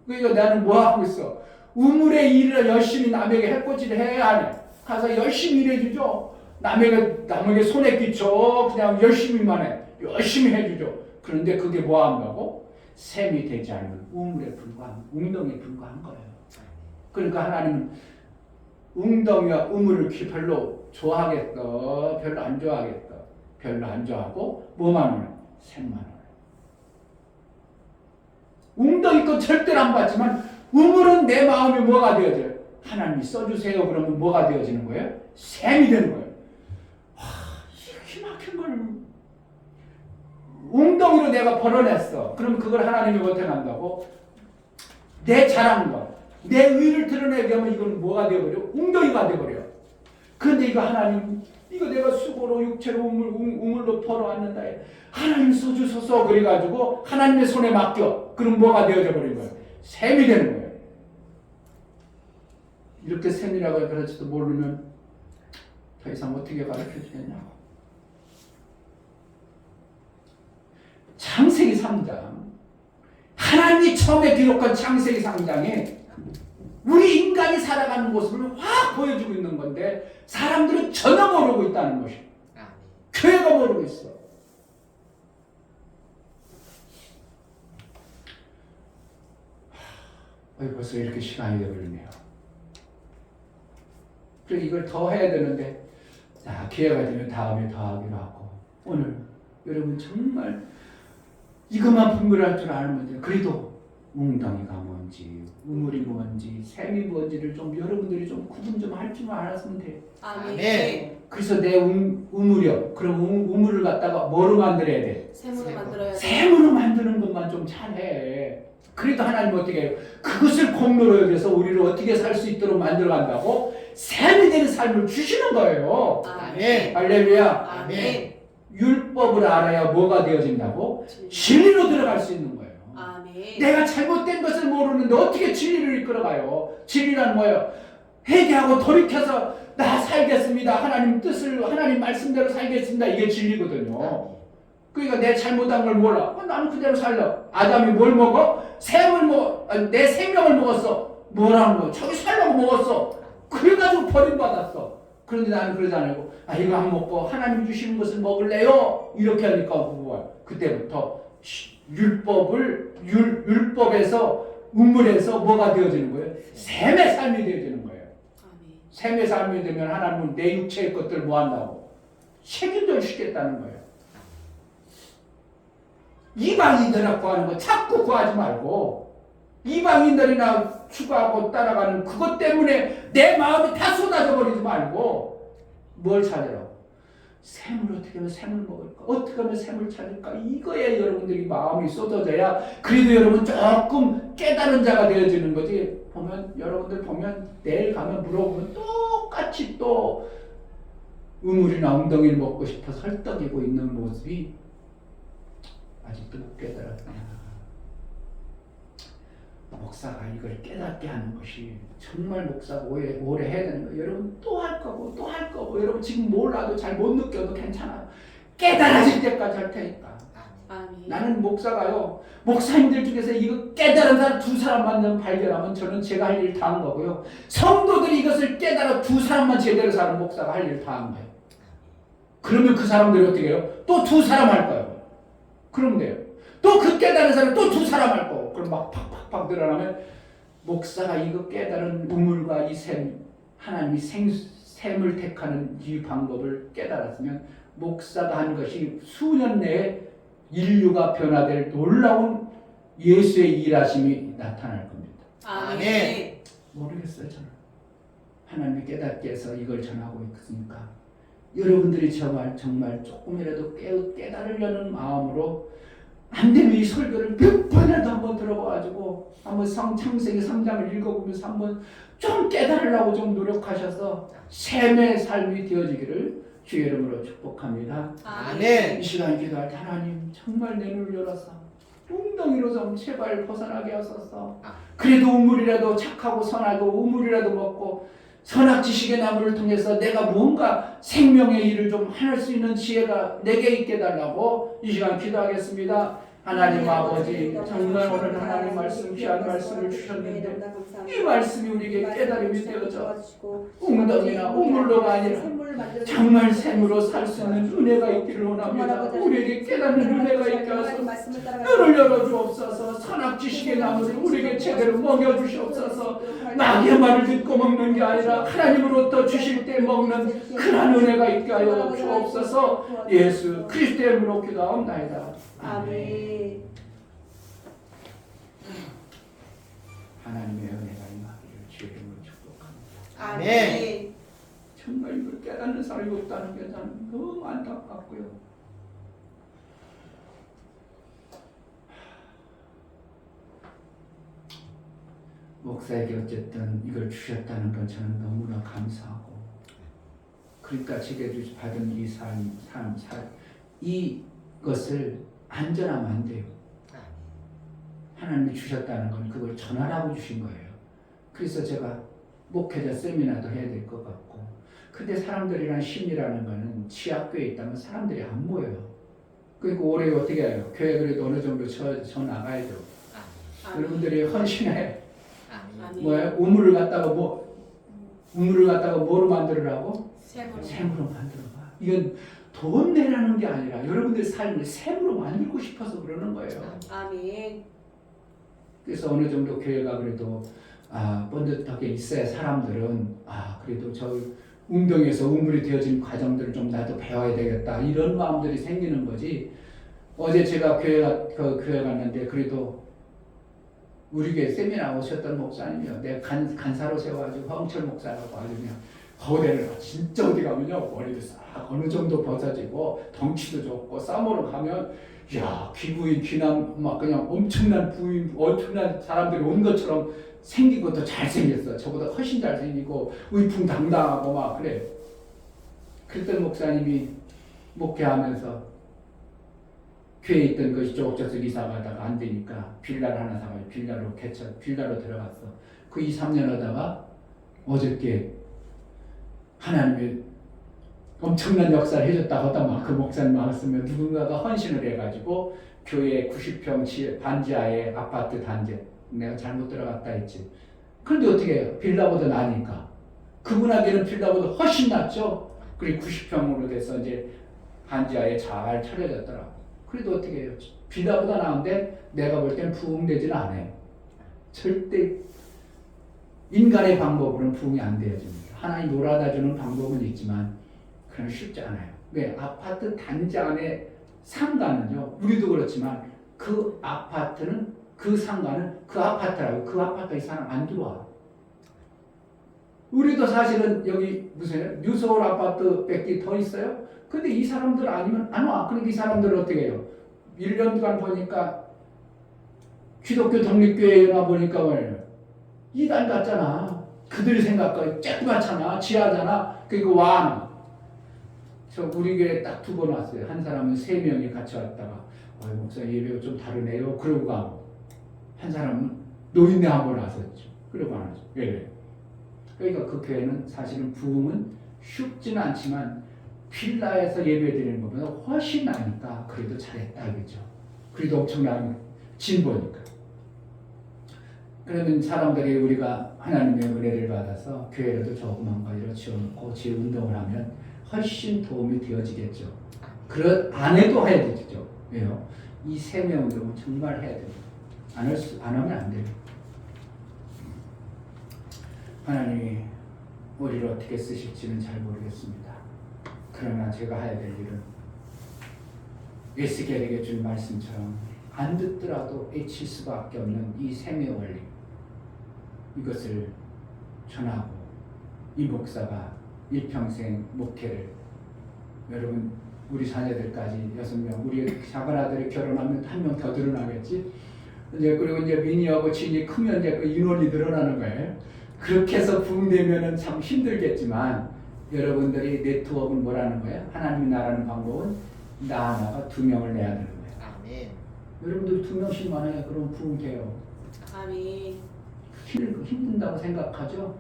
그러니까 나는 뭐 하고 있어? 우물의 일을 열심히 남에게 해코지를 해야 하네. 가서 열심히 일해주죠. 남에게 손에 끼쳐 그냥 열심히만 해. 열심히 해주죠. 그런데 그게 뭐 한다고? 샘이 되지 않는 우물에 불과한 웅덩이에 불과한 거예요. 그러니까 하나님은 웅덩이와 우물을 별로 좋아하겠어? 별로 안 좋아하겠어? 별로 안 좋아하고 뭐만 원해? 샘만 원해. 웅덩이 건 절대로 안 받지만 우물은 내 마음에 뭐가 되어져요? 하나님이 써주세요. 그러면 뭐가 되어지는 거예요? 샘이 되는 거예요. 이렇게 막힌 걸 웅덩이로 내가 벌어냈어. 그럼 그걸 하나님이 어떻게 한다고? 내 자랑과 내 의를 드러내게 하면 이건 뭐가 되어버려? 웅덩이가 되어버려. 그런데 이거 하나님, 이거 내가 수고로 육체로 우물로 벌어왔는다. 하나님 써주소서 그래가지고 하나님의 손에 맡겨. 그럼 뭐가 되어져 버린 거예요? 샘이 되는 거예요. 이렇게 샘이라고 그럴지도 모르면 더 이상 어떻게 가르쳐 주겠냐고. 창세기 3장, 하나님이 처음에 기록한 창세기 3장에 우리 인간이 살아가는 모습을 확 보여주고 있는 건데 사람들은 전혀 모르고 있다는 것이. 교회가 모르고 있어. 벌써 이렇게 시간이 되어버리네요. 그래서 이걸 더 해야 되는데 기회가 되면 다음에 더 하기로 하고 오늘 여러분 정말 이것만 분별할 줄 알면 돼요. 그래도 웅덩이가 뭔지 우물이 뭔지 샘이 뭔지를 좀 여러분들이 좀 구분 좀 할 줄만 알았으면 돼요. 아멘. 그래서 내 우물이요. 그럼 우물을 갖다가 뭐로 만들어야 돼? 샘으로 만들어야 돼. 샘으로 만드는 것만 좀 잘해. 그래도 하나님 어떻게 해요? 그것을 공로로 여겨서 우리를 어떻게 살 수 있도록 만들어간다고 샘이 되는 삶을 주시는 거예요. 아멘. 할렐루야. 아멘. 율법을 알아야 뭐가 되어진다고? 진리로 들어갈 수 있는 거예요. 아멘. 내가 잘못된 것을 모르는데 어떻게 진리를 이끌어가요? 진리란 뭐예요? 회개하고 돌이켜서 나 살겠습니다. 하나님 뜻을 하나님 말씀대로 살겠습니다. 이게 진리거든요. 그러니까 내 잘못한 걸 몰라. 나는 그대로 살려. 아담이 뭘 먹어? 내 생명을 먹었어. 뭐라는 거야? 저기 살려고 먹었어. 그래가지고 버림받았어. 그런데 나는 그러지 않고 이거 안 먹고 하나님 주시는 것을 먹을래요. 이렇게 하니까 뭐야? 그때부터 율법에서 우물에서 뭐가 되어지는 거예요? 샘의 삶이 되어지는 거예요. 아멘. 샘의 삶이 되면 하나님은 내 육체의 것들을 뭐 한다고? 책임져 주시겠다는 거예요. 이방인들아 구하는 거 자꾸 구하지 말고 이방인들이나 추구하고 따라가는 그것 때문에 내 마음이 다 쏟아져 버리지 말고 뭘 찾으라고? 샘을 어떻게 하면 샘을 먹을까? 어떻게 하면 샘을 찾을까? 이거에 여러분들이 마음이 쏟아져야 그래도 여러분 조금 깨달은 자가 되어지는 거지. 보면 여러분들 보면 내일 가면 물어보면 똑같이 또 우물이나 엉덩이를 먹고 싶어서 헐떡이고 있는 모습이 아직도 못 깨달았다. 목사가 이걸 깨닫게 하는 것이 정말 목사가 오래 해야 되는 거예요. 여러분 또 할 거고 또 할 거고 여러분 지금 몰라도 잘 못 느껴도 괜찮아요. 깨달아질 때까지 할 테니까. 아멘. 나는 목사가요. 목사님들 중에서 이거 깨달은 사람 2사람만 발견하면 저는 제가 할 일 다 한 거고요. 성도들이 이것을 깨달아 2사람만 제대로 사는 목사가 할 일 다 한 거예요. 그러면 그 사람들이 어떻게 해요? 또 2사람 할 거예요. 그러면 돼요. 또 그 깨달은 사람 또 2사람 할 거고. 그럼 막 팍팍팍 늘어나면 목사가 이거 깨달은 우물과 이 샘, 하나님이 샘을 택하는 이 방법을 깨달았으면 목사가 한 것이 수년 내에 인류가 변화될 놀라운 예수의 일하심이 나타날 겁니다. 아멘. 모르겠어요, 저는. 하나님이 깨닫게 해서 이걸 전하고 있으니까 여러분들이 정말 조금이라도 깨달으려는 마음으로 안 되면 이 설교를 몇 번이라도 한번 들어봐가지고 한번 창세기 3장을 읽어보면서 한번 좀 깨달으려고 좀 노력하셔서 샘의 삶이 되어지기를 주의 이름으로 축복합니다. 아멘. 이 시간 기도할 때 하나님 정말 내 눈을 열어서 웅덩이로 좀 제발 벗어나게 하소서. 그래도 우물이라도 착하고 선하고 우물이라도 먹고 선악 지식의 나무를 통해서 내가 뭔가 생명의 일을 좀 할 수 있는 지혜가 내게 있게 달라고 이 시간 기도하겠습니다. 하나님 아버지 정말 오늘 하나님 말씀 귀한 말씀을 주셨는데 이 말씀이 우리에게 깨달음이 되어져 웅덩이나 우물로가 아니라 정말 샘으로 살 수 있는 은혜가 있기를 원합니다. 우리에게 깨닫는 은혜가 있게 하소서. 눈을 열어주옵소서. 선악 지식의 나무를 우리에게 제대로 먹여주시옵소서. 마귀의 말을 듣고 먹는 게 아니라 하나님으로부터 주실 때 먹는 그런 은혜가 있게 하여 주옵소서. 예수 그리스도의 이름으로 기도하옵나이다. 아멘. 하나님의 은혜가 임하기를 주의 이름으로 축복합니다. 아멘. 정말 이걸 깨닫는 사람이 없다는 게 저는 너무 안타깝고요. 목사에게 어쨌든 이걸 주셨다는 건 저는 너무나 감사하고, 그러니까 제게 받은 이 삶, 이것을 안전하면 안 돼요. 하나님이 주셨다는 건 그걸 전하라고 주신 거예요. 그래서 제가 목회자 세미나도 해야 될 것 같고, 근데 사람들이란 심리라는 거는 지하교회에 있다면 사람들이 안 모여요. 그러니까 올해 어떻게 해요? 교회 그래도 어느 정도 저 나가야죠. 여러분들이 헌신해. 뭐예요? 우물을 갖다가 뭐로 만들으라고? 샘으로 만들어봐. 이건 돈 내라는 게 아니라 여러분들의 삶을 샘으로 만들고 싶어서 그러는 거예요. 아멘. 그래서 어느 정도 교회가 그래도 번듯하게 있어야 사람들은 그래도 저 웅덩이에서 우물이 되어진 과정들을 좀 나도 배워야 되겠다 이런 마음들이 생기는 거지. 어제 제가 교회 갔는데 그래도 우리 교회 세미나 오셨던 목사님이요. 내가 간사로 세워가지고 황철 목사라고 아주 그냥 거대를 진짜 어디 가면요 머리도 싹 어느 정도 벗어지고 덩치도 좋고 싸모로 가면 야 귀부인 귀남 막 그냥 엄청난 부인 엄청난 사람들이 온 것처럼 생긴 것도 잘생겼어. 저보다 훨씬 잘생기고 위풍당당하고 막 그래. 그랬던 목사님이 목회하면서 교회에 있던 것이 저쪽 이사 가다가 안 되니까 빌라를 하나 사가지고 빌라로 들어갔어. 그 2-3년 하다가 어저께 하나님이 엄청난 역사를 해줬다고 하다가 그 목사님 말씀에 누군가가 헌신을 해가지고 교회 90평 반지하에 아파트 단지 내가 잘못 들어갔다 했지. 그런데 어떻게 해요? 빌라보다 나니까. 그분에게는 빌라보다 훨씬 낫죠. 그리고 90평으로 돼서 이제 반지하에 잘 차려졌더라고. 그래도 어떻게 해요? 빌라보다 나은데 내가 볼 때는 부흥되지는 않아요. 절대 인간의 방법으로는 부흥이 안 되어집니다. 하나님 놀아다 주는 방법은 있지만 그건 쉽지 않아요. 왜? 아파트 단지 안에 상가는요. 우리도 그렇지만 그 아파트는 그 상가는 그 아파트라고. 그 아파트에 사람 안 들어와. 우리도 사실은 여기 무슨 뉴서울 아파트 뺏기 더 있어요? 근데 이 사람들 아니면 안 와. 그러니까 이 사람들은 어떻게 해요? 1년간 보니까 기독교 독립교회에 나 보니까 이단 같잖아. 그들이 생각하기 쬐끄맣잖아. 지하잖아. 그리고 와. 저 우리 교회에 딱 2번 왔어요. 한 사람은 3명이 같이 왔다가 목사 예배가 좀 다르네요. 그러고 가고 한 사람은 노인네 한 번 왔었죠. 그러고 안 하죠. 예. 그러니까 그 교회는 사실은 부흥은 쉽지는 않지만 빌라에서 예배드리는 것보다 훨씬 나으니까 그래도 잘했다 이거죠. 그래도 엄청난 진보니까. 그러면 사람들이 우리가 하나님의 은혜를 받아서 교회라도 조그만 거 이렇게 지어놓고 제 운동을 하면 훨씬 도움이 되어지겠죠. 안 해도 해야 되죠. 왜요? 이 세뇌 운동은 정말 해야 됩니다. 안 하면 안 돼요. 하나님이 우리를 어떻게 쓰실지는 잘 모르겠습니다. 그러나 제가 해야 될 일은 에스겔에게 준 말씀처럼 안 듣더라도 애칠 수밖에 없는 이 세뇌 원리, 이것을 전하고 이 목사가 일평생 목회를, 여러분 우리 자녀들까지 6명, 우리 작은 아들이 결혼하면 1명 더 늘어나겠지. 이제 그리고 이제 민이하고 진이 크면 이제 그 인원이 늘어나는 거예요. 그렇게 해서 부흥되면은 참 힘들겠지만 여러분들이 네트워크는 뭐라는 거예요? 하나님이 나라는 방법은 나 하나가 2명을 내야 되는 거예요. 아멘. 여러분들 2명씩만 해요. 그럼 부흥돼요. 아멘. 힘든다고 생각하죠?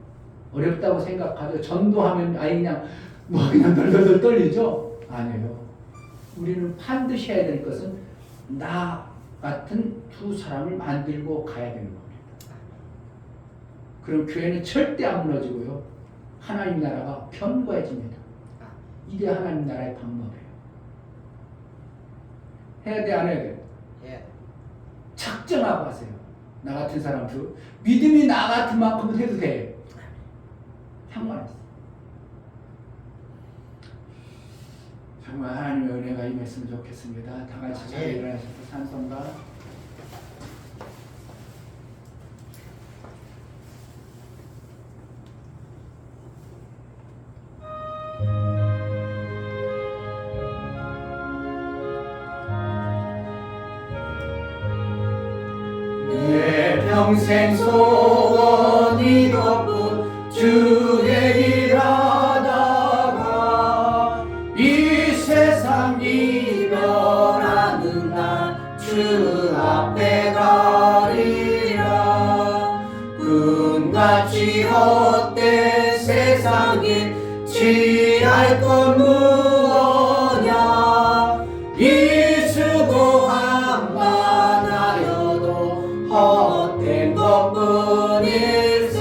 어렵다고 생각하죠? 전도하면 아예 그냥 그냥 덜덜덜 떨리죠? 아니에요. 우리는 반드시 해야 될 것은 나 같은 2 사람을 만들고 가야 되는 겁니다. 그럼 교회는 절대 안 무너지고요. 하나님 나라가 견고해집니다. 이게 하나님 나라의 방법이에요. 해야 돼, 안 해야 돼? 예. 작정하고 하세요. 나 같은 사람도 믿음이 나 같은 만큼은 해도 돼. 상관없어. 정말 하나님의 은혜가 임했으면 좋겠습니다. 다 같이 잘 일어나셔서 찬송가. 내 평생 소원이 이것뿐 주의 일하다가 이 세상 이별하는 날 주 앞에 가리라. 꿈같이 헛된 세상에 취할 것 무엇냐. 이 수고함만 하여도 헛된 것뿐일세.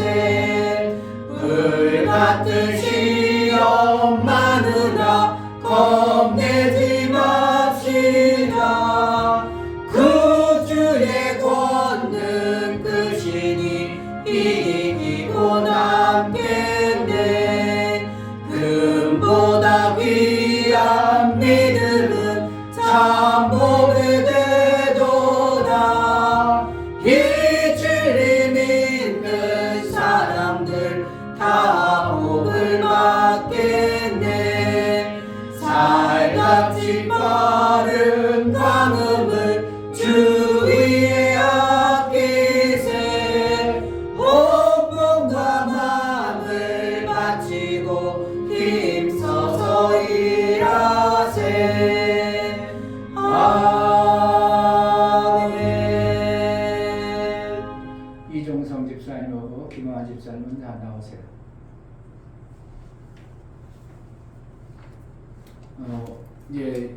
불같은 시험 많으나 겁내지 맙시다. 그 주의 권능 크시니 이기고 남겠네. 금보다 귀한 믿음은 참 복이 되도다. 이 진리 믿는 사람들 다 복을 받겠네. 살같이 빠른 감음을 주 위에 아끼세. 온몸과 마음을 바치고 힘써서 일하세. 아멘. 이종성 집사님하고 김영환 집사님은 다 나오세요. 이제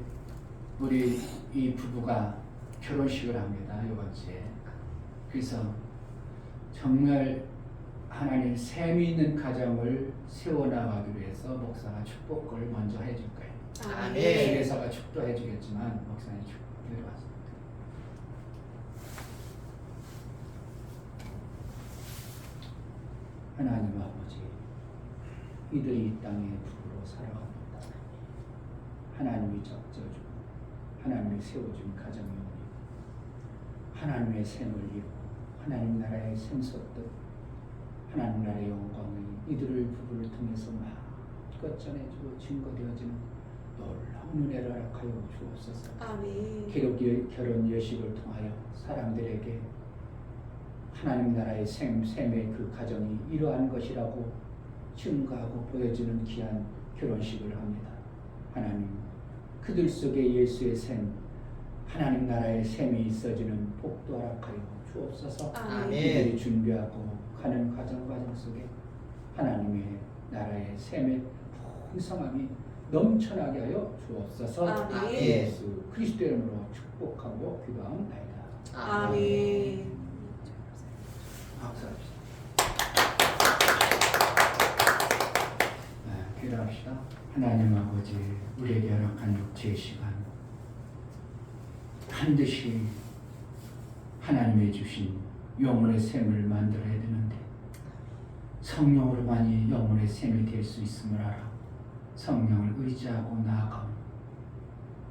우리 이 부부가 결혼식을 합니다. 이번 주에. 그래서 정말 하나님 셈이 있는 가정을 세워나가기 위해서 목사가 축복을 먼저 해줄 거예요. 아멘. 주례사가 축도해 주겠지만 목사님 축복을 왔습니다. 하나님 아버지, 이들이 이 땅의 부부로 살아갑니다. 하나님이 적져주고 하나님이 세워준 가정이 하나님의 샘을 이루고 하나님 나라의 샘솟듯 하나님 나라의 영광이 이들을 부부를 통해서 마음껏 전해주고 증거되어지는 놀라운 은혜를 허락하여 주옵소서. 아멘. 결혼 예식을 통하여 사람들에게 하나님 나라의 샘의 그 가정이 이러한 것이라고 증거하고 보여주는 귀한 결혼식을 합니다. 하나님, 그들 속에 예수의 샘, 하나님 나라의 샘이 있어지는 복도 허락하여 주옵소서. 아멘. 이들이 준비하고 가는 과정 속에 하나님의 나라의 샘의 풍성함이 넘쳐나게 하여 주옵소서. 아멘. 예수 그리스도의 이름으로 축복하고 기도하옵나이다. 아멘. 박수합시다. 기도합시다. 하나님 아버지, 우리에게 허락한 육체의 시간 반드시 하나님이 주신 영혼의 샘을 만들어야 되는데 성령으로만이 영혼의 샘이 될 수 있음을 알아 성령을 의지하고 나아가오.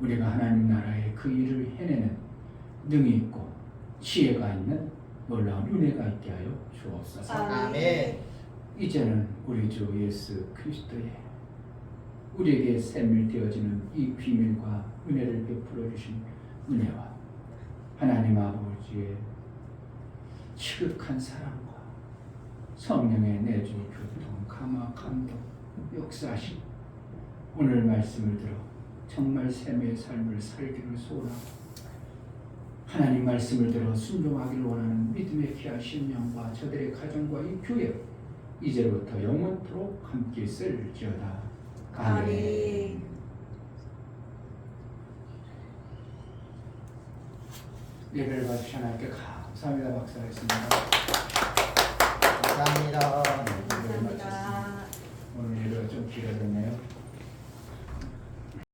우리가 하나님 나라의 그 일을 해내는 능이 있고 지혜가 있는 놀라운 은혜가 있게 하여 주옵소서. 아멘. 이제는 우리 주 예수 그리스도의 우리에게 샘이 되어지는 이 비밀과 은혜를 베풀어 주신 은혜와 하나님 아버지의 지극한 사랑과 성령의 내주 교통 감화 감동 역사하신 오늘 말씀을 들어 정말 샘의 삶을 살기를 소원하고 하나님 말씀을 들어 순종하기를 원하는 믿음의 귀한 심령과 저들의 가정과 이 교회 이제부터 영원토록 함께 있을지어다. 아멘. 예배를 받으신 하나님께 감사합니다. 박수하겠습니다. 감사합니다. 네, 예배를 마쳤습니다. 오늘 예배가 좀 길어졌네요.